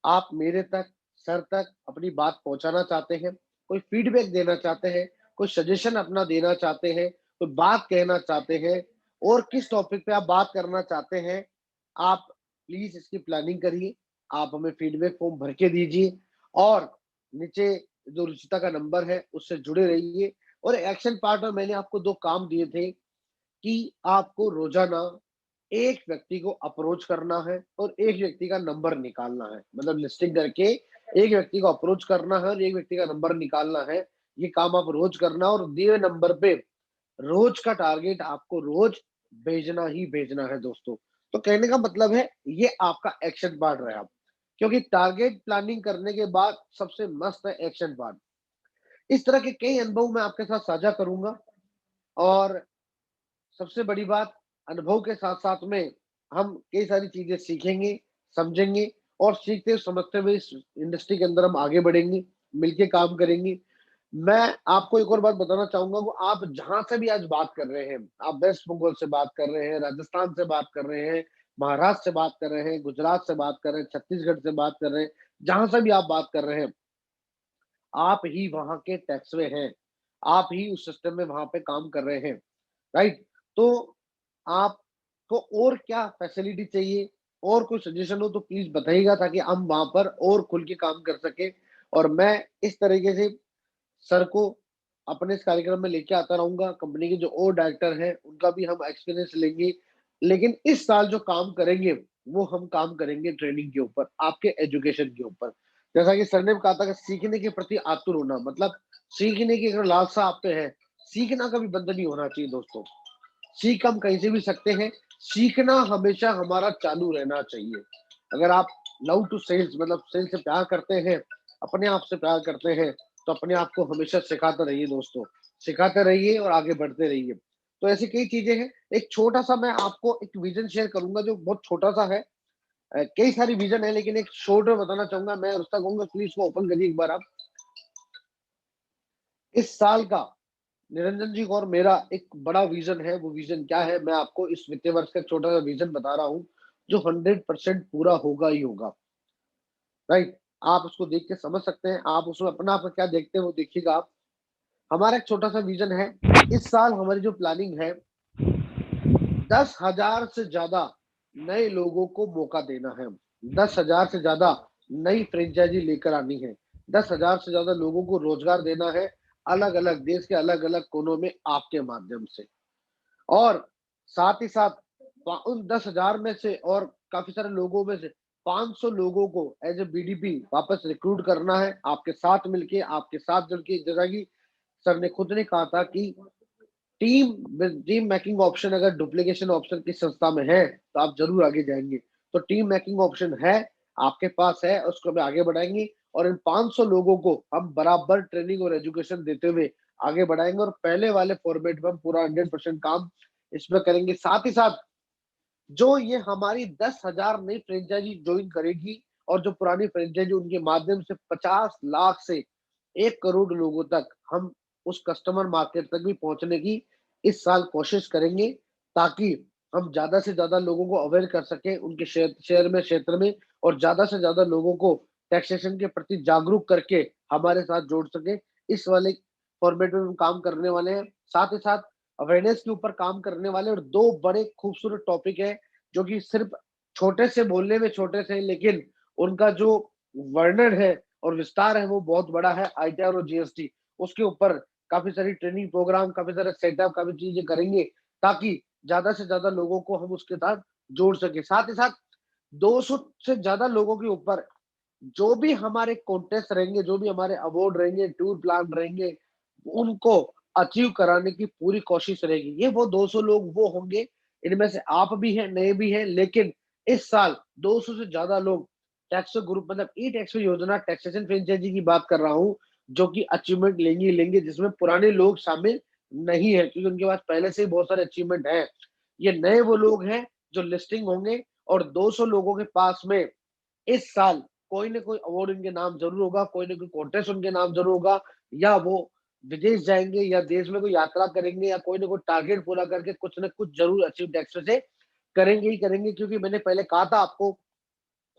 आप मेरे तक, सर तक अपनी बात पहुंचाना चाहते हैं, कोई फीडबैक देना चाहते हैं, कोई सजेशन अपना देना चाहते हैं, कोई बात कहना चाहते हैं, और किस टॉपिक पे आप बात करना चाहते हैं, आप प्लीज इसकी प्लानिंग करिए। आप हमें फीडबैक फॉर्म भर के दीजिए, और नीचे जो रुचिता का नंबर है उससे जुड़े रहिए। और एक्शन पार्ट में मैंने आपको 2 काम दिए थे कि आपको रोजाना एक व्यक्ति को अप्रोच करना है और एक व्यक्ति का नंबर निकालना है, मतलब लिस्टिंग करके एक व्यक्ति को अप्रोच करना है और एक व्यक्ति का नंबर निकालना है। ये काम आप रोज करना, और दिए हुए नंबर पे रोज का टारगेट आपको रोज भेजना ही भेजना है दोस्तों। तो कहने का मतलब है ये आपका एक्शन पार्ट रहा, क्योंकि टारगेट प्लानिंग करने के बाद सबसे मस्त है एक्शन पार्ट। इस तरह के कई अनुभव मैं आपके साथ साझा करूंगा, और सबसे बड़ी बात, अनुभव के साथ-साथ में हम कई सारी चीज़ें सीखेंगे, समझेंगे, और सीखते समझते हुए इस इंडस्ट्री के अंदर हम आगे बढ़ेंगे, मिलके काम करेंगे। मैं आपको एक और बात बताना चाहूँगा, वो आप जहाँ से भी आज बात कर रहे हैं, आप वेस्ट बंगाल से बात कर रहे हैं, राजस्थान से बात कर रहे हैं, महाराष्ट्र से बात कर रहे हैं, गुजरात से बात कर रहे हैं, छत्तीसगढ़ से बात कर रहे हैं, जहाँ से भी आप बात कर रहे हैं, आप ही वहाँ के टैक्सवे हैं, आप ही उस सिस्टम में वहाँ पे काम कर रहे हैं, राइट? तो आपको और क्या फैसिलिटी चाहिए, और कोई सजेशन हो तो प्लीज बताइएगा, ताकि हम वहां पर और खुल के काम कर सके। और मैं इस तरीके से सर को अपने इस कार्यक्रम में लेके आता रहूंगा। कंपनी के जो और डायरेक्टर हैं उनका भी हम एक्सपीरियंस लेंगे, लेकिन इस साल जो काम करेंगे वो हम काम करेंगे ट्रेनिंग के ऊपर, आपके एजुकेशन के ऊपर। जैसा कि सर ने कहा था कि सीखने के प्रति आतुर होना, मतलब सीखने की अगर लालसा आप पे है, सीखना कभी बंद नहीं होना चाहिए दोस्तों। सीख हम कहीं से भी सकते हैं, सीखना हमेशा हमारा चालू रहना चाहिए। अगर आप लव टू सेल्स, मतलब सेल्स से प्यार करते हैं, अपने आप से प्यार करते हैं, तो अपने आप को हमेशा सिखाते रहिए दोस्तों, सिखाते रहिए और आगे बढ़ते रहिए। तो ऐसी कई चीजें हैं। एक छोटा सा मैं आपको एक विजन शेयर करूंगा जो बहुत छोटा सा है। कई सारी विजन है, लेकिन एक शॉर्ट में बताना चाहूंगा। मैं उसका कहूंगा प्लीज इसको ओपन करिए एक बार आप। इस साल का निरंजन जी और मेरा एक बड़ा विजन है। वो विजन क्या है, मैं आपको इस वित्तीय वर्ष का एक छोटा सा विजन बता रहा हूँ, जो 100% पूरा होगा ही होगा, राइट? आप उसको देख के समझ सकते हैं, आप उसमें अपना आप क्या देखते हैं वो देखिएगा आप। हमारा एक छोटा सा विजन है। इस साल हमारी जो प्लानिंग है, 10,000 से ज्यादा नए लोगों को मौका देना है, 10,000 से ज्यादा नई फ्रेंचाइजी लेकर आनी है, 10,000 से ज्यादा लोगों को रोजगार देना है, अलग अलग देश के अलग अलग कोनों में आपके माध्यम से। और साथ ही साथ उन 10,000 में से और काफी सारे लोगों में से 500 लोगों को एज ए बीडीपी वापस रिक्रूट करना है, आपके साथ मिलके, आपके साथ जुड़ के। जैसा कि सर ने खुद ने कहा था कि टीम मेकिंग ऑप्शन अगर डुप्लीकेशन ऑप्शन की संस्था में है तो आप जरूर आगे जाएंगे। तो टीम मेकिंग ऑप्शन है, आपके पास है, उसको हम आगे बढ़ाएंगे, और इन 500 लोगों को हम बराबर ट्रेनिंग और एजुकेशन देते हुए आगे बढ़ाएंगे, और पहले वाले फॉर्मेट में हम पूरा 100% काम इसमें करेंगे। साथ ही साथ जो ये हमारी 10,000 नई फ्रेंचाइजी ज्वाइन करेगी और जो पुरानी फ्रेंचाइजी उनके माध्यम से 50 लाख से 1 करोड़ लोगों तक हम उस कस्टमर मार्केट तक भी पहुंचने की इस साल कोशिश करेंगे, ताकि हम ज्यादा से ज्यादा लोगों को अवेयर कर सके उनके क्षेत्र में, और ज्यादा से ज्यादा लोगों को टैक्सेशन के प्रति जागरूक करके हमारे साथ जोड़ सके। इस वाले फॉर्मेट में हम काम करने वाले हैं। साथ ही साथ अवेयरनेस के ऊपर काम करने वाले और दो बड़े खूबसूरत टॉपिक है, जो कि सिर्फ छोटे से बोलने में छोटे से, लेकिन उनका जो वर्णन है और विस्तार है वो बहुत बड़ा है। आईटीआर और जीएसटी, उसके ऊपर काफी सारी ट्रेनिंग प्रोग्राम, काफी सारे सेटअप, काफी चीजें करेंगे, ताकि ज्यादा से ज्यादा लोगों को हम उसके साथ जोड़ सके। साथ ही साथ 200 से ज्यादा लोगों के ऊपर जो भी हमारे कॉन्टेस्ट रहेंगे, जो भी हमारे अवार्ड रहेंगे, टूर प्लान रहेंगे, उनको अचीव कराने की पूरी कोशिश रहेगी। ये वो 200 लोग वो होंगे, इनमें से आप भी हैं, नए भी हैं, लेकिन इस साल 200 से ज्यादा लोग टैक्सो ग्रुप, मतलब ई टैक्सो योजना टैक्सेशन फ्रेंचाइजी की बात कर रहा हूँ, जो कि अचीवमेंट लेंगे, जिसमें पुराने लोग शामिल नहीं है, क्योंकि उनके पास पहले से ही बहुत सारे अचीवमेंट है। ये नए वो लोग हैं जो लिस्टिंग होंगे, और 200 लोगों के पास में इस साल कोई ना कोई अवार्ड उनके नाम जरूर होगा, कोई ना कोई कॉन्टेस्ट उनके नाम जरूर होगा, या वो विदेश जाएंगे या देश में कोई यात्रा करेंगे, या कोई ना कोई टारगेट पूरा करके कुछ ना कुछ जरूर अचीव टैक्स से करेंगे ही करेंगे। क्योंकि मैंने पहले कहा था आपको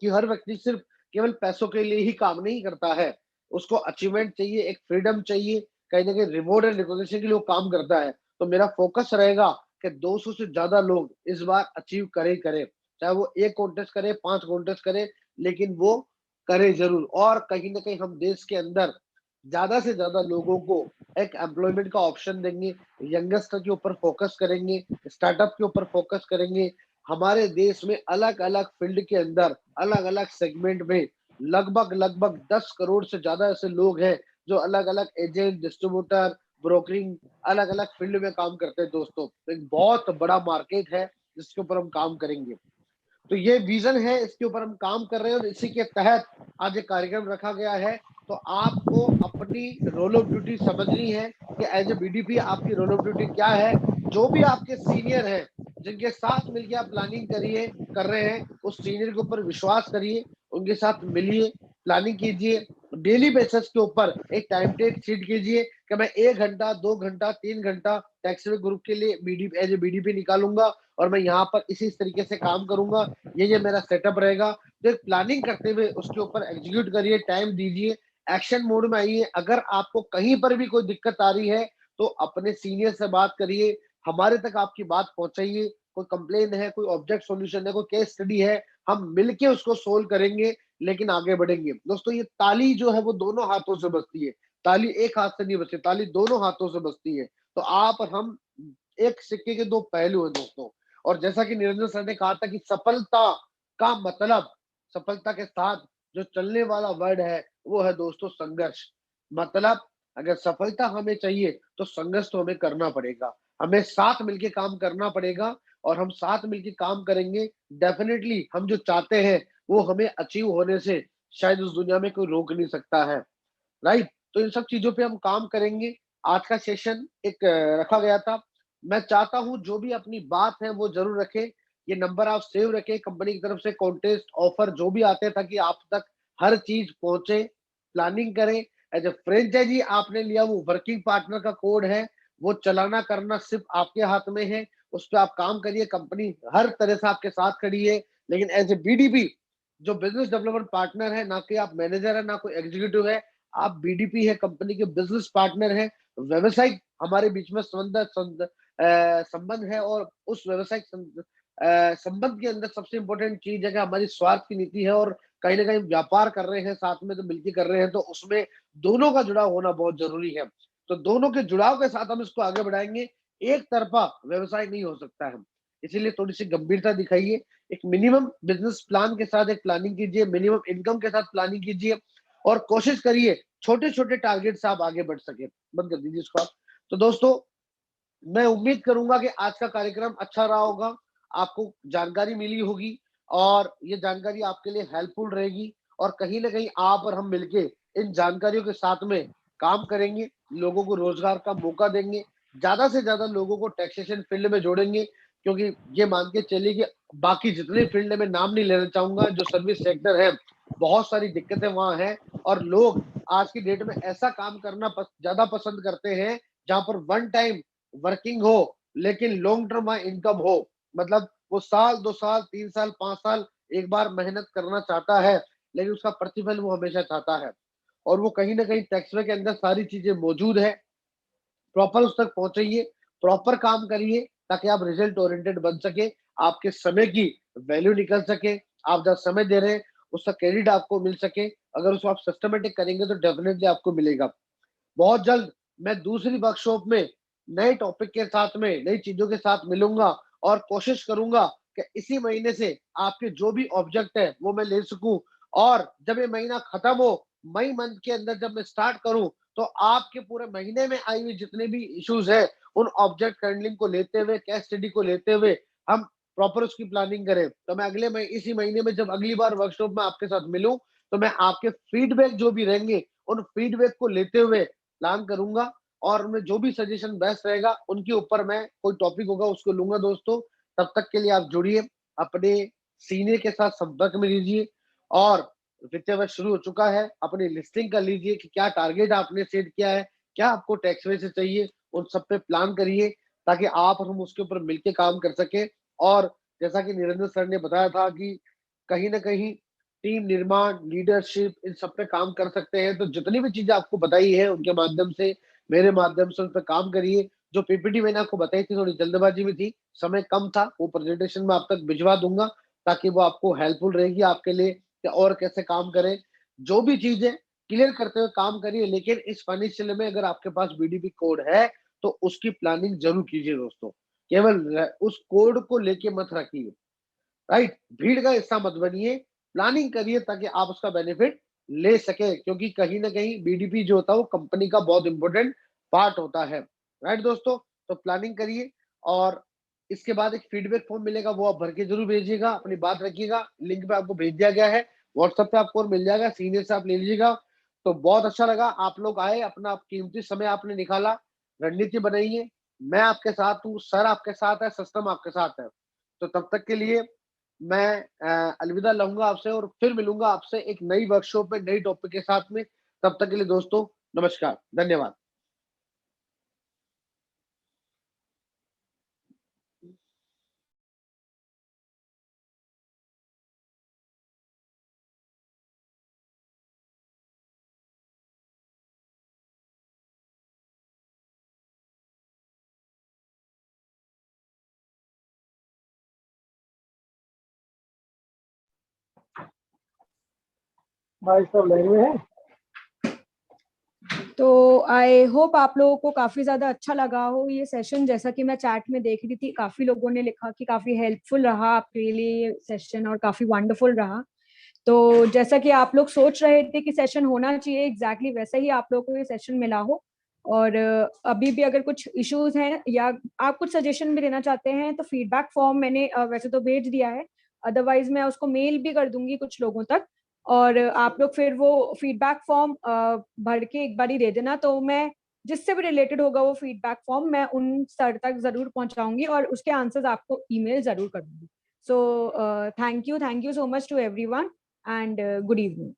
कि हर व्यक्ति सिर्फ केवल पैसों के लिए ही काम नहीं करता है, उसको अचीवमेंट चाहिए, एक फ्रीडम चाहिए, कहीं ना कहीं रिवॉर्ड एंड रिकॉग्निशन के लिए वो काम करता है। तो मेरा फोकस रहेगा कि 200 से ज्यादा लोग इस बार अचीव करे, चाहे वो एक कॉन्टेस्ट करे, 5 कॉन्टेस्ट करे, लेकिन वो करे जरूर। और कहीं ना कहीं हम देश के अंदर ज्यादा से ज्यादा लोगों को एक एम्प्लॉयमेंट का ऑप्शन देंगे, यंगस्टर के ऊपर फोकस करेंगे, स्टार्टअप के ऊपर फोकस करेंगे। हमारे देश में अलग अलग फील्ड के अंदर, अलग अलग सेगमेंट में लगभग लगभग 10 करोड़ से ज्यादा ऐसे लोग हैं जो अलग अलग एजेंट, डिस्ट्रीब्यूटर, ब्रोकरिंग, अलग अलग फील्ड में काम करते हैं। दोस्तों, एक बहुत बड़ा मार्केट है जिसके ऊपर हम काम करेंगे। तो ये विजन है, इसके ऊपर हम काम कर रहे हैं, और इसी के तहत आज एक कार्यक्रम रखा गया है। तो आपको अपनी रोल ऑफ ड्यूटी समझनी है कि एज ए बीडीपी आपकी रोल ऑफ ड्यूटी क्या है। जो भी आपके सीनियर हैं, जिनके साथ मिलकर आप प्लानिंग कर रहे हैं, उस सीनियर के ऊपर विश्वास करिए, उनके साथ मिलिए, प्लानिंग कीजिए, डेली बेसिस के ऊपर एक टाइम टेक सीट कीजिए कि मैं 1 घंटा, 2 घंटा, 3 घंटा टैक्सी ग्रुप के लिए बीडीपी एज ए बीडीपी निकालूंगा, और मैं यहाँ पर इसी तरीके से काम करूंगा, ये मेरा सेटअप रहेगा। तो एक प्लानिंग करते हुए उसके ऊपर एग्जीक्यूट करिए, टाइम दीजिए, एक्शन मोड में आइए। अगर आपको कहीं पर भी कोई दिक्कत आ रही है तो अपने सीनियर से बात करिए, हमारे तक आपकी बात पहुंचाइए। कोई कंप्लेन है, कोई ऑब्जेक्ट सॉल्यूशन है, कोई केस स्टडी है, हम मिलके उसको सोल्व करेंगे, लेकिन आगे बढ़ेंगे। दोस्तों, ये ताली जो है वो दोनों हाथों से बजती है, ताली एक हाथ से नहीं बजती, ताली दोनों हाथों से बजती है। तो आप और हम एक सिक्के के दो पहलू हैं दोस्तों। और जैसा कि निरंजन सर ने कहा था कि सफलता का मतलब, सफलता के साथ जो चलने वाला वर्ड है वो है दोस्तों संघर्ष। मतलब अगर सफलता हमें चाहिए तो संघर्ष तो हमें करना पड़ेगा, हमें साथ मिलके काम करना पड़ेगा, और हम साथ मिलके काम करेंगे, डेफिनेटली हम जो चाहते हैं वो हमें अचीव होने से शायद उस दुनिया में कोई रोक नहीं सकता है। राइट? तो इन सब चीजों पे हम काम करेंगे। आज का सेशन एक रखा गया था। मैं चाहता हूं जो भी अपनी बात है वो जरूर रखें, ये नंबर आप सेव रखें, कंपनी की तरफ से कॉन्टेस्ट ऑफर जो भी आते हैं, ताकि आप तक हर चीज पहुंचे। प्लानिंग करें, एज ए फ्रेंचाइजी आपने लिया, वो वर्किंग पार्टनर का कोड है, वो चलाना करना सिर्फ आपके हाथ में है, उस पर आप काम करिए, कंपनी हर तरह से आपके साथ खड़ी है। लेकिन एज ए बीडीपी जो बिजनेस डेवलपमेंट पार्टनर है, ना कि आप मैनेजर है, ना कोई एग्जीक्यूटिव है, आप बीडीपी है, कंपनी के बिजनेस पार्टनर है। व्यवसायिक हमारे बीच में संबंध है, और उस व्यवसायिक संबंध के अंदर सबसे इंपॉर्टेंट चीज है कि हमारी स्वार्थ की नीति है, और कहीं ना कहीं व्यापार कर रहे हैं साथ में, तो मिलकर कर रहे हैं, तो उसमें दोनों का जुड़ाव होना बहुत जरूरी है। तो दोनों के जुड़ाव के साथ हम इसको आगे बढ़ाएंगे। एक तरफा व्यवसाय नहीं हो सकता है, इसीलिए थोड़ी सी गंभीरता दिखाइए। एक मिनिमम बिजनेस प्लान के साथ एक प्लानिंग कीजिए, मिनिमम इनकम के साथ प्लानिंग कीजिए, और कोशिश करिए छोटे छोटे टारगेट से आप आगे बढ़ सके। बंद कर दीजिए इसको आप। तो दोस्तों, मैं उम्मीद करूंगा कि आज का कार्यक्रम अच्छा रहा होगा, आपको जानकारी मिली होगी, और ये जानकारी आपके लिए हेल्पफुल रहेगी, और कहीं ना कहीं आप और हम मिलके इन जानकारियों के साथ में काम करेंगे, लोगों को रोजगार का मौका देंगे, ज्यादा से ज्यादा लोगों को टैक्सेशन फील्ड में जोड़ेंगे, क्योंकि ये मान के चलिए कि बाकी जितने फील्ड में नाम नहीं लेना चाहूंगा, जो सर्विस सेक्टर है बहुत सारी दिक्कतें वहां हैं, और लोग आज की डेट में ऐसा काम करना ज्यादा पसंद करते हैं जहां पर वन टाइम वर्किंग हो लेकिन लॉन्ग टर्म इनकम हो। मतलब वो साल 2 साल 3 साल 5 साल एक बार मेहनत करना चाहता है, लेकिन उसका प्रतिफल वो हमेशा चाहता है, और वो कहीं ना कहीं टैक्सवे के अंदर सारी चीजें मौजूद है। प्रॉपर उस तक पहुंचाइए, प्रॉपर काम करिए ताकि आप रिजल्ट ओरिएंटेड बन सके, आपके समय की वैल्यू निकल सके, आप जब समय दे रहे हैं उसका क्रेडिट आपको मिल सके। अगर उसको आप सिस्टमेटिक करेंगे तो डेफिनेटली आपको मिलेगा। बहुत जल्द मैं दूसरी वर्कशॉप में नए टॉपिक के साथ में नई चीजों के साथ मिलूंगा, और कोशिश करूंगा कि इसी महीने से आपके जो भी ऑब्जेक्ट है वो मैं ले सकूं, और जब ये महीना खत्म हो, मई मंथ के अंदर जब मैं स्टार्ट करूं, तो आपके पूरे महीने में आई हुई जितने भी इश्यूज है उन ऑब्जेक्ट हैंडलिंग को लेते हुए, केस स्टडी को लेते हुए हम प्रॉपर उसकी प्लानिंग करें। तो मैं इसी महीने में जब अगली बार वर्कशॉप में आपके साथ मिलूं, तो मैं आपके फीडबैक जो भी रहेंगे उन फीडबैक को लेते हुए प्लान करूंगा, और उनमें जो भी सजेशन बेस्ट रहेगा उनके ऊपर मैं कोई टॉपिक होगा उसको लूंगा दोस्तों। तब तक के लिए आप जुड़िए, अपने सीनियर के साथ संपर्क में लीजिए, और वित्तीय वर्ष शुरू हो चुका है, अपनी लिस्टिंग कर लीजिए कि क्या टारगेट आपने सेट किया है, क्या आपको टैक्स वे से चाहिए, उन सब पे प्लान करिए ताकि आप और हम उसके ऊपर मिलकर काम कर सके। और जैसा कि निरंजन सर ने बताया था कि कहीं ना कहीं टीम निर्माण, लीडरशिप, इन सब पे काम कर सकते हैं। तो जितनी भी चीजें आपको बताई है उनके माध्यम से, मेरे माध्यम से उन पर काम करिए। जो पीपीटी मैंने आपको बताई थी थोड़ी जल्दबाजी में थी, समय कम था, वो प्रेजेंटेशन में आप तक भिजवा दूंगा ताकि वो आपको हेल्पफुल रहेगी आपके लिए कि और कैसे काम करें। जो भी चीजें क्लियर करते हुए काम करिए, लेकिन इस फाइनेंशियल में अगर आपके पास बीडीपी कोड है तो उसकी प्लानिंग जरूर कीजिए दोस्तों। केवल उस कोड को लेके मत रखिए, राइट, भीड़ का हिस्सा मत बनिए, प्लानिंग करिए ताकि आप उसका बेनिफिट ले सके, क्योंकि कहीं ना कहीं बीडीपी जो होता है वो कंपनी का बहुत इंपॉर्टेंट पार्ट होता है। राइट दोस्तों, तो प्लानिंग करिए, और इसके बाद एक फीडबैक फॉर्म मिलेगा, वो आप भर के जरूर भेजिएगा, अपनी बात रखिएगा, लिंक पे आपको भेज दिया गया है, व्हाट्सएप पे आपको और मिल जाएगा, सीनियर से आप ले लीजिएगा। तो बहुत अच्छा लगा, आप लोग आए, अपना कीमती समय आपने निकाला, रणनीति बनाइए, मैं आपके साथ हूँ, सर आपके साथ है, सिस्टम आपके साथ है। तो तब तक के लिए मैं अलविदा लूंगा आपसे, और फिर मिलूंगा आपसे एक नई वर्कशॉप में नई टॉपिक के साथ में। तब तक के लिए दोस्तों नमस्कार, धन्यवाद। भाई सब लाइन में है। तो आई होप आप लोगों को काफी ज्यादा अच्छा लगा हो ये सेशन। जैसा कि मैं चैट में देख रही थी, काफी लोगों ने लिखा कि काफी हेल्पफुल रहा आपके लिए ये सेशन और काफी वंडरफुल रहा। तो जैसा कि आप लोग सोच रहे थे कि सेशन होना चाहिए, एग्जैक्टली वैसा ही आप लोगों को ये सेशन मिला हो। और अभी भी अगर कुछ इश्यूज हैं या आप कुछ सजेशन भी देना चाहते हैं तो फीडबैक फॉर्म मैंने वैसे तो भेज दिया है, अदरवाइज मैं उसको मेल भी कर दूंगी कुछ लोगों तक। और आप लोग फिर वो फीडबैक फॉर्म भर के एक बार ही दे देना, तो मैं जिससे भी रिलेटेड होगा वो फीडबैक फॉर्म मैं उन सर तक जरूर पहुंचाऊंगी और उसके आंसर्स आपको ईमेल जरूर कर दूंगी। So thank you so much to everyone and good evening.